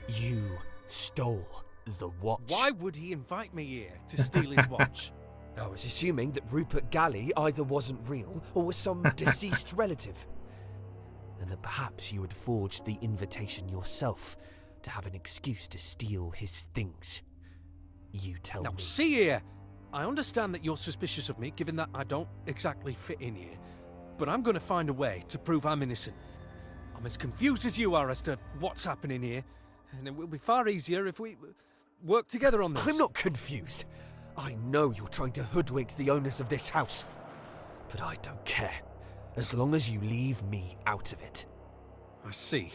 You stole the watch. Why would he invite me here to steal his watch? I was assuming that Rupert Galley either wasn't real or was some deceased relative. And that perhaps you had forged the invitation yourself to have an excuse to steal his things. You tell me. Now, see here. I understand that you're suspicious of me, given that I don't exactly fit in here. But I'm going to find a way to prove I'm innocent. I'm as confused as you are as to what's happening here. And it will be far easier if we work together on this. I'm not confused. I know you're trying to hoodwink the owners of this house. But I don't care. As long as you leave me out of it. I see.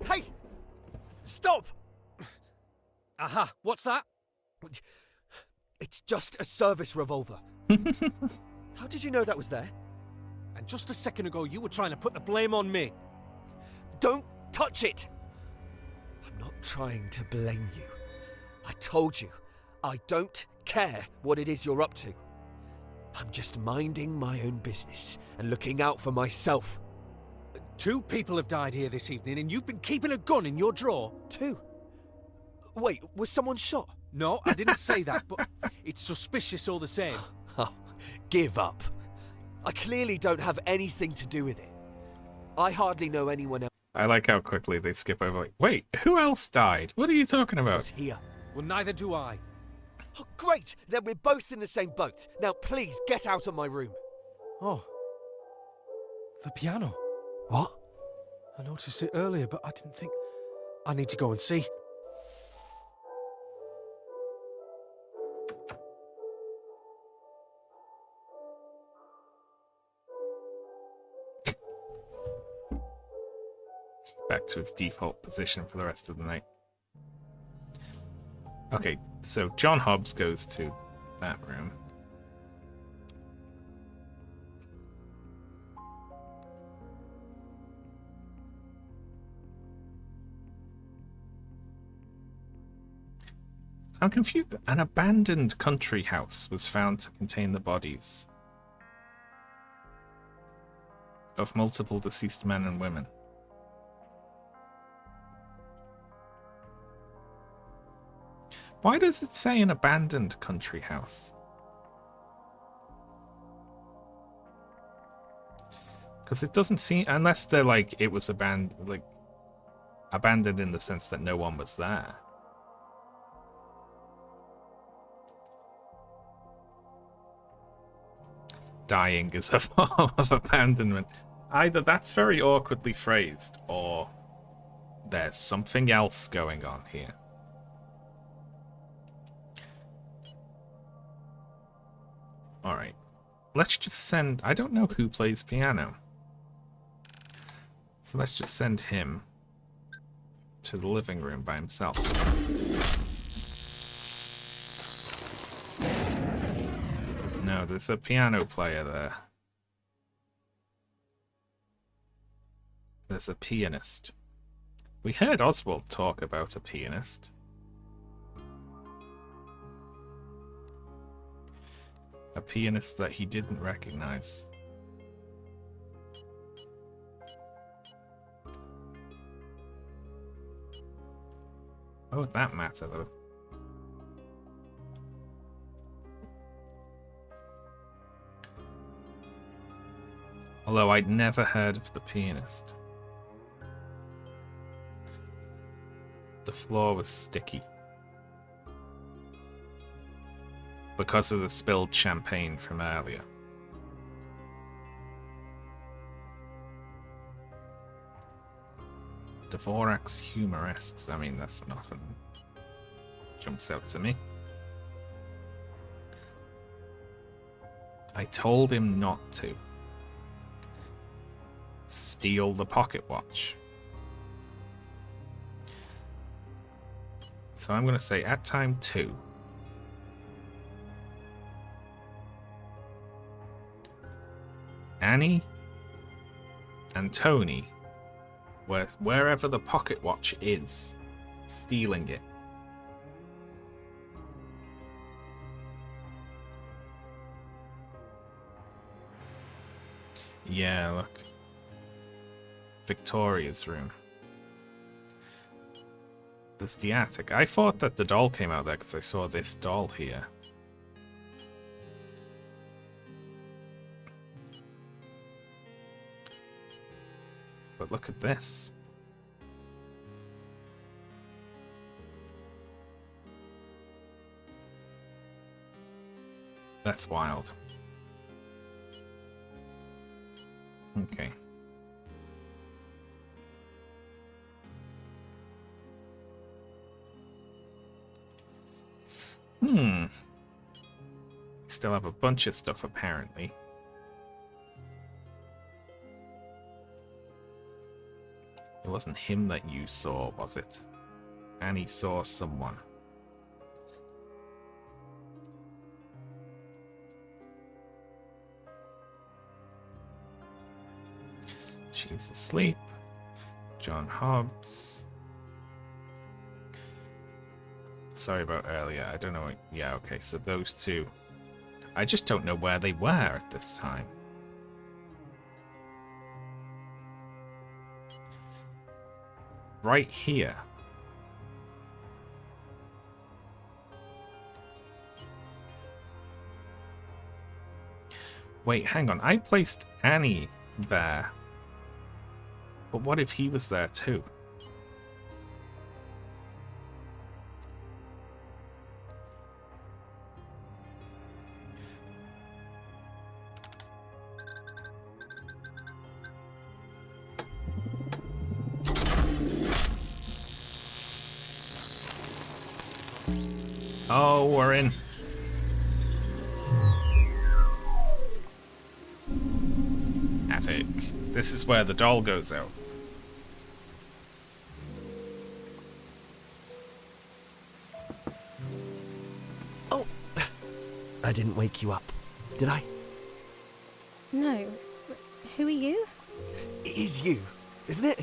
Hey! Stop! Aha, what's that? It's just a service revolver. How did you know that was there? And just a second ago, you were trying to put the blame on me. Don't touch it! I'm not trying to blame you. I told you, I don't care what it is you're up to. I'm just minding my own business and looking out for myself. 2 people have died here this evening, and you've been keeping a gun in your drawer. 2? Wait, was someone shot? No, I didn't say that, but it's suspicious all the same. Oh, give up. I clearly don't have anything to do with it. I hardly know anyone else. I like how quickly they skip over. Like, wait, who else died? What are you talking about? Here. Well, neither do I. Oh, great! Then we're both in the same boat. Now, please get out of my room. Oh. The piano. What? I noticed it earlier, but I didn't think... I need to go and see. Back to its default position for the rest of the night. Okay, so John Hobbs goes to that room. I'm confused. An abandoned country house was found to contain the bodies of multiple deceased men and women. Why does it say an abandoned country house? Because it doesn't seem, unless they're like it was abandoned in the sense that no one was there. Dying is a form of abandonment. Either that's very awkwardly phrased, or there's something else going on here. Alright. Let's just send... I don't know who plays piano. So let's just send him to the living room by himself. No, there's a piano player there. There's a pianist. We heard Oswald talk about a pianist. A pianist that he didn't recognize. What would that matter, though? Although I'd never heard of the pianist. The floor was sticky. Because of the spilled champagne from earlier. Dvorak's humoresque. I mean, that's nothing. Jumps out to me. I told him not to steal the pocket watch. So I'm going to say at time 2. Annie and Tony, wherever the pocket watch is, stealing it. Yeah, look. Victoria's room. There's the attic. I thought that the doll came out there because I saw this doll here. But look at this. That's wild. Okay. Still have a bunch of stuff apparently. It wasn't him that you saw, was it? Annie saw someone. She's asleep. John Hobbs. Sorry about earlier. I don't know. Yeah, okay. So those two. I just don't know where they were at this time. Right here. Wait, hang on. I placed Annie there. But what if he was there too? Oh, we're in. Attic. This is where the doll goes out. Oh, I didn't wake you up, did I? No. Who are you? It is you, isn't it?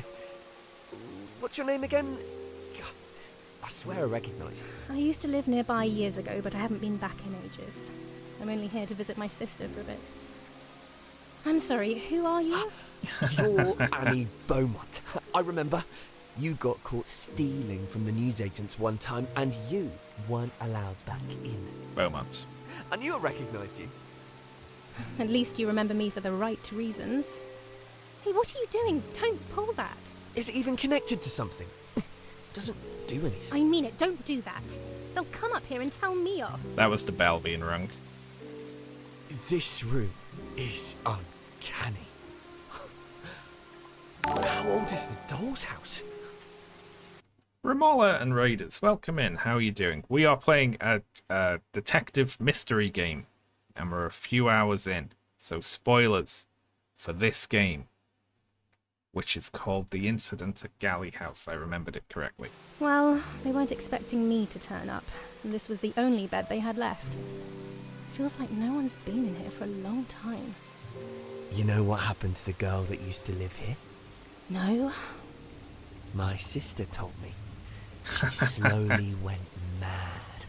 What's your name again? I swear I recognise you. I used to live nearby years ago, but I haven't been back in ages. I'm only here to visit my sister for a bit. I'm sorry, who are you? You're Annie Beaumont. I remember. You got caught stealing from the newsagents one time, and you weren't allowed back in. Beaumont. I knew I recognised you. At least you remember me for the right reasons. Hey, what are you doing? Don't pull that. Is it even connected to something? Doesn't do anything. I mean it, don't do that. They'll come up here and tell me off. That was the bell being rung. This room is uncanny. How old is the doll's house? Ramola and Raiders, welcome in. How are you doing? We are playing a detective mystery game, and we're a few hours in. So spoilers for this game, which is called The Incident at Galley House. I remembered it correctly. Well, they weren't expecting me to turn up, and this was the only bed they had left. Feels like no one's been in here for a long time. You know what happened to the girl that used to live here? No. My sister told me. She slowly went mad.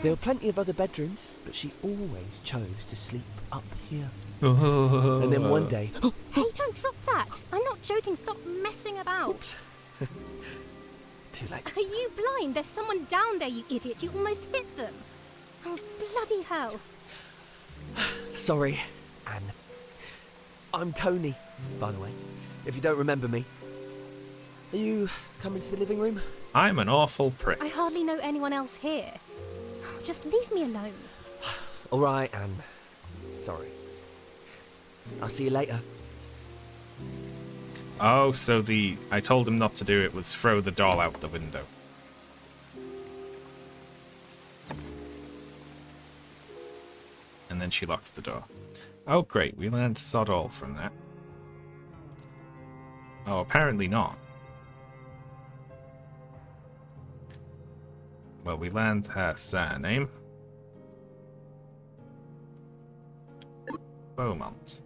There were plenty of other bedrooms, but she always chose to sleep up here. And then one day... Hey, don't drop that! I'm not joking, stop messing about! Oops. Too late. Are you blind? There's someone down there, you idiot! You almost hit them! Oh, bloody hell! Sorry, Anne. I'm Tony, by the way, if you don't remember me. Are you coming to the living room? I'm an awful prick. I hardly know anyone else here. Just leave me alone. All right, Anne. Sorry. I'll see you later. Oh, so I told him not to do it was throw the doll out the window. And then she locks the door. Oh, great. We learned sod all from that. Oh, apparently not. Well, we learned her surname. Beaumont.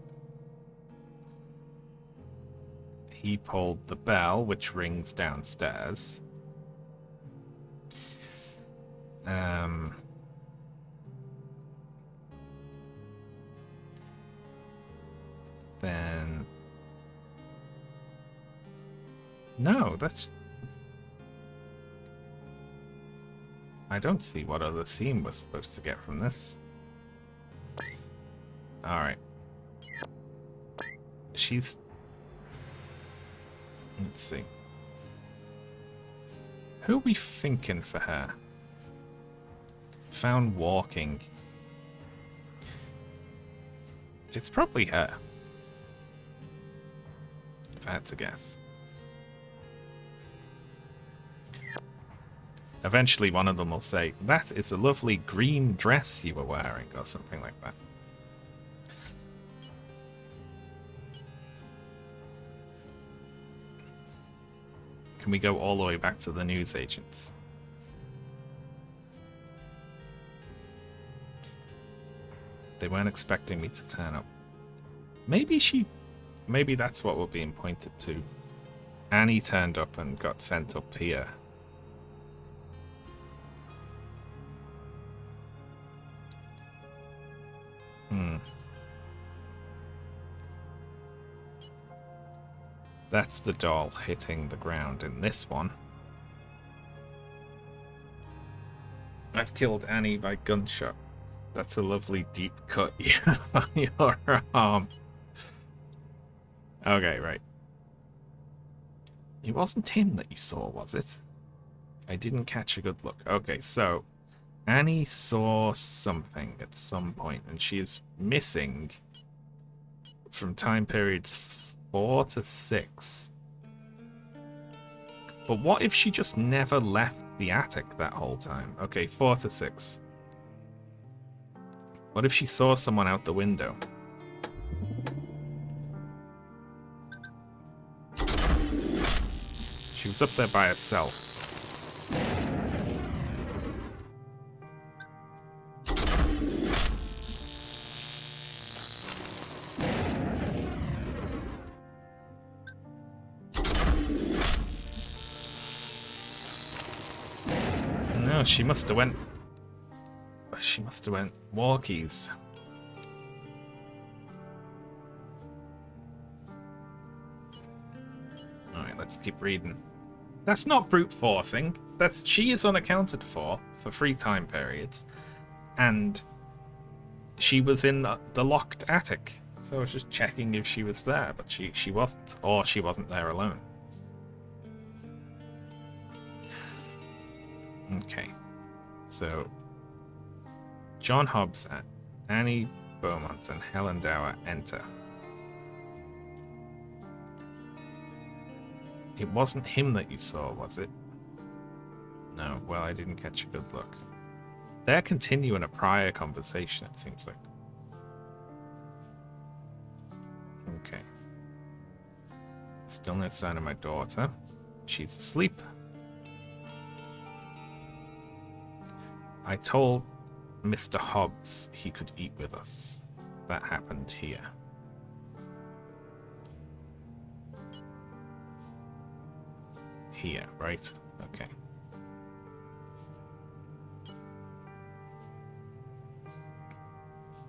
He pulled the bell, which rings downstairs. Then... No, that's... I don't see what other scene we're supposed to get from this. Alright. She's... Let's see. Who are we thinking for her? Found walking. It's probably her. If I had to guess. Eventually one of them will say, "That is a lovely green dress you were wearing," or something like that. Can we go all the way back to the newsagents? They weren't expecting me to turn up. Maybe that's what we're being pointed to. Annie turned up and got sent up here. That's the doll hitting the ground in this one. I've killed Annie by gunshot. That's a lovely deep cut on your arm. Okay, right. It wasn't him that you saw, was it? I didn't catch a good look. Okay, so Annie saw something at some point, and she is missing from time periods 4 to 6. But what if she just never left the attic that whole time? Okay, 4 to 6. What if she saw someone out the window? She was up there by herself. No, she must have went... She must have went walkies. Alright, let's keep reading. That's not brute forcing. She is unaccounted for 3 time periods. And she was in the locked attic. So I was just checking if she was there, but she wasn't. Or she wasn't there alone. Okay. So John Hobbs, Annie Beaumont, and Helen Dower enter. It wasn't him that you saw, was it? No, well, I didn't catch a good look. They're continuing a prior conversation, it seems like. Okay. Still no sign of my daughter. She's asleep. I told Mr. Hobbs he could eat with us. That happened here. Here, right? Okay.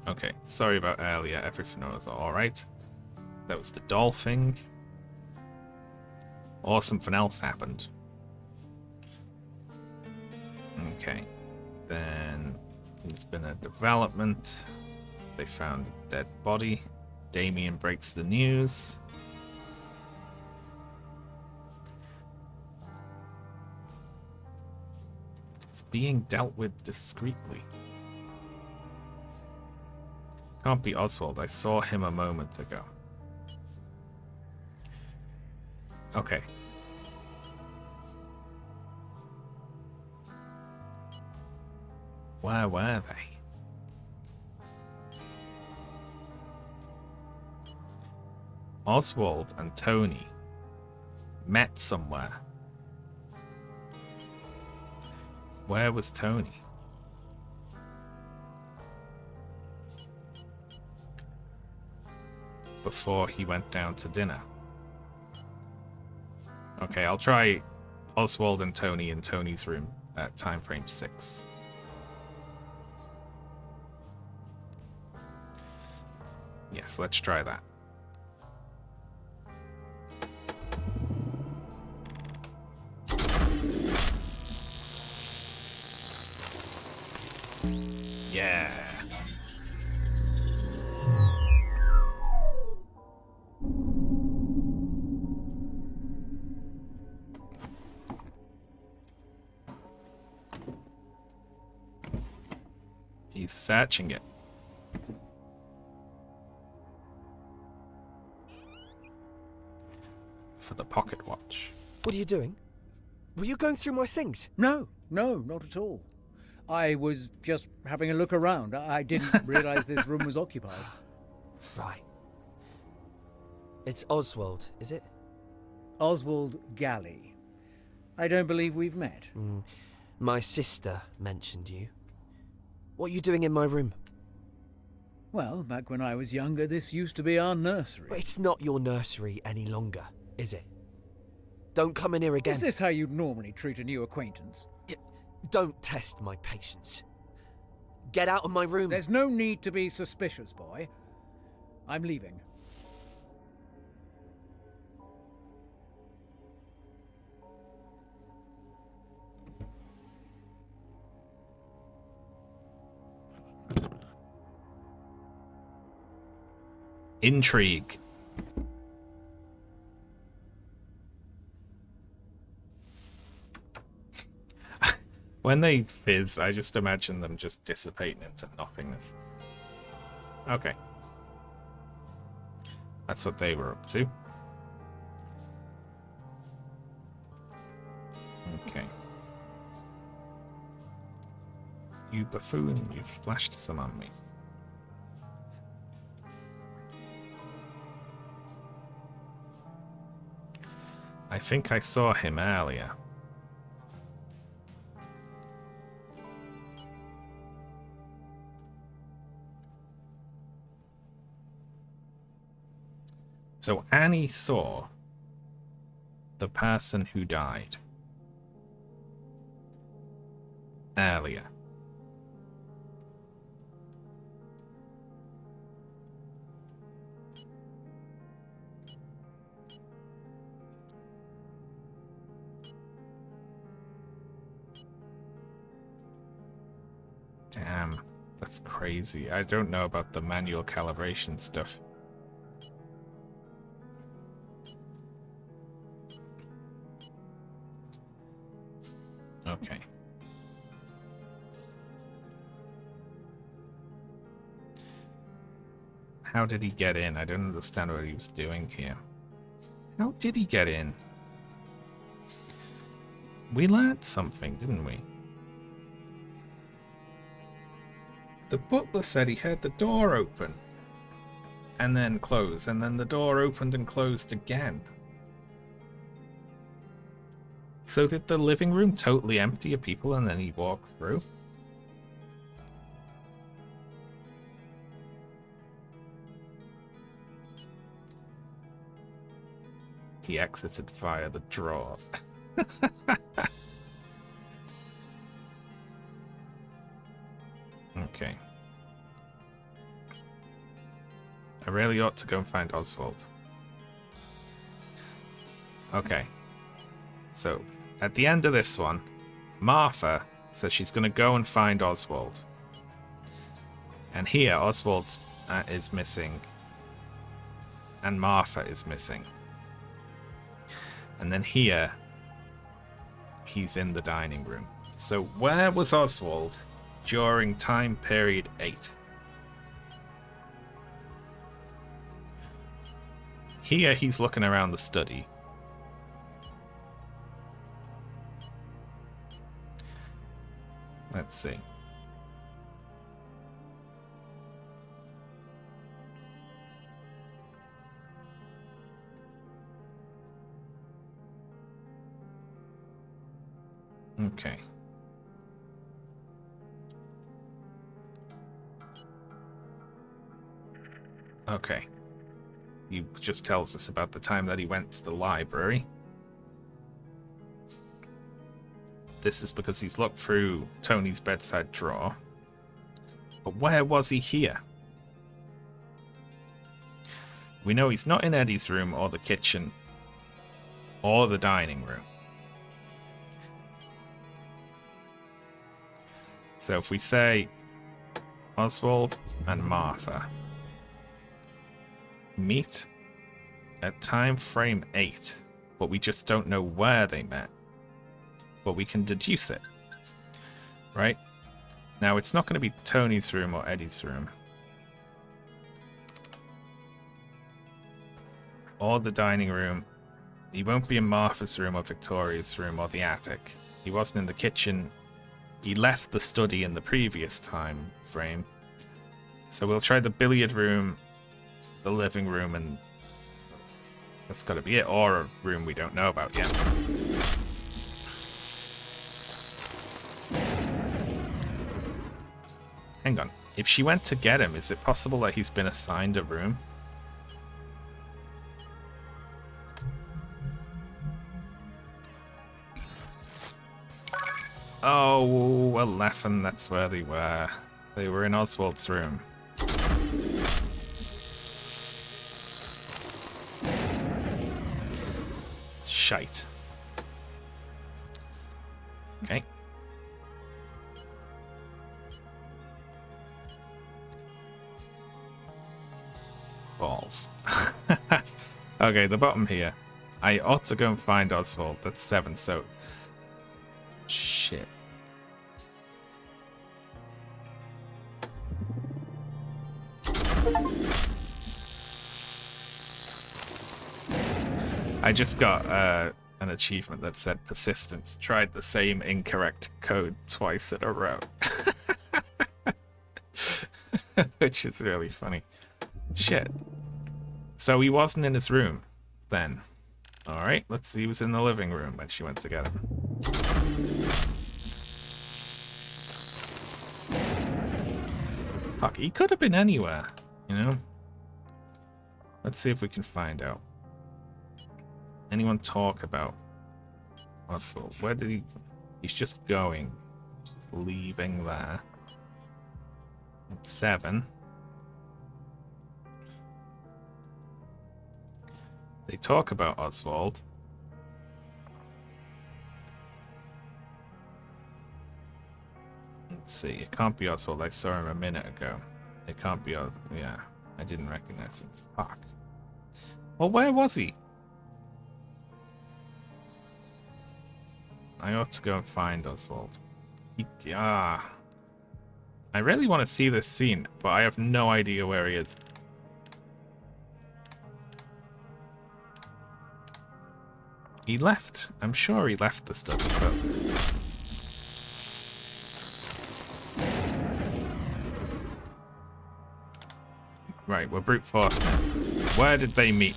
Okay, sorry about earlier. Everything was alright. That was the doll thing. Or something else happened. Okay. Then there's been a development. They found a dead body. Damien breaks the news. It's being dealt with discreetly. Can't be Oswald. I saw him a moment ago. Okay. Where were they? Oswald and Tony met somewhere. Where was Tony? Before he went down to dinner. Okay, I'll try Oswald and Tony in Tony's room at time frame 6. Yes, let's try that. Yeah. He's searching it. For the pocket watch. What are you doing? Were you going through my things? No, not at all. I was just having a look around. I didn't realise this room was occupied. Right. It's Oswald, is it? Oswald Galley. I don't believe we've met. My sister mentioned you. What are you doing in my room? Well, back when I was younger, this used to be our nursery. But it's not your nursery any longer, is it? Don't come in here again. Is this how you'd normally treat a new acquaintance? Don't test my patience. Get out of my room. There's no need to be suspicious, boy. I'm leaving. Intrigue. When they fizz, I just imagine them just dissipating into nothingness. Okay. That's what they were up to. Okay. You buffoon, you've splashed some on me. I think I saw him earlier. So Annie saw the person who died earlier. Damn, that's crazy. I don't know about the manual calibration stuff. Okay. How did he get in? I don't understand what he was doing here. How did he get in? We learned something, didn't we? The butler said he heard the door open and then close, and then the door opened and closed again. So did the living room totally empty of people and then he walked through? He exited via the drawer. Okay. I really ought to go and find Oswald. Okay. So, at the end of this one, Martha says she's going to go and find Oswald. And here, Oswald is missing. And Martha is missing. And then here, he's in the dining room. So, where was Oswald during time period 8? Here, he's looking around the study. Let's see. Okay. Okay. He just tells us about the time that he went to the library. This is because he's looked through Tony's bedside drawer. But where was he here? We know he's not in Eddie's room or the kitchen or the dining room. So if we say Oswald and Martha meet at time frame 8, but we just don't know where they met. But we can deduce it, right? Now, it's not going to be Tony's room or Eddie's room. Or the dining room. He won't be in Martha's room or Victoria's room or the attic. He wasn't in the kitchen. He left the study in the previous time frame. So we'll try the billiard room, the living room, and that's got to be it. Or a room we don't know about yet. Hang on. If she went to get him, is it possible that he's been assigned a room? Oh, 11, that's where they were. They were in Oswald's room. Shite. Okay. Balls. Okay, the bottom here. I ought to go and find Oswald. That's 7, so... Shit. I just got an achievement that said persistence. Tried the same incorrect code twice in a row. Which is really funny. Shit. So he wasn't in his room then. Alright, let's see. He was in the living room when she went to get him. Fuck, he could have been anywhere, you know? Let's see if we can find out. Anyone talk about Oswald? Where did he... He's just going. He's just leaving there. At 7. They talk about Oswald. Let's see. It can't be Oswald. I saw him a minute ago. It can't be Oswald. Yeah. I didn't recognize him. Fuck. Well, where was he? I ought to go and find Oswald. I really want to see this scene, but I have no idea where he is. He left. I'm sure he left the study, but... Right, we're brute forcing it. Where did they meet?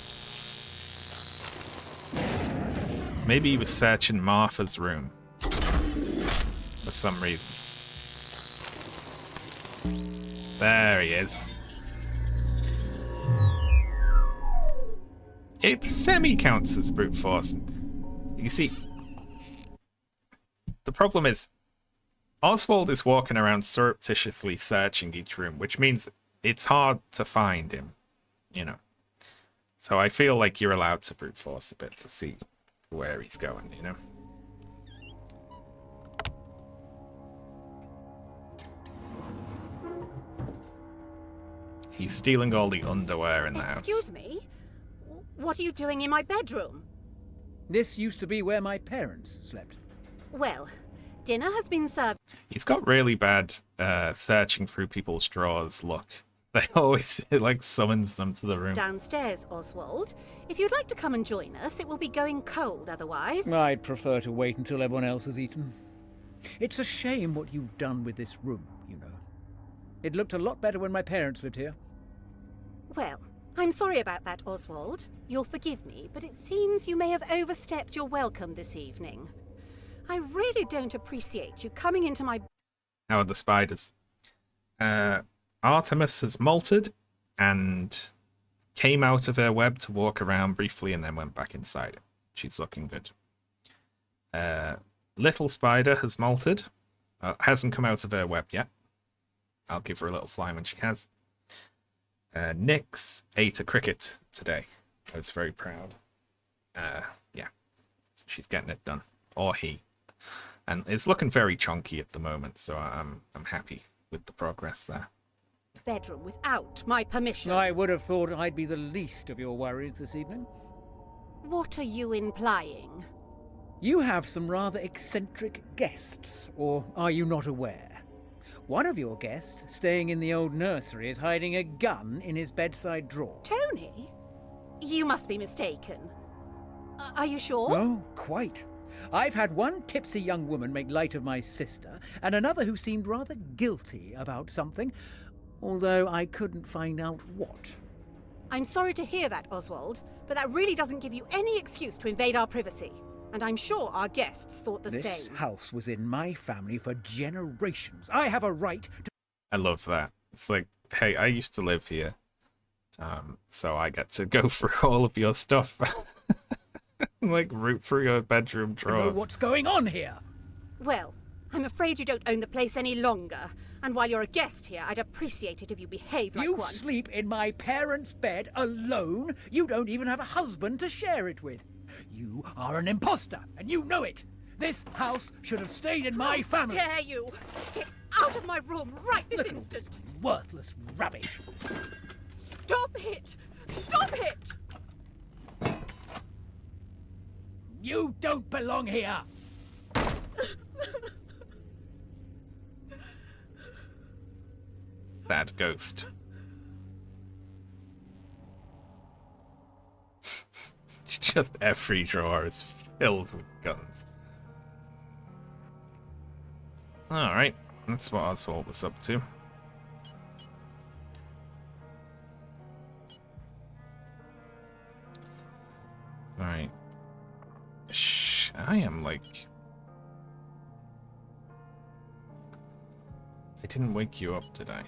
Maybe he was searching Martha's room. For some reason. There he is. It semi-counts as brute forcing. You see, the problem is, Oswald is walking around surreptitiously searching each room, which means it's hard to find him, you know. So I feel like you're allowed to brute force a bit to see where he's going, you know. He's stealing all the underwear in the house. Excuse me? What are you doing in my bedroom? This used to be where my parents slept. Well, dinner has been served. He's got really bad searching through people's drawers look. They always, it like summons them to the room. Downstairs, Oswald. If you'd like to come and join us, it will be going cold otherwise. I'd prefer to wait until everyone else has eaten. It's a shame what you've done with this room, you know. It looked a lot better when my parents lived here. Well, I'm sorry about that, Oswald. You'll forgive me, but it seems you may have overstepped your welcome this evening. I really don't appreciate you coming into my... How are the spiders? Artemis has molted, and came out of her web to walk around briefly and then went back inside it. She's looking good. Little spider has molted. Hasn't come out of her web yet. I'll give her a little fly when she has. Nyx ate a cricket today. I was very proud. Yeah, she's getting it done. Or he. And it's looking very chunky at the moment, so I'm happy with the progress there. Bedroom without my permission. I would have thought I'd be the least of your worries this evening. What are you implying? You have some rather eccentric guests, or are you not aware? One of your guests, staying in the old nursery, is hiding a gun in his bedside drawer. Tony? You must be mistaken. Are you sure? Oh, quite. I've had one tipsy young woman make light of my sister, and another who seemed rather guilty about something, although I couldn't find out what. I'm sorry to hear that, Oswald, but that really doesn't give you any excuse to invade our privacy. And I'm sure our guests thought the same. This house was in my family for generations. I have a right to... I love that. It's like, hey, I used to live here, so I get to go through all of your stuff. Like, root through your bedroom drawers. Know what's going on here? Well, I'm afraid you don't own the place any longer. And while you're a guest here, I'd appreciate it if you behave like one. You sleep in my parents' bed alone? You don't even have a husband to share it with. You are an imposter, and you know it. This house should have stayed in my family. How dare you! Get out of my room right this instant! Worthless rubbish. Stop it! Stop it! You don't belong here. Sad ghost. It's just every drawer is filled with guns. Alright, that's what Oswald was up to. Alright. I am like... I didn't wake you up, did I?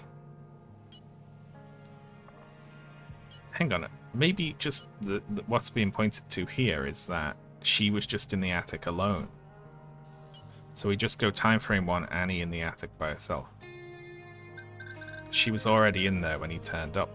Hang on, maybe just what's being pointed to here is that she was just in the attic alone. So we just go time frame 1, Annie in the attic by herself. She was already in there when he turned up.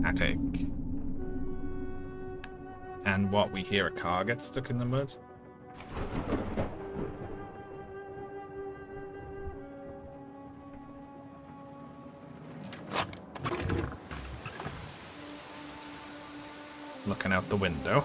Attic. And what, we hear a car get stuck in the mud? Looking out the window.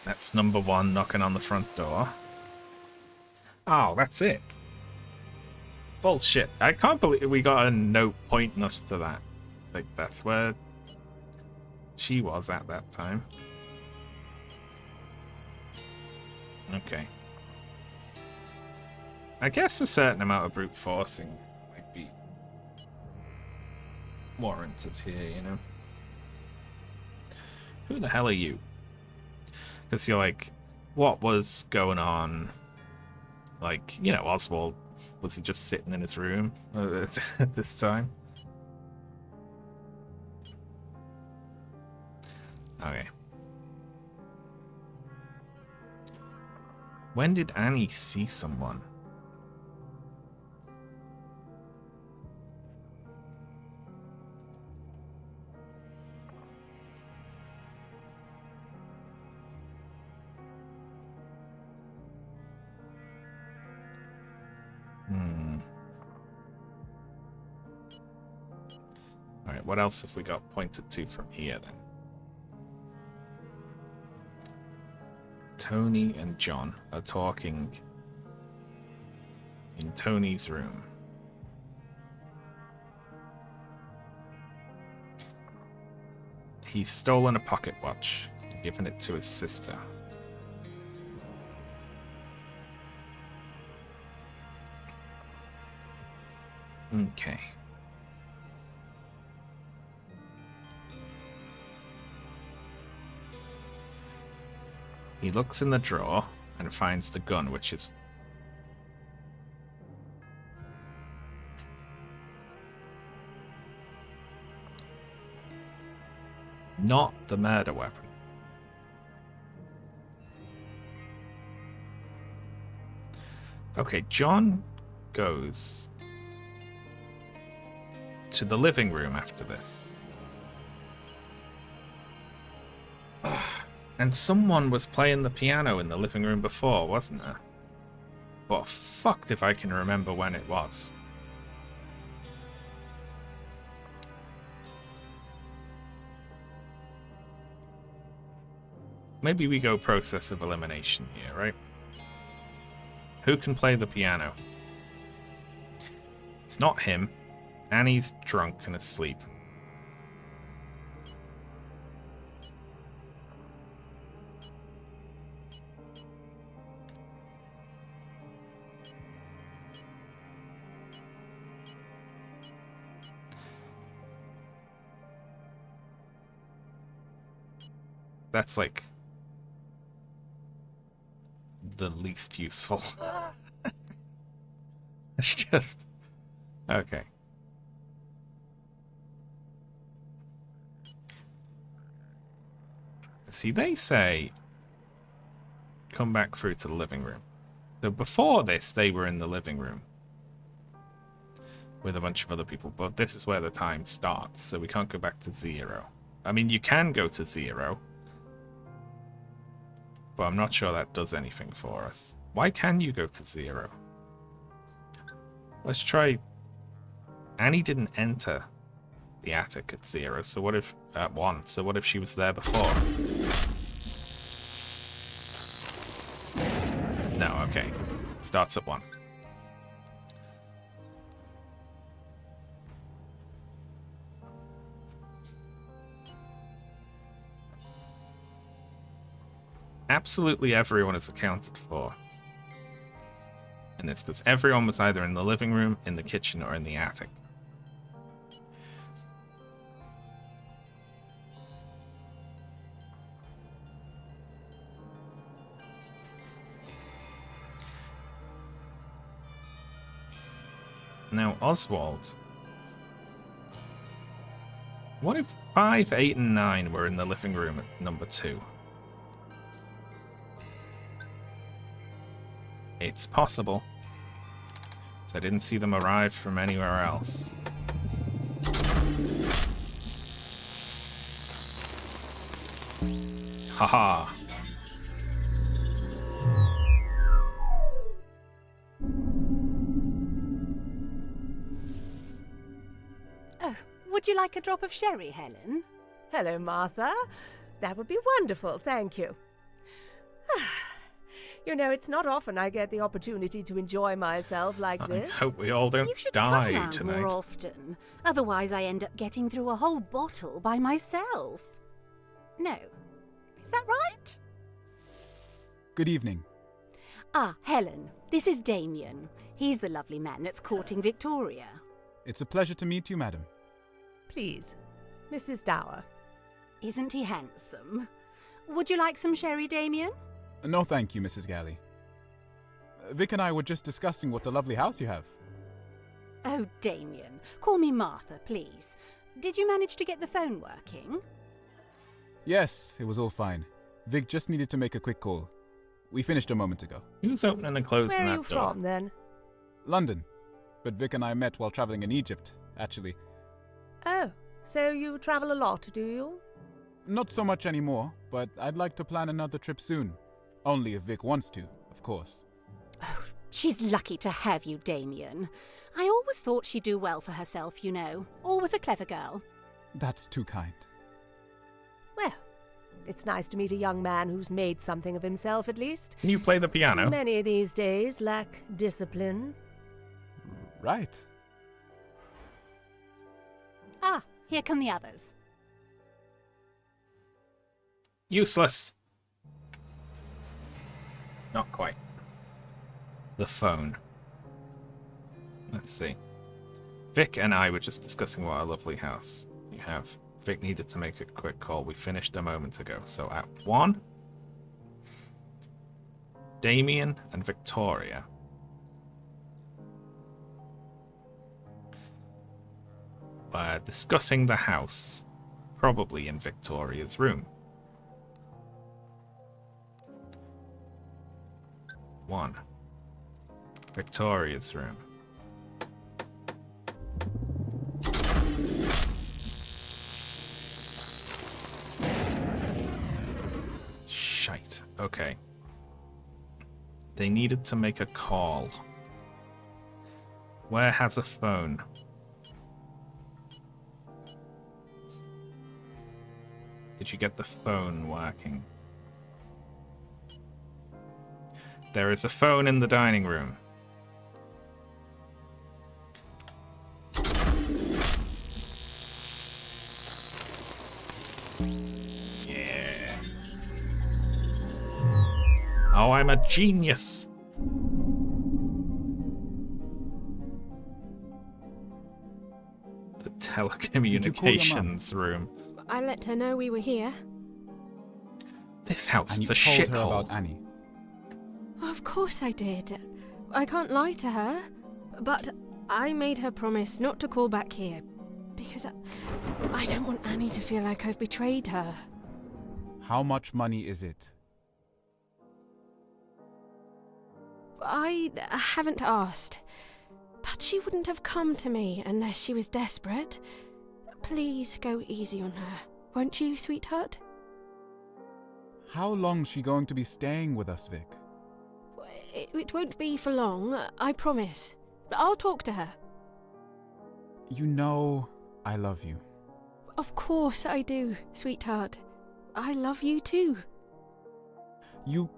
That's number 1 knocking on the front door. Oh, that's it. Bullshit. I can't believe we got a note pointing us to that. Like, that's where she was at that time. Okay. I guess a certain amount of brute forcing might be warranted here, you know? Who the hell are you? Because you're like, what was going on? Like, you know, Oswald, was he just sitting in his room at this time? Okay. When did Annie see someone? Alright, what else have we got pointed to from here then? Tony and John are talking in Tony's room. He's stolen a pocket watch and given it to his sister. Okay. He looks in the drawer and finds the gun, which is... not the murder weapon. Okay, John goes to the living room after this. Ugh. And someone was playing the piano in the living room before, wasn't there? But fucked if I can remember when it was. Maybe we go process of elimination here, right? Who can play the piano? It's not him. Annie's drunk and asleep. That's like the least useful. It's just okay. See, they say come back through to the living room. So before this, they were in the living room with a bunch of other people, but this is where the time starts, so we can't go back to 0. I mean, you can go to 0. But I'm not sure that does anything for us. Why can you go to 0? Let's try... Annie didn't enter the attic at 0, so what if... at 1, so what if she was there before? No, okay. Starts at 1. Absolutely everyone is accounted for in this, because everyone was either in the living room, in the kitchen, or in the attic. Now, Oswald. What if 5, 8, and 9 were in the living room at number 2? It's possible. So I didn't see them arrive from anywhere else. Haha. Oh, would you like a drop of sherry, Helen? Hello, Martha. That would be wonderful, thank you. You know, it's not often I get the opportunity to enjoy myself like this. I hope we all don't You should die come round tonight. more often. Otherwise, I end up getting through a whole bottle by myself. No. Is that right? Good evening. Ah, Helen. This is Damien. He's the lovely man that's courting Victoria. It's a pleasure to meet you, madam. Please, Mrs. Dower. Isn't he handsome? Would you like some sherry, Damien? No, thank you, Mrs. Galley. Vic and I were just discussing what a lovely house you have. Oh, Damien. Call me Martha, please. Did you manage to get the phone working? Yes, it was all fine. Vic just needed to make a quick call. We finished a moment ago. Who's opening and closing Where are that you door? from, then? London. But Vic and I met while traveling in Egypt, actually. Oh, so you travel a lot, do you? Not so much anymore, but I'd like to plan another trip soon. Only if Vic wants to, of course. Oh, she's lucky to have you, Damien. I always thought she'd do well for herself, you know. Always a clever girl. That's too kind. Well, it's nice to meet a young man who's made something of himself, at least. Can you play the piano? Many these days lack discipline. Right. Ah, here come the others. Useless. Not quite. The phone. Let's see. Vic and I were just discussing what a lovely house you have. Vic needed to make a quick call. We finished a moment ago. So at 1, Damien and Victoria. Were discussing the house. Probably in Victoria's room. 1. Victoria's room. Shite. Okay. They needed to make a call. Where has a phone? Did you get the phone working? There is a phone in the dining room. Yeah. Oh, I'm a genius. The telecommunications room. I let her know we were here. This house And is you a told her shithole. about Annie. Of course I did. I can't lie to her. But I made her promise not to call back here. Because I don't want Annie to feel like I've betrayed her. How much money is it? I haven't asked. But she wouldn't have come to me unless she was desperate. Please go easy on her, won't you, sweetheart? How long's she going to be staying with us, Vic? It won't be for long, I promise. I'll talk to her. You know I love you. Of course I do, sweetheart. I love you too. You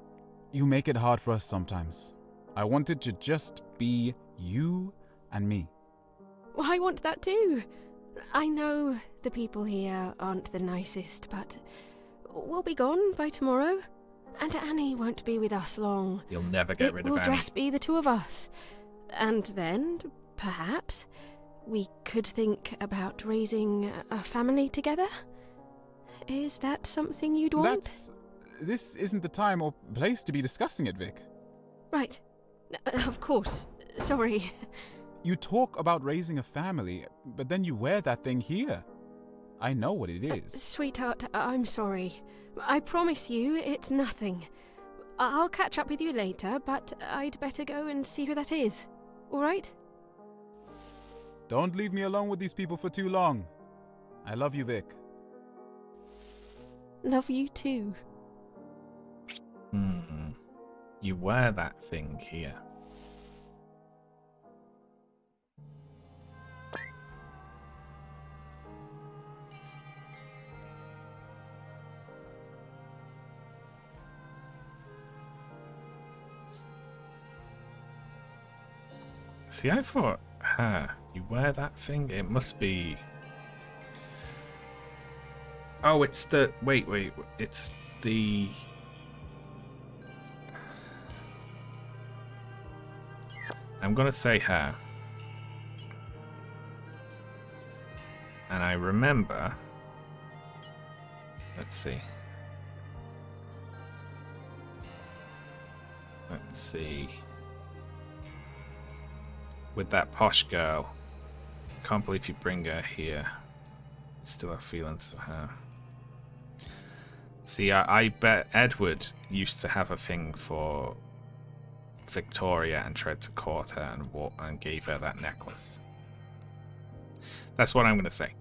make it hard for us sometimes. I wanted to just be you and me. Well, I want that too. I know the people here aren't the nicest, but we'll be gone by tomorrow. And Annie won't be with us long. You'll never get rid of Annie. It will just be the two of us. And then, perhaps, we could think about raising a family together? Is that something you'd want? This isn't the time or place to be discussing it, Vic. Right. Of course. Sorry. You talk about raising a family, but then you wear that thing here. I know what it is. Sweetheart, I'm sorry. I promise you it's nothing. I'll catch up with you later, but I'd better go and see who that is. All right? Don't leave me alone with these people for too long. I love you, Vic. Love you too. You wear that thing here. See, I thought, you wear that thing? It must be... Oh, it's the... Wait, it's the... I'm gonna say her. And I remember... Let's see. Let's see. With that posh girl. Can't believe you bring her here. Still have feelings for her. See, I bet Edward used to have a thing for Victoria and tried to court her and gave her that necklace. That's what I'm going to say.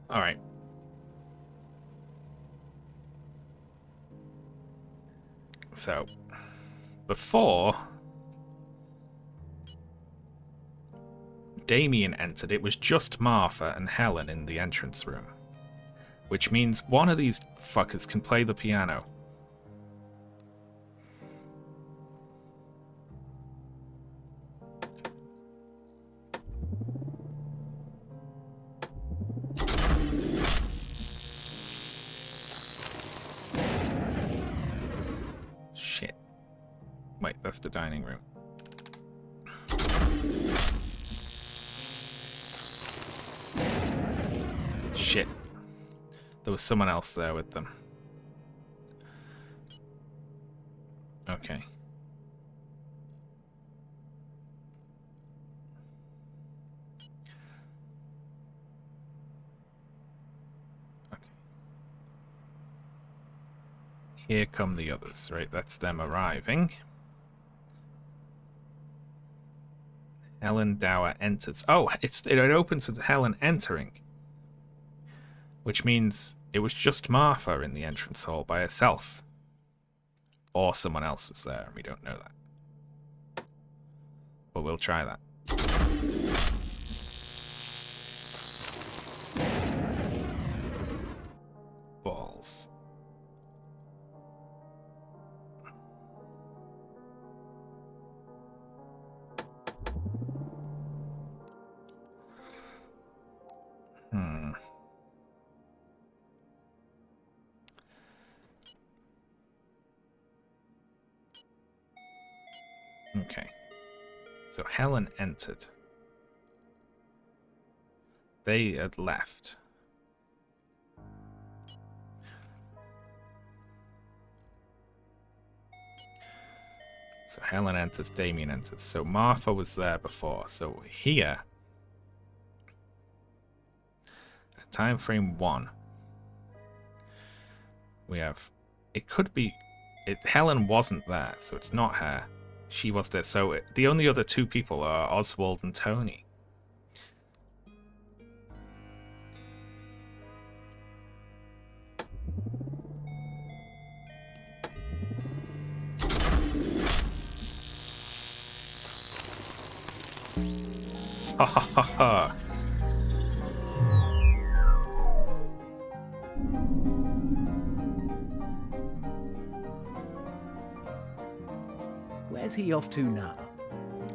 All right. So, before Damien entered, it was just Martha and Helen in the entrance room. Which means one of these fuckers can play the piano. that's the dining room. Shit. There was someone else there with them. Okay. Here come the others, right? That's them arriving. Helen Dower enters. Oh, it opens with Helen entering. Which means it was just Martha in the entrance hall by herself. Or someone else was there, and we don't know that. But we'll try that. Balls. Okay. So Helen entered. They had left. So Helen enters, Damien enters. So Martha was there before. So here, at time frame 1, we have, it could be, Helen wasn't there, so it's not her. She was there. So the only other two people are Oswald and Tony. Ha ha ha ha. Where's he off to now?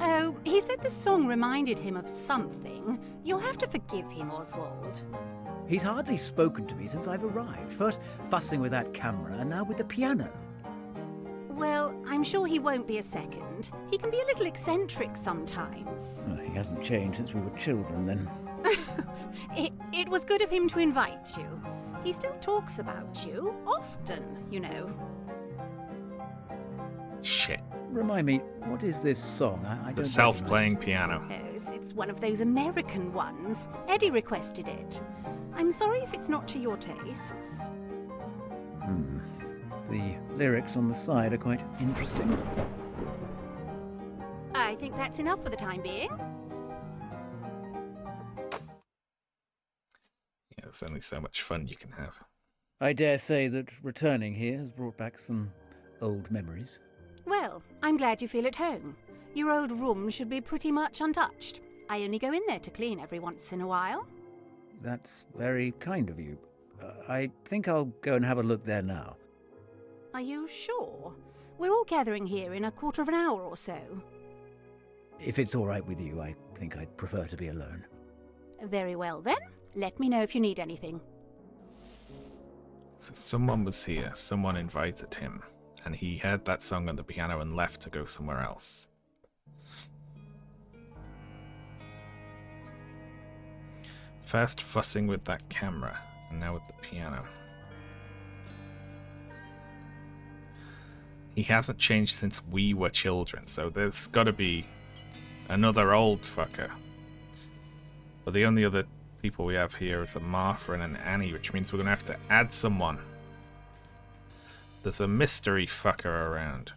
Oh, he said the song reminded him of something. You'll have to forgive him, Oswald. He's hardly spoken to me since I've arrived. First fussing with that camera, and now with the piano. Well, I'm sure he won't be a second. He can be a little eccentric sometimes. Oh, he hasn't changed since we were children, then. It was good of him to invite you. He still talks about you, often, you know. Shit. Remind me, what is this song? I The don't self-playing piano. Oh, it's one of those American ones. Eddie requested it. I'm sorry if it's not to your tastes. The lyrics on the side are quite interesting. I think that's enough for the time being. Yeah, there's only so much fun you can have. I dare say that returning here has brought back some old memories. Well, I'm glad you feel at home. Your old room should be pretty much untouched. I only go in there to clean every once in a while. That's very kind of you. I think I'll go and have a look there now. Are you sure? We're all gathering here in a quarter of an hour or so. If it's all right with you, I think I'd prefer to be alone. Very well then. Let me know if you need anything. So someone was here, someone invited him, and he heard that song on the piano and left to go somewhere else. First fussing with that camera, and now with the piano. He hasn't changed since we were children, so there's gotta be another old fucker. But the only other people we have here is a Martha and an Annie, which means we're gonna have to add someone. There's a mystery fucker around.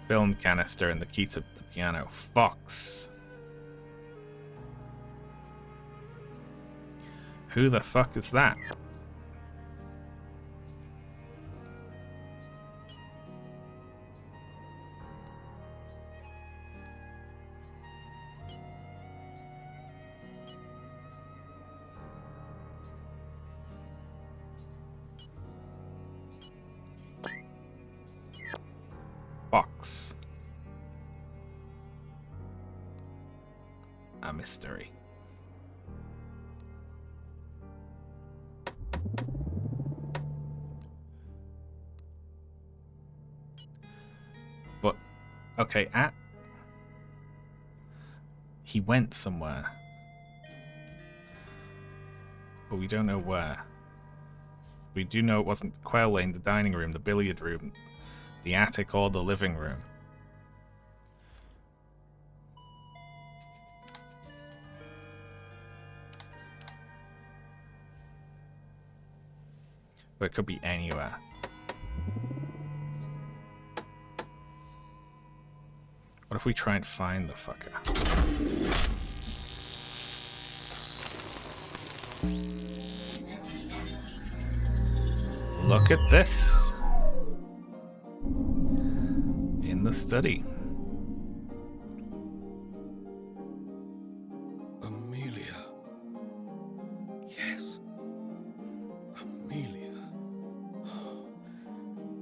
Film canister and the key to the piano. Fox. Who the fuck is that? Fox. A mystery. Okay, he went somewhere. But we don't know where. We do know it wasn't Quail Lane, the dining room, the billiard room, the attic, or the living room. But it could be anywhere. What if we try and find the fucker? Look at this. In the study. Amelia. Yes. Amelia.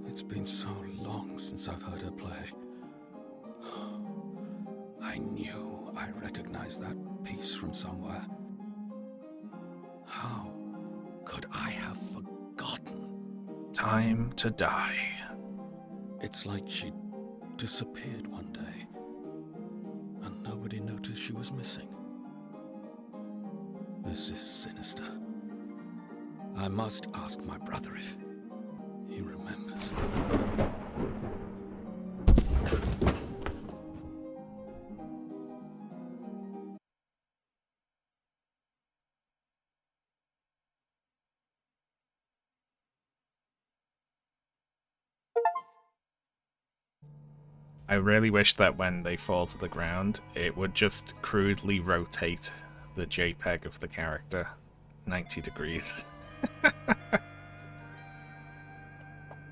It's been so long since I've heard her play. I knew I recognized that piece from somewhere. How could I have forgotten? Time to die. It's like she disappeared one day, and nobody noticed she was missing. This is sinister. I must ask my brother if he remembers. I really wish that when they fall to the ground, it would just crudely rotate the JPEG of the character 90 degrees.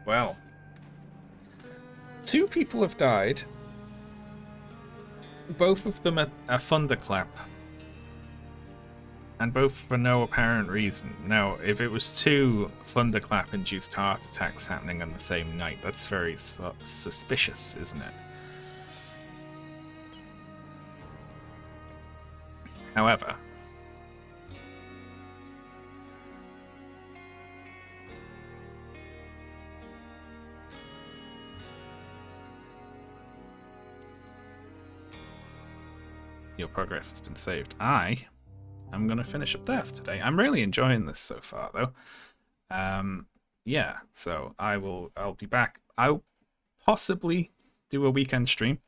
Well, 2 people have died. Both of them are a thunderclap. And both for no apparent reason. Now, if it was 2 thunderclap-induced heart attacks happening on the same night, that's very suspicious, isn't it? However, your progress has been saved. I'm going to finish up there for today. I'm really enjoying this so far, though. Yeah, so I'll be back. I'll possibly do a weekend stream,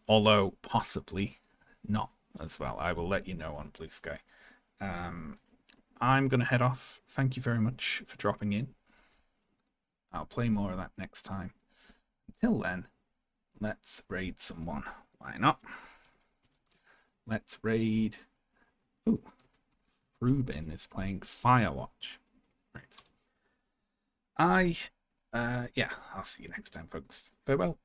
although possibly not as well. I will let you know on Blue Sky. I'm going to head off. Thank you very much for dropping in. I'll play more of that next time. Until then, let's raid someone. Why not? Let's raid... Ooh. Rubin is playing Firewatch. Right. Yeah, I'll see you next time, folks. Farewell.